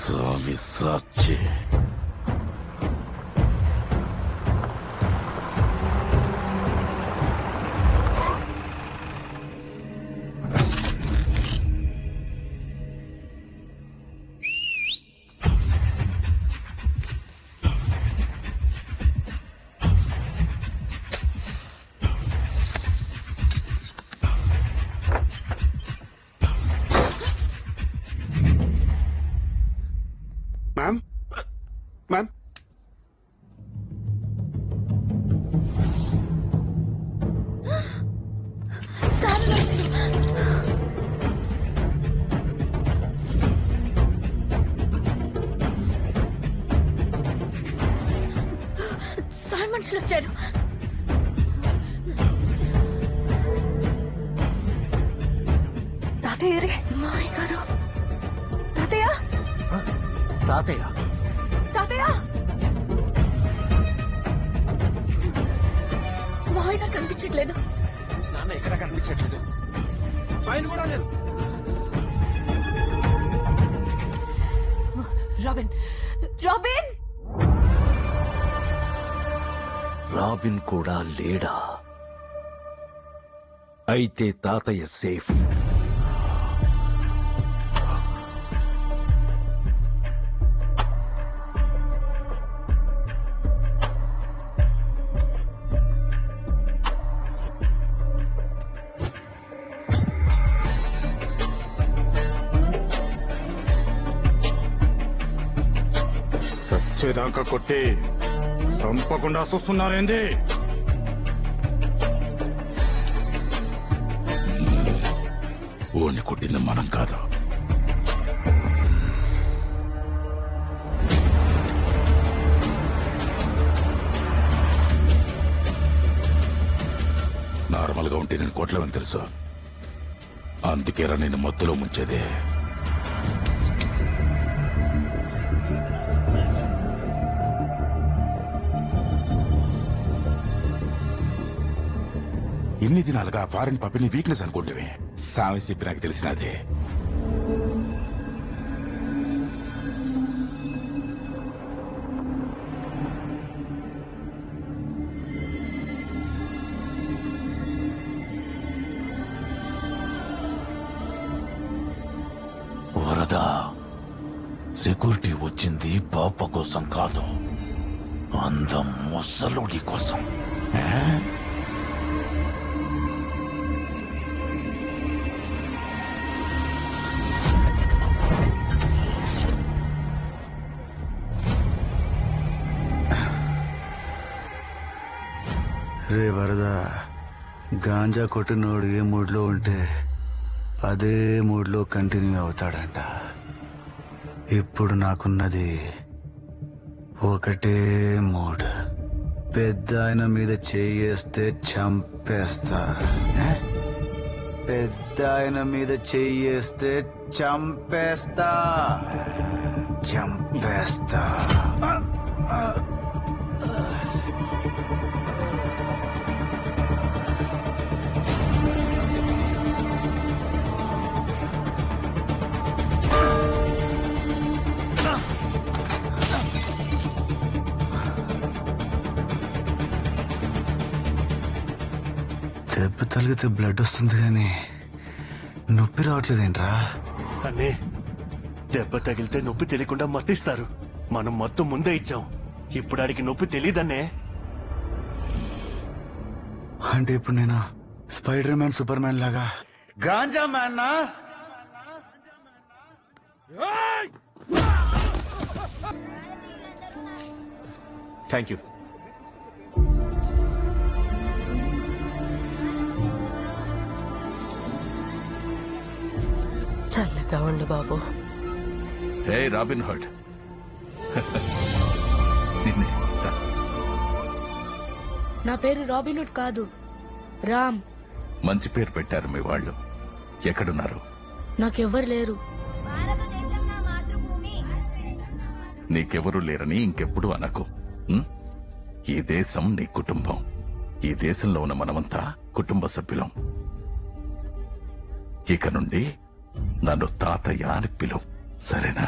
[SPEAKER 13] స్వామి సాక్షి.
[SPEAKER 18] మ్యామ్ మ్యామ్
[SPEAKER 17] సార్ మనుషులు వచ్చారు.
[SPEAKER 14] తాతయ్య రే.
[SPEAKER 17] మామయ్య గారు.
[SPEAKER 14] తాతయ్య
[SPEAKER 19] తాతయ్య
[SPEAKER 14] తాతయ్య
[SPEAKER 17] మామయ్య గారు కనిపించట్లేదు.
[SPEAKER 4] నాన్న ఎక్కడ కనిపించట్లేదు. ఆయన కూడా లేదు.
[SPEAKER 14] రాబిన్ రాబిన్
[SPEAKER 19] రాబిన్ కూడా లేడా? అయితే తాతయ్య సేఫ్.
[SPEAKER 4] సచ్చేదాకా కొట్టి చంపకుండా చూస్తున్నారేంది?
[SPEAKER 2] ఓణ్ణి కొట్టింది మనం కాదు. నార్మల్ గా ఉంటే నేను కొట్టలేమని తెలుసు. అందుకేరా నేను మత్తులో ముంచేదే. ఇన్ని దినాలుగా ఫారెన్ పప్పిని వీక్నెస్ అనుకుంటే సామె చెప్పి నాకు తెలిసినదే.
[SPEAKER 13] వరద సెక్యూరిటీ వచ్చింది పాప కోసం కాదు,
[SPEAKER 2] అందం ముసలుడి కోసం
[SPEAKER 12] రే వరద, గాంజా కొట్టినోడు ఏ మూడ్లో ఉంటే అదే మూడ్లో కంటిన్యూ అవుతాడంట. ఇప్పుడు నాకున్నది ఒకటే మూడ్. పెద్ద ఆయన మీద చెయ్యేస్తే చంపేస్తా. పెద్ద ఆయన మీద చెయ్యేస్తే చంపేస్తా. చంపేస్తా. దెబ్బ తగిలితే బ్లడ్ వస్తుంది కానీ నొప్పి రావట్లేదేంట్రా?
[SPEAKER 10] అన్నీ దెబ్బ తగిలితే నొప్పి తెలియకుండా మత్తిస్తారు. మనం మొత్తం ముందే ఇచ్చాం. ఇప్పుడు ఆడికి నొప్పి తెలియదన్నే.
[SPEAKER 12] అంటే ఇప్పుడు నేను స్పైడర్ మ్యాన్, సూపర్ మ్యాన్ లాగా గాంజా మ్యాన్ నా?
[SPEAKER 10] Thank you.
[SPEAKER 8] చల్లగా ఉండు బాబు.
[SPEAKER 2] హే రాబిన్ హుడ్,
[SPEAKER 20] నా పేరు రాబిన్ హుడ్ కాదు, రామ్.
[SPEAKER 2] మంచి పేరు పెట్టారు మీ వాళ్ళు. ఎక్కడున్నారు?
[SPEAKER 20] నాకెవ్వరు లేరు.
[SPEAKER 2] నీకెవరూ లేరని ఇంకెప్పుడు అనకు. ఈ దేశం నీ కుటుంబం. ఈ దేశంలో ఉన్న మనమంతా కుటుంబ సభ్యులం. ఇక నుండి నన్ను తాతయ్య అని పిలువు, సరేనా?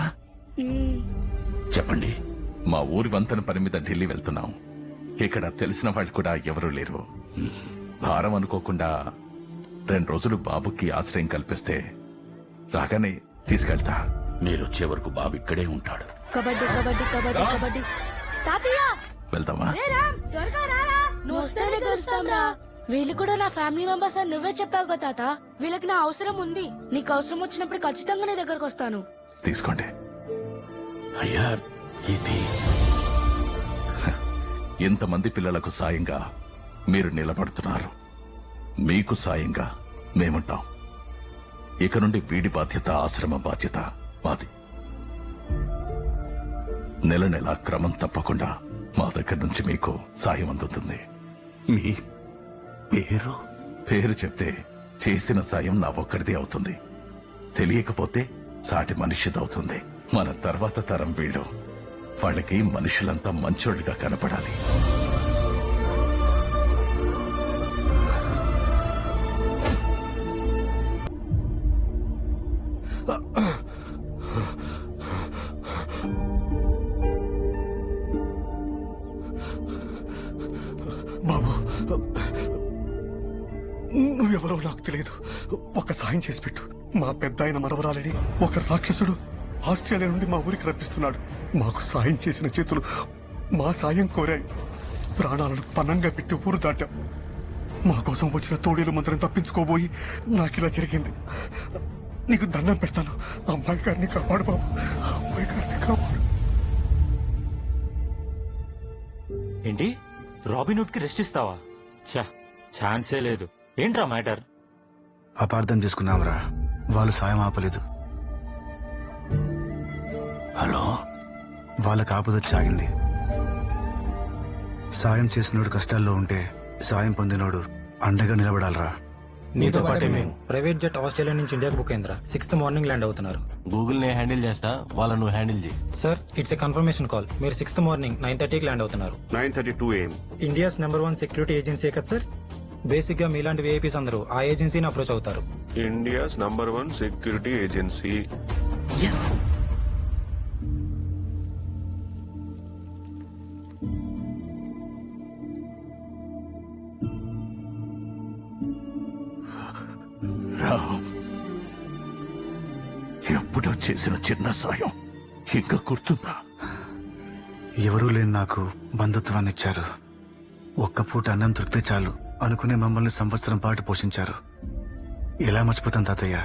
[SPEAKER 2] చెప్పండి. మా ఊరి వంతెన పని మీద ఢిల్లీ వెళ్తున్నాం. ఇక్కడ తెలిసిన వాళ్ళు కూడా ఎవరూ లేరు. భారం అనుకోకుండా 2 రోజులు బాబుకి ఆశ్రయం కల్పిస్తే రాగానే తీసుకెళ్తా.
[SPEAKER 16] మీరు వచ్చే వరకు బాబు ఇక్కడే ఉంటాడు.
[SPEAKER 20] కబడ్డీ కబడ్డీ కబడ్డీ కబడ్డీ. తాతయ్య
[SPEAKER 2] వెళ్దామా?
[SPEAKER 20] త్వరగా రారా, నువ్వు వస్తేనే కలుస్తాంరా. వీళ్ళు కూడా నా ఫ్యామిలీ మెంబర్స్ అని నువ్వే చెప్పావు కదా తాత. వీళ్ళకి నా అవసరం ఉంది. నీకు అవసరం వచ్చినప్పుడు ఖచ్చితంగా నీ దగ్గరకు వస్తాను.
[SPEAKER 2] తీసుకోండి.
[SPEAKER 16] అయ్యా, ఇది
[SPEAKER 2] ఎంతమంది పిల్లలకు సాయంగా మీరు నిలబడుతున్నారు. మీకు సాయంగా మేముంటాం. ఇక నుండి వీడి బాధ్యత, ఆశ్రమ బాధ్యత మాది. నెల నెల క్రమం తప్పకుండా మా దగ్గర నుంచి మీకు సాయం అందుతుంది.
[SPEAKER 10] మీ పేరు?
[SPEAKER 2] పేరు చెప్తే చేసిన సాయం నా ఒక్కడిదే అవుతుంది. తెలియకపోతే సాటి మనిషిదవుతుంది. మన తర్వాత తరం వీళ్ళు. వాళ్ళకి మనుషులంతా మంచోళ్ళుగా కనపడాలి.
[SPEAKER 10] బాబు, నువ్వెవరో నాకు తెలియదు. ఒక సాయం చేసి పెట్టు. మా పెద్ద ఆయన మనవరాలని ఒక రాక్షసుడు ఆస్ట్రేలియా నుండి మా ఊరికి రప్పిస్తున్నాడు. మాకు సాయం చేసిన చేతులు మా సాయం కోరాయి. ప్రాణాలను పన్నంగా పెట్టి ఊరు దాటాం. మా కోసం వచ్చిన తోడేలు మంత్రం తప్పించుకోబోయి నాకిలా జరిగింది. నీకు దండం పెడతాను. అమ్మాయి గారిని కాపాడు బాబు, అమ్మాయి గారిని కాపాడు.
[SPEAKER 23] ఏంటి, రాబిన్ హుడ్ కి రెస్ట్ ఇస్తావా? ఛాన్సే లేదు. ఏంట్రా మ్యాటర్?
[SPEAKER 12] అపార్థం చేసుకున్నాంరా. వాళ్ళు సాయం ఆపలేదు.
[SPEAKER 2] హలో,
[SPEAKER 12] వాళ్ళకి ఆపదొచ్చి ఆగింది. సాయం చేసినోడు కష్టాల్లో ఉంటే సాయం పొందినోడు అండగా నిలబడాలరా.
[SPEAKER 22] నీతో పాటే మేము. ప్రైవేట్ జెట్ ఆస్ట్రేలియా నుంచి ఇండియాకి బుక్ అయిందిరా. 6th మార్నింగ్ ల్యాండ్ అవుతున్నారు.
[SPEAKER 10] గూగుల్ నే హ్యాండిల్ చేస్తా, వాళ్ళను నువ్వు హ్యాండిల్ చేయి.
[SPEAKER 22] Sir, it's a confirmation call. మీరు 6th మార్నింగ్ 9:30కి ల్యాండ్ అవుతున్నారు.
[SPEAKER 18] 9:32 AM.
[SPEAKER 22] India's number 1 security agency కదా సార్. బేసిక్ గా మీలాంటి విఐపీస్ అందరూ ఆ ఏజెన్సీని అప్రోచ్ అవుతారు.
[SPEAKER 18] India's number 1 security agency.
[SPEAKER 2] ఎప్పుడో చేసిన చిన్న సాయం ఇంకా గుర్తుందా?
[SPEAKER 12] ఎవరూ లేని నాకు బంధుత్వాన్ని ఇచ్చారు. ఒక్క పూట అన్నం దొరికితే చాలు అనుకునే మమ్మల్ని సంవత్సరం పాటు పోషించారు. ఎలా మర్చిపోతాం తాతయ్య?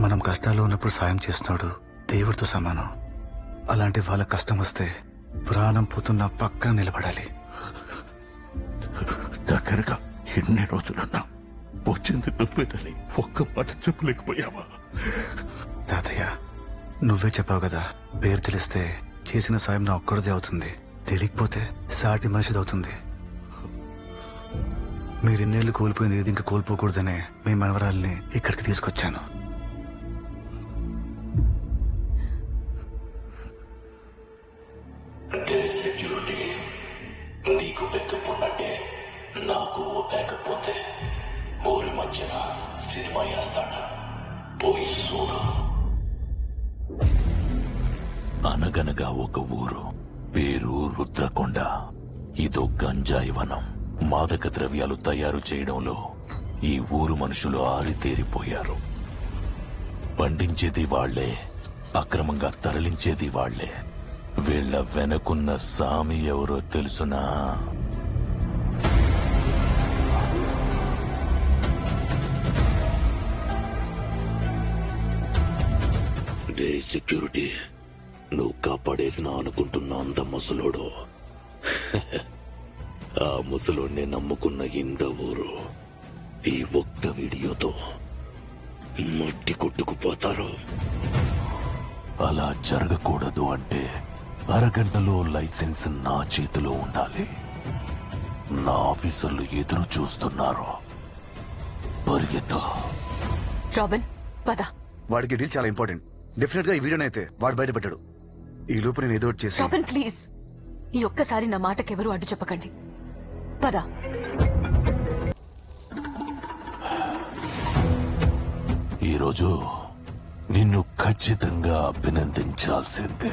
[SPEAKER 12] మనం కష్టాల్లో ఉన్నప్పుడు సాయం చేస్తున్నాడు దేవుడితో సమానం. అలాంటి వాళ్ళ కష్టం వస్తే ప్రాణం పోతున్న పక్కన నిలబడాలి.
[SPEAKER 2] దగ్గరగా ఎన్ని రోజులన్నా వచ్చింది నువ్వేనని ఒక్క మాట చెప్పలేకపోయావా?
[SPEAKER 12] తాతయ్య, నువ్వే చెప్పావు కదా, పేరు తెలిస్తే చేసిన సాయం నా ఒక్కడిదే అవుతుంది, తెలియకపోతే సాటి మనిషిది అవుతుంది. మీరిన్నేళ్లు కోల్పోయింది ఏది ఇంకా కోల్పోకూడదనే మీ మనవరాల్ని ఇక్కడికి తీసుకొచ్చాను.
[SPEAKER 16] సెక్యూరిటీ నీకు బ్యాకప్ ఉన్నట్టే నాకు బ్యాకప్ ఉంది. ఊరి మధ్యన సినిమా వేస్తాడు, పోయి చూడు. అనగనగా ఒక ఊరు, పేరు రుద్రకొండ. ఇదో గంజాయి వనం. మాదక ద్రవ్యాలు తయారు చేయడంలో ఈ ఊరు మనుషులు ఆరితేరిపోయారు. పండించేది వాళ్లే, అక్రమంగా తరలించేది వాళ్లే. వీళ్ల వెనకున్న సామి ఎవరో తెలుసునా? డే సెక్యూరిటీ, నువ్వు కాపాడేసిన అనుకుంటున్న అంత ముసలోడు ఆ ముసలోడిని నమ్ముకున్న ఇంద ఊరు ఈ ఒక్క వీడియోతో మట్టి కొట్టుకుపోతారు. అలా జరగకూడదు అంటే అరగంటలో లైసెన్స్ నా చేతిలో ఉండాలి. నా ఆఫీసర్లు ఎదురు చూస్తున్నారు. పరిగెత్తు.
[SPEAKER 14] రాబిన్, పద.
[SPEAKER 12] వాడికి డీల్ చాలా ఇంపార్టెంట్. డెఫినెట్ గా ఈ వీడియోనైతే వాడు బయటపెట్టాడు. ఈ లోపు నేను ఏదో ఒకటి చేసి.
[SPEAKER 14] రాబిన్ ప్లీజ్, ఈ ఒక్కసారి నా మాటకెవరూ అడ్డు చెప్పకండి. పద.
[SPEAKER 16] ఈరోజు నిన్ను ఖచ్చితంగా అభినందించాల్సిందే.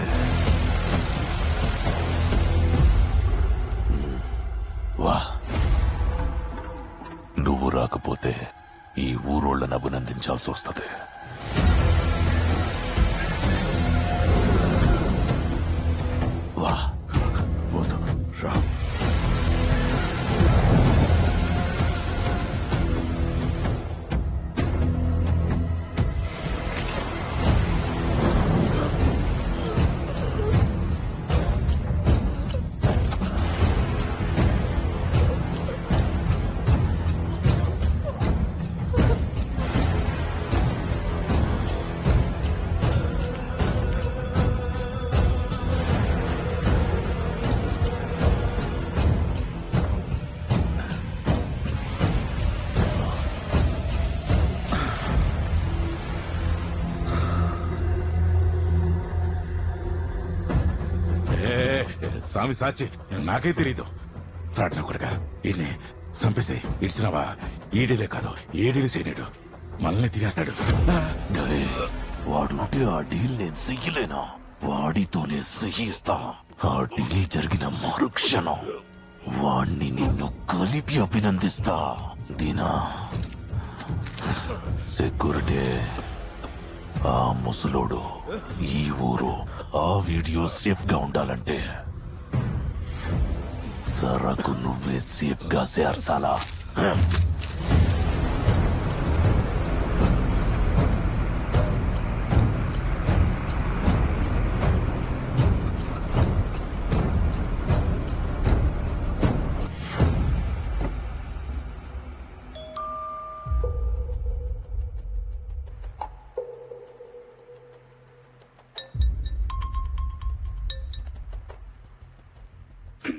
[SPEAKER 16] వా, నువ్వు రాకపోతే ఈ ఊరోళ్ళని అభినందించాల్సి వస్తుంది. వా, రా.
[SPEAKER 2] స్వామి సాచి, నాకే తెలీదు. ఫ్రాడ్ ఒకటిగా ఈయన్ని చంపేసి ఇడిచినావా? ఈడీలే కాదు, ఏడీలు చేయలేడు, మనల్ని తీసేస్తాడు.
[SPEAKER 16] వాడుంటే ఆ డీల్ నేను చెయ్యలేను. వాడితోనే సహిస్తా. ఆ డీల్ జరిగిన మరుక్షణం వాణ్ణి నిన్ను కలిపి అభినందిస్తా. దీనా సెక్యూరిటీ, ఆ ముసలోడు, ఈ ఊరు, ఆ వీడియో సేఫ్ గా ఉండాలంటే సరకు నువ్వే సేఫ్ గా చేర్చాలా?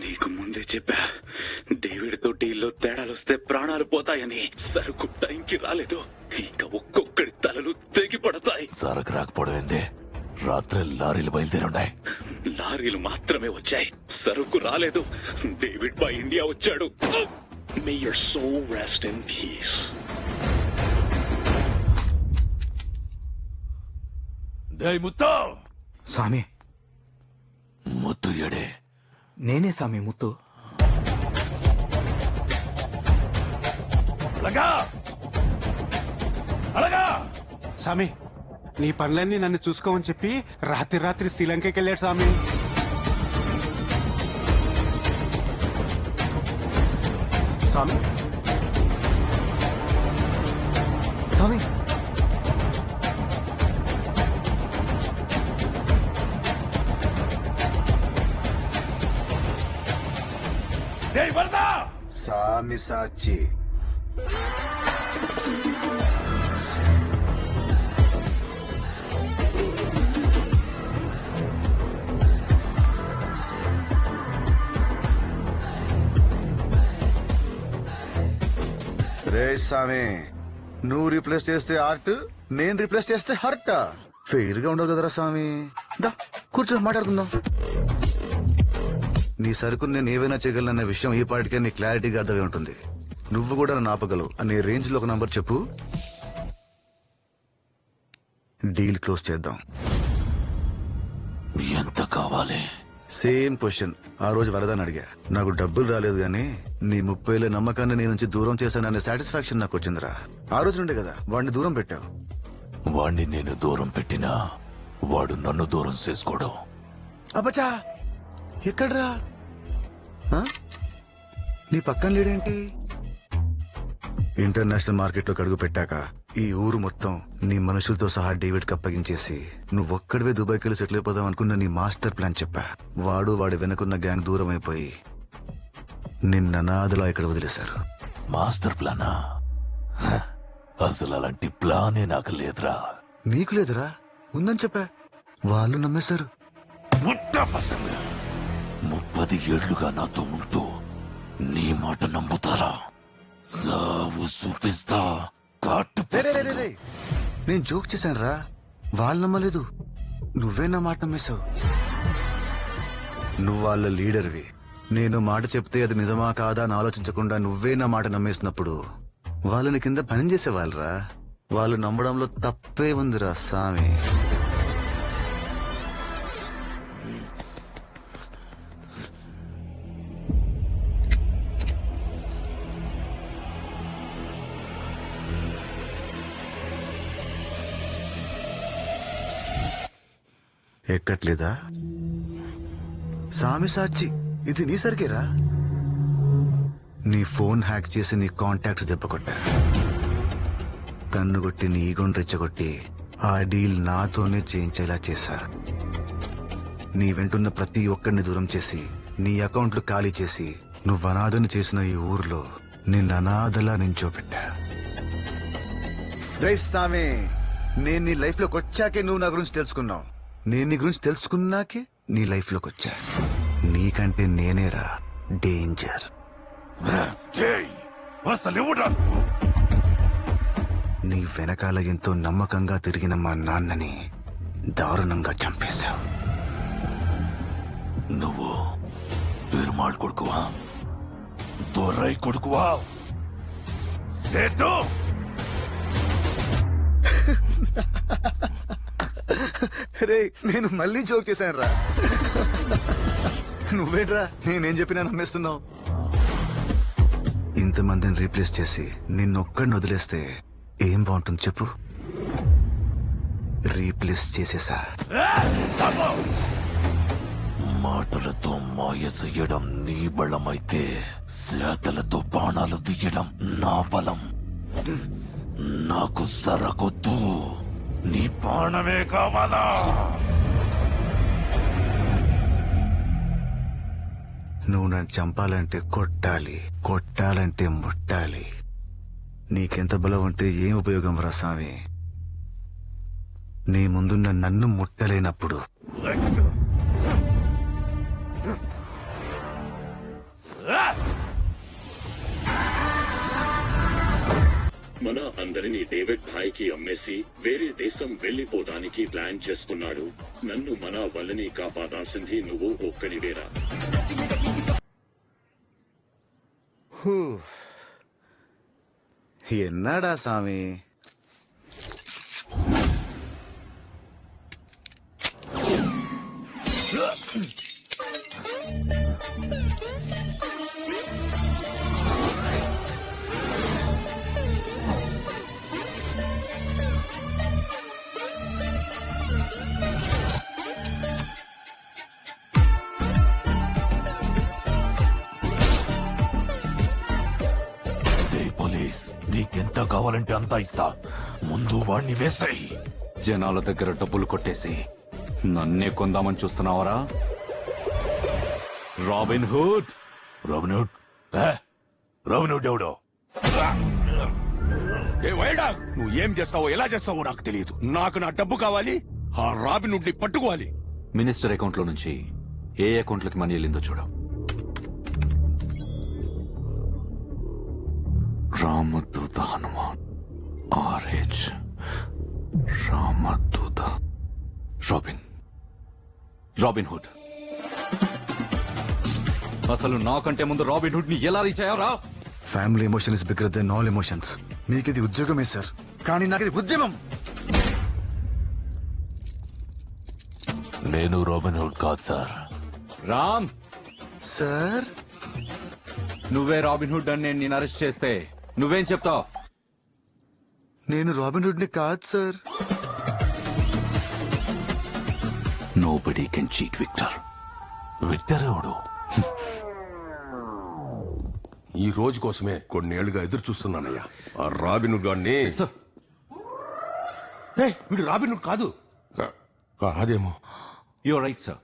[SPEAKER 13] నీకు ముందే చెప్పా, డేవిడ్ తో డీల్లో తేడాలొస్తే ప్రాణాలు పోతాయని. సరుకు టైంకి రాలేదు, ఇంకా ఒక్కొక్కడి తలలు తెగి పడతాయి.
[SPEAKER 16] సరకు రాకపోవడం ఏంది? రాత్రి లారీలు బయలుదేరున్నాయి.
[SPEAKER 13] లారీలు మాత్రమే వచ్చాయి, సరుకు రాలేదు. డేవిడ్ బై ఇండియా వచ్చాడు. May your soul rest in peace.
[SPEAKER 2] Muthu.
[SPEAKER 1] Swami,
[SPEAKER 16] Muthu ఎడే?
[SPEAKER 1] నేనే స్వామి ముత్తు.
[SPEAKER 2] అలాగా అలాగా
[SPEAKER 1] స్వామి,
[SPEAKER 4] నీ పనులన్నీ నన్ను చూసుకోమని చెప్పి రాత్రి శ్రీలంకకి వెళ్ళాడు స్వామి.
[SPEAKER 7] స్వామి
[SPEAKER 4] స్వామి
[SPEAKER 12] సామి సాచి రే సామి, నువ్వు రీప్లేస్ చేస్తే ఆర్ట్, నేను రీప్లేస్ చేస్తే హర్ట్. ఫెయిర్ గా ఉండవు కదరా స్వామి. దా కూర్చో మాట్లాడుకుందాం. నీ సరుకుని నేను ఏవైనా చేయగలనన్న విషయం ఈ పాటికే నీ క్లారిటీగా అర్థమై ఉంటుంది. నువ్వు కూడా నన్ను ఆపగలవు అనే రేంజ్ లో ఒక నంబర్ చెప్పు, డీల్ క్లోజ్ చేద్దాం.
[SPEAKER 2] ఎంత కావాలి?
[SPEAKER 12] సేమ్ క్వశ్చన్ ఆ రోజు వరదని అడిగా. నాకు డబ్బులు రాలేదు గానీ నీ 30,000 నమ్మకాన్ని నీ నుంచి దూరం చేశాననే సాటిస్ఫాక్షన్ నాకు వచ్చిందిరా. ఆ రోజు నుండే కదా వాడిని దూరం పెట్టావు.
[SPEAKER 2] వాణ్ణి నేను దూరం పెట్టినా వాడు నన్ను దూరం చేసుకోవడం.
[SPEAKER 12] అబ్బచా ఎక్కడ్రా? నీ పక్కన లేడేంటి? ఇంటర్నేషనల్ మార్కెట్ లోకి అడుగు పెట్టాక ఈ ఊరు మొత్తం నీ మనుషులతో సహా డేవిడ్ కి అప్పగించేసి నువ్వొక్కడివే దుబాయ్కి వెళ్ళి సెటిల్ అయిపోదాం అనుకున్న నీ మాస్టర్ ప్లాన్ చెప్పా. వాడి వెనకున్న గ్యాంగ్ దూరం అయిపోయి నిన్న అనాథలా ఇక్కడ వదిలేశారు.
[SPEAKER 2] మాస్టర్ ప్లానా? అసలు అలాంటి ప్లానే నాకు లేదురా.
[SPEAKER 12] నీకు లేదురా? ఉందని చెప్పా, వాళ్ళు నమ్మేశారు.
[SPEAKER 2] 30 ఏళ్లుగా నాతో ఉంటూ నీ మాట నమ్ముతారా? సావు చూపిస్తా.
[SPEAKER 12] నేను జోక్ చేశాను రా, వాళ్ళు నమ్మలేదు. నువ్వే నా మాట నమ్మేశావు. నువ్వు వాళ్ళ లీడర్వి. నేను మాట చెప్తే అది నిజమా కాదా అని ఆలోచించకుండా నువ్వే నా మాట నమ్మేసినప్పుడు వాళ్ళని కింద పని చేసేవాళ్ళరా. వాళ్ళు నమ్మడంలో తప్పే ఉందిరా సామి. ఎక్కట్లేదా? సామి సాచి ఇది నీ సరికేరా. నీ ఫోన్ హ్యాక్ చేసి నీ కాంటాక్ట్స్ దెబ్బకొట్టా. కన్నుగొట్టి నీ ఈగోని రెచ్చగొట్టి ఆ డీల్ నాతోనే చేయించేలా చేశా. నీ వెంటున్న ప్రతి ఒక్కరిని దూరం చేసి నీ అకౌంట్లు ఖాళీ చేసి నువ్వు అనాథని చేసిన ఈ ఊర్లో నిన్ను అనాథలా నించోబెట్టా. రే సామి, నేను నీ లైఫ్ లోకి వచ్చాకే నువ్వు నా గురించి తెలుసుకున్నావు. నేను నీ గురించి తెలుసుకున్నాకే నీ లైఫ్ లోకి వచ్చా. నీకంటే నేనేరా డేంజర్. నీ వెనకాల ఎంతో నమ్మకంగా తిరిగిన మా నాన్నని దారుణంగా చంపేశావు.
[SPEAKER 2] నువ్వు పెరుమాళ్ కొడుకువా? దొరై కొడుకువా?
[SPEAKER 12] రే నేను మళ్ళీ జోక్ చేశాను రా. నువ్వేట్రా నేనేం చెప్పినా నమ్మేస్తున్నావు. ఇంతమందిని రీప్లేస్ చేసి నిన్నొక్కడిని వదిలేస్తే ఏం బాగుంటుంది చెప్పు? రీప్లేస్ చేసేసా.
[SPEAKER 2] మాటలతో మాయ చెయ్యడం నీ బలమైతే చేతలతో బాణాలు దియ్యడం నా బలం. నాకు సరకొద్దు, నీ బాణమే కావాలా?
[SPEAKER 12] నువ్వు నన్ను చంపాలంటే కొట్టాలి, కొట్టాలంటే ముట్టాలి. నీకెంత బలం ఉంటే ఏం ఉపయోగం రా స్వామి? నీ ముందున్న నన్ను ముట్టలేనప్పుడు.
[SPEAKER 13] మన అందరినీ డేవిడ్ భాయ్కి అమ్మేసి వేరే దేశం వెళ్లిపోవడానికి ప్లాన్ చేసుకున్నాడు. నన్ను మన వల్లని కాపాడాల్సింది నువ్వు ఒక్కడివేరా.
[SPEAKER 12] ఎన్నాడా స్వామి?
[SPEAKER 2] కావాలంటే అంతా ఇస్తా. ముందు వాణ్ణి వేసేయి.
[SPEAKER 1] జనాల దగ్గర డబ్బులు కొట్టేసి నన్నే కొందామని చూస్తున్నావరా? Robin Hood.
[SPEAKER 2] Robin Hood? Robin Hood ఎవడో?
[SPEAKER 11] ఏ వైల్డాగ్, నువ్వు ఏం చేస్తావో ఎలా చేస్తావో నాకు తెలియదు. నాకు నా డబ్బు కావాలి. ఆ రాబిన్ హుడ్ ని పట్టుకోవాలి.
[SPEAKER 1] మినిస్టర్ అకౌంట్ లో నుంచి ఏ అకౌంట్లకి మనీ వెళ్ళిందో చూడు. రామదూత హనుమాన్ RH రామదూత రాబిన్ హుడ్. అసలు నాకంటే ముందు రాబిన్ హుడ్ ని ఎలా రీచ్ అయ్యారా?
[SPEAKER 12] Family emotion is bigger than all emotions. మీకు ఇది ఉద్యోగమే సార్, కానీ నాకు ఇది ఉద్యమం.
[SPEAKER 2] నేను రాబిన్ హుడ్ కాదు సార్.
[SPEAKER 1] రామ్
[SPEAKER 12] సార్,
[SPEAKER 1] నువ్వే రాబిన్ హుడ్ అని నేను అరెస్ట్ చేస్తే నువ్వేం చెప్తావు?
[SPEAKER 12] నేను రాబిన్ హుడ్ ని కాదు sir.
[SPEAKER 1] Nobody can cheat Victor.
[SPEAKER 2] Victor ఎవడు?
[SPEAKER 11] ఈ రోజు కోసమే కొన్నేళ్లుగా ఎదురు చూస్తున్నానయ్యా. ఆ రాబిన్ హుడ్ గాడిని. వీడు రాబిన్ హుడ్ కాదు. కాదేమో.
[SPEAKER 1] You're right sir.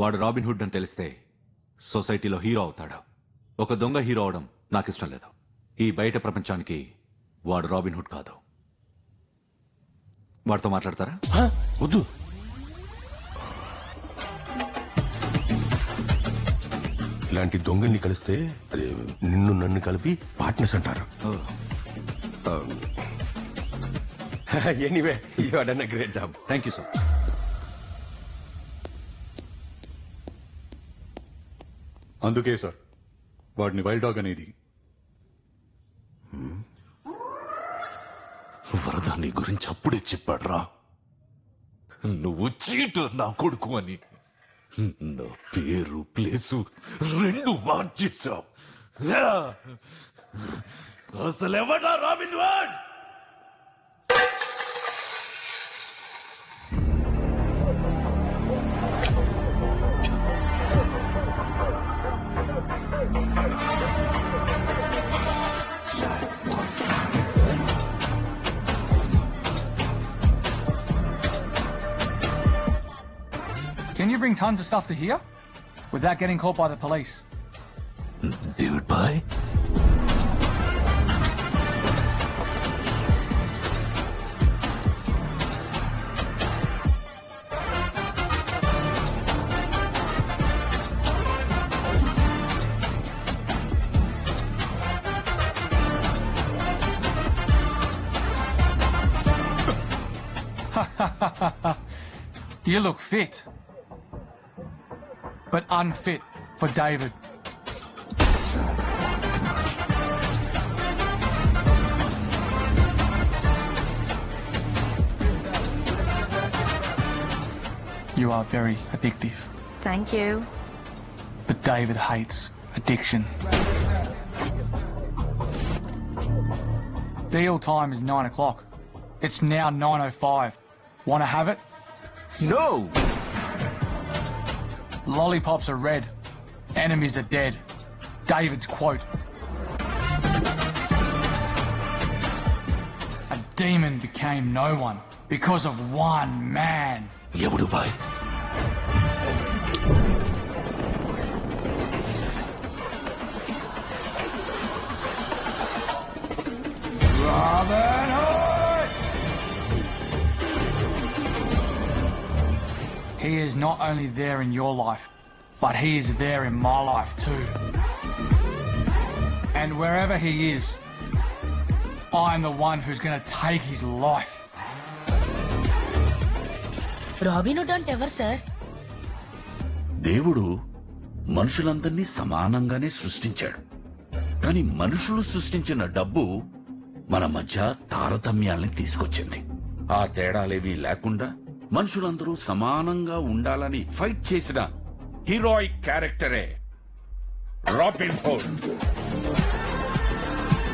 [SPEAKER 1] వాడు రాబిన్ హుడ్ అని తెలిస్తే సొసైటీలో హీరో అవుతాడు. ఒక దొంగ హీరో అవడం నాకు ఇష్టం లేదు. ఈ బయట ప్రపంచానికి వాడు రాబిన్ హుడ్ కాదు. వాడితో మాట్లాడతారా?
[SPEAKER 11] వద్దు. ఇలాంటి దొంగల్ని కలిస్తే అది నిన్ను నన్ను కలిపి పార్ట్నర్స్ అంటారు. Anyway, you are done a great job.
[SPEAKER 1] Thank you sir.
[SPEAKER 15] అందుకే సార్ వాడిని వైల్డ్ డాగ్ అనేది.
[SPEAKER 2] వరద నీ గురించి అప్పుడే చెప్పాడ్రా, నువ్వు చీటర్ నా కొడుకు అని. నా పేరు ప్లేసు రెండు మార్చేశావు. అసలెవడా Robin Hood?
[SPEAKER 4] Can you bring tons of stuff to here without getting caught by the police?
[SPEAKER 2] David Bhai?
[SPEAKER 4] You look fit, but unfit for David. You are very addictive.
[SPEAKER 17] Thank you.
[SPEAKER 4] But David hates addiction. Deal time is 9 o'clock. It's now 9:05. Want to have it?
[SPEAKER 1] No!
[SPEAKER 4] Lollipops are red. Enemies are dead. David's quote. A demon became no one because of one man.
[SPEAKER 2] ఎవడు bye?
[SPEAKER 4] Robin Hood! He is not only there in your life, but he is there in my life too. And wherever he is, I'm the one who's going to take his life.
[SPEAKER 20] Robin hood అంటే ఎవరు sir?
[SPEAKER 2] దేవుడు మనుషులందరినీ సమానంగానే సృష్టించాడు. కానీ మనుషులు సృష్టించిన డబ్బు మన మధ్య తారతమ్యాల్ని తీసుకొచ్చింది. ఆ తేడాలేవీ లేకుండా మనుషులందరూ సమానంగా ఉండాలని ఫైట్ చేసిన హీరోయిక్ క్యారెక్టరే రాబిన్ హుడ్.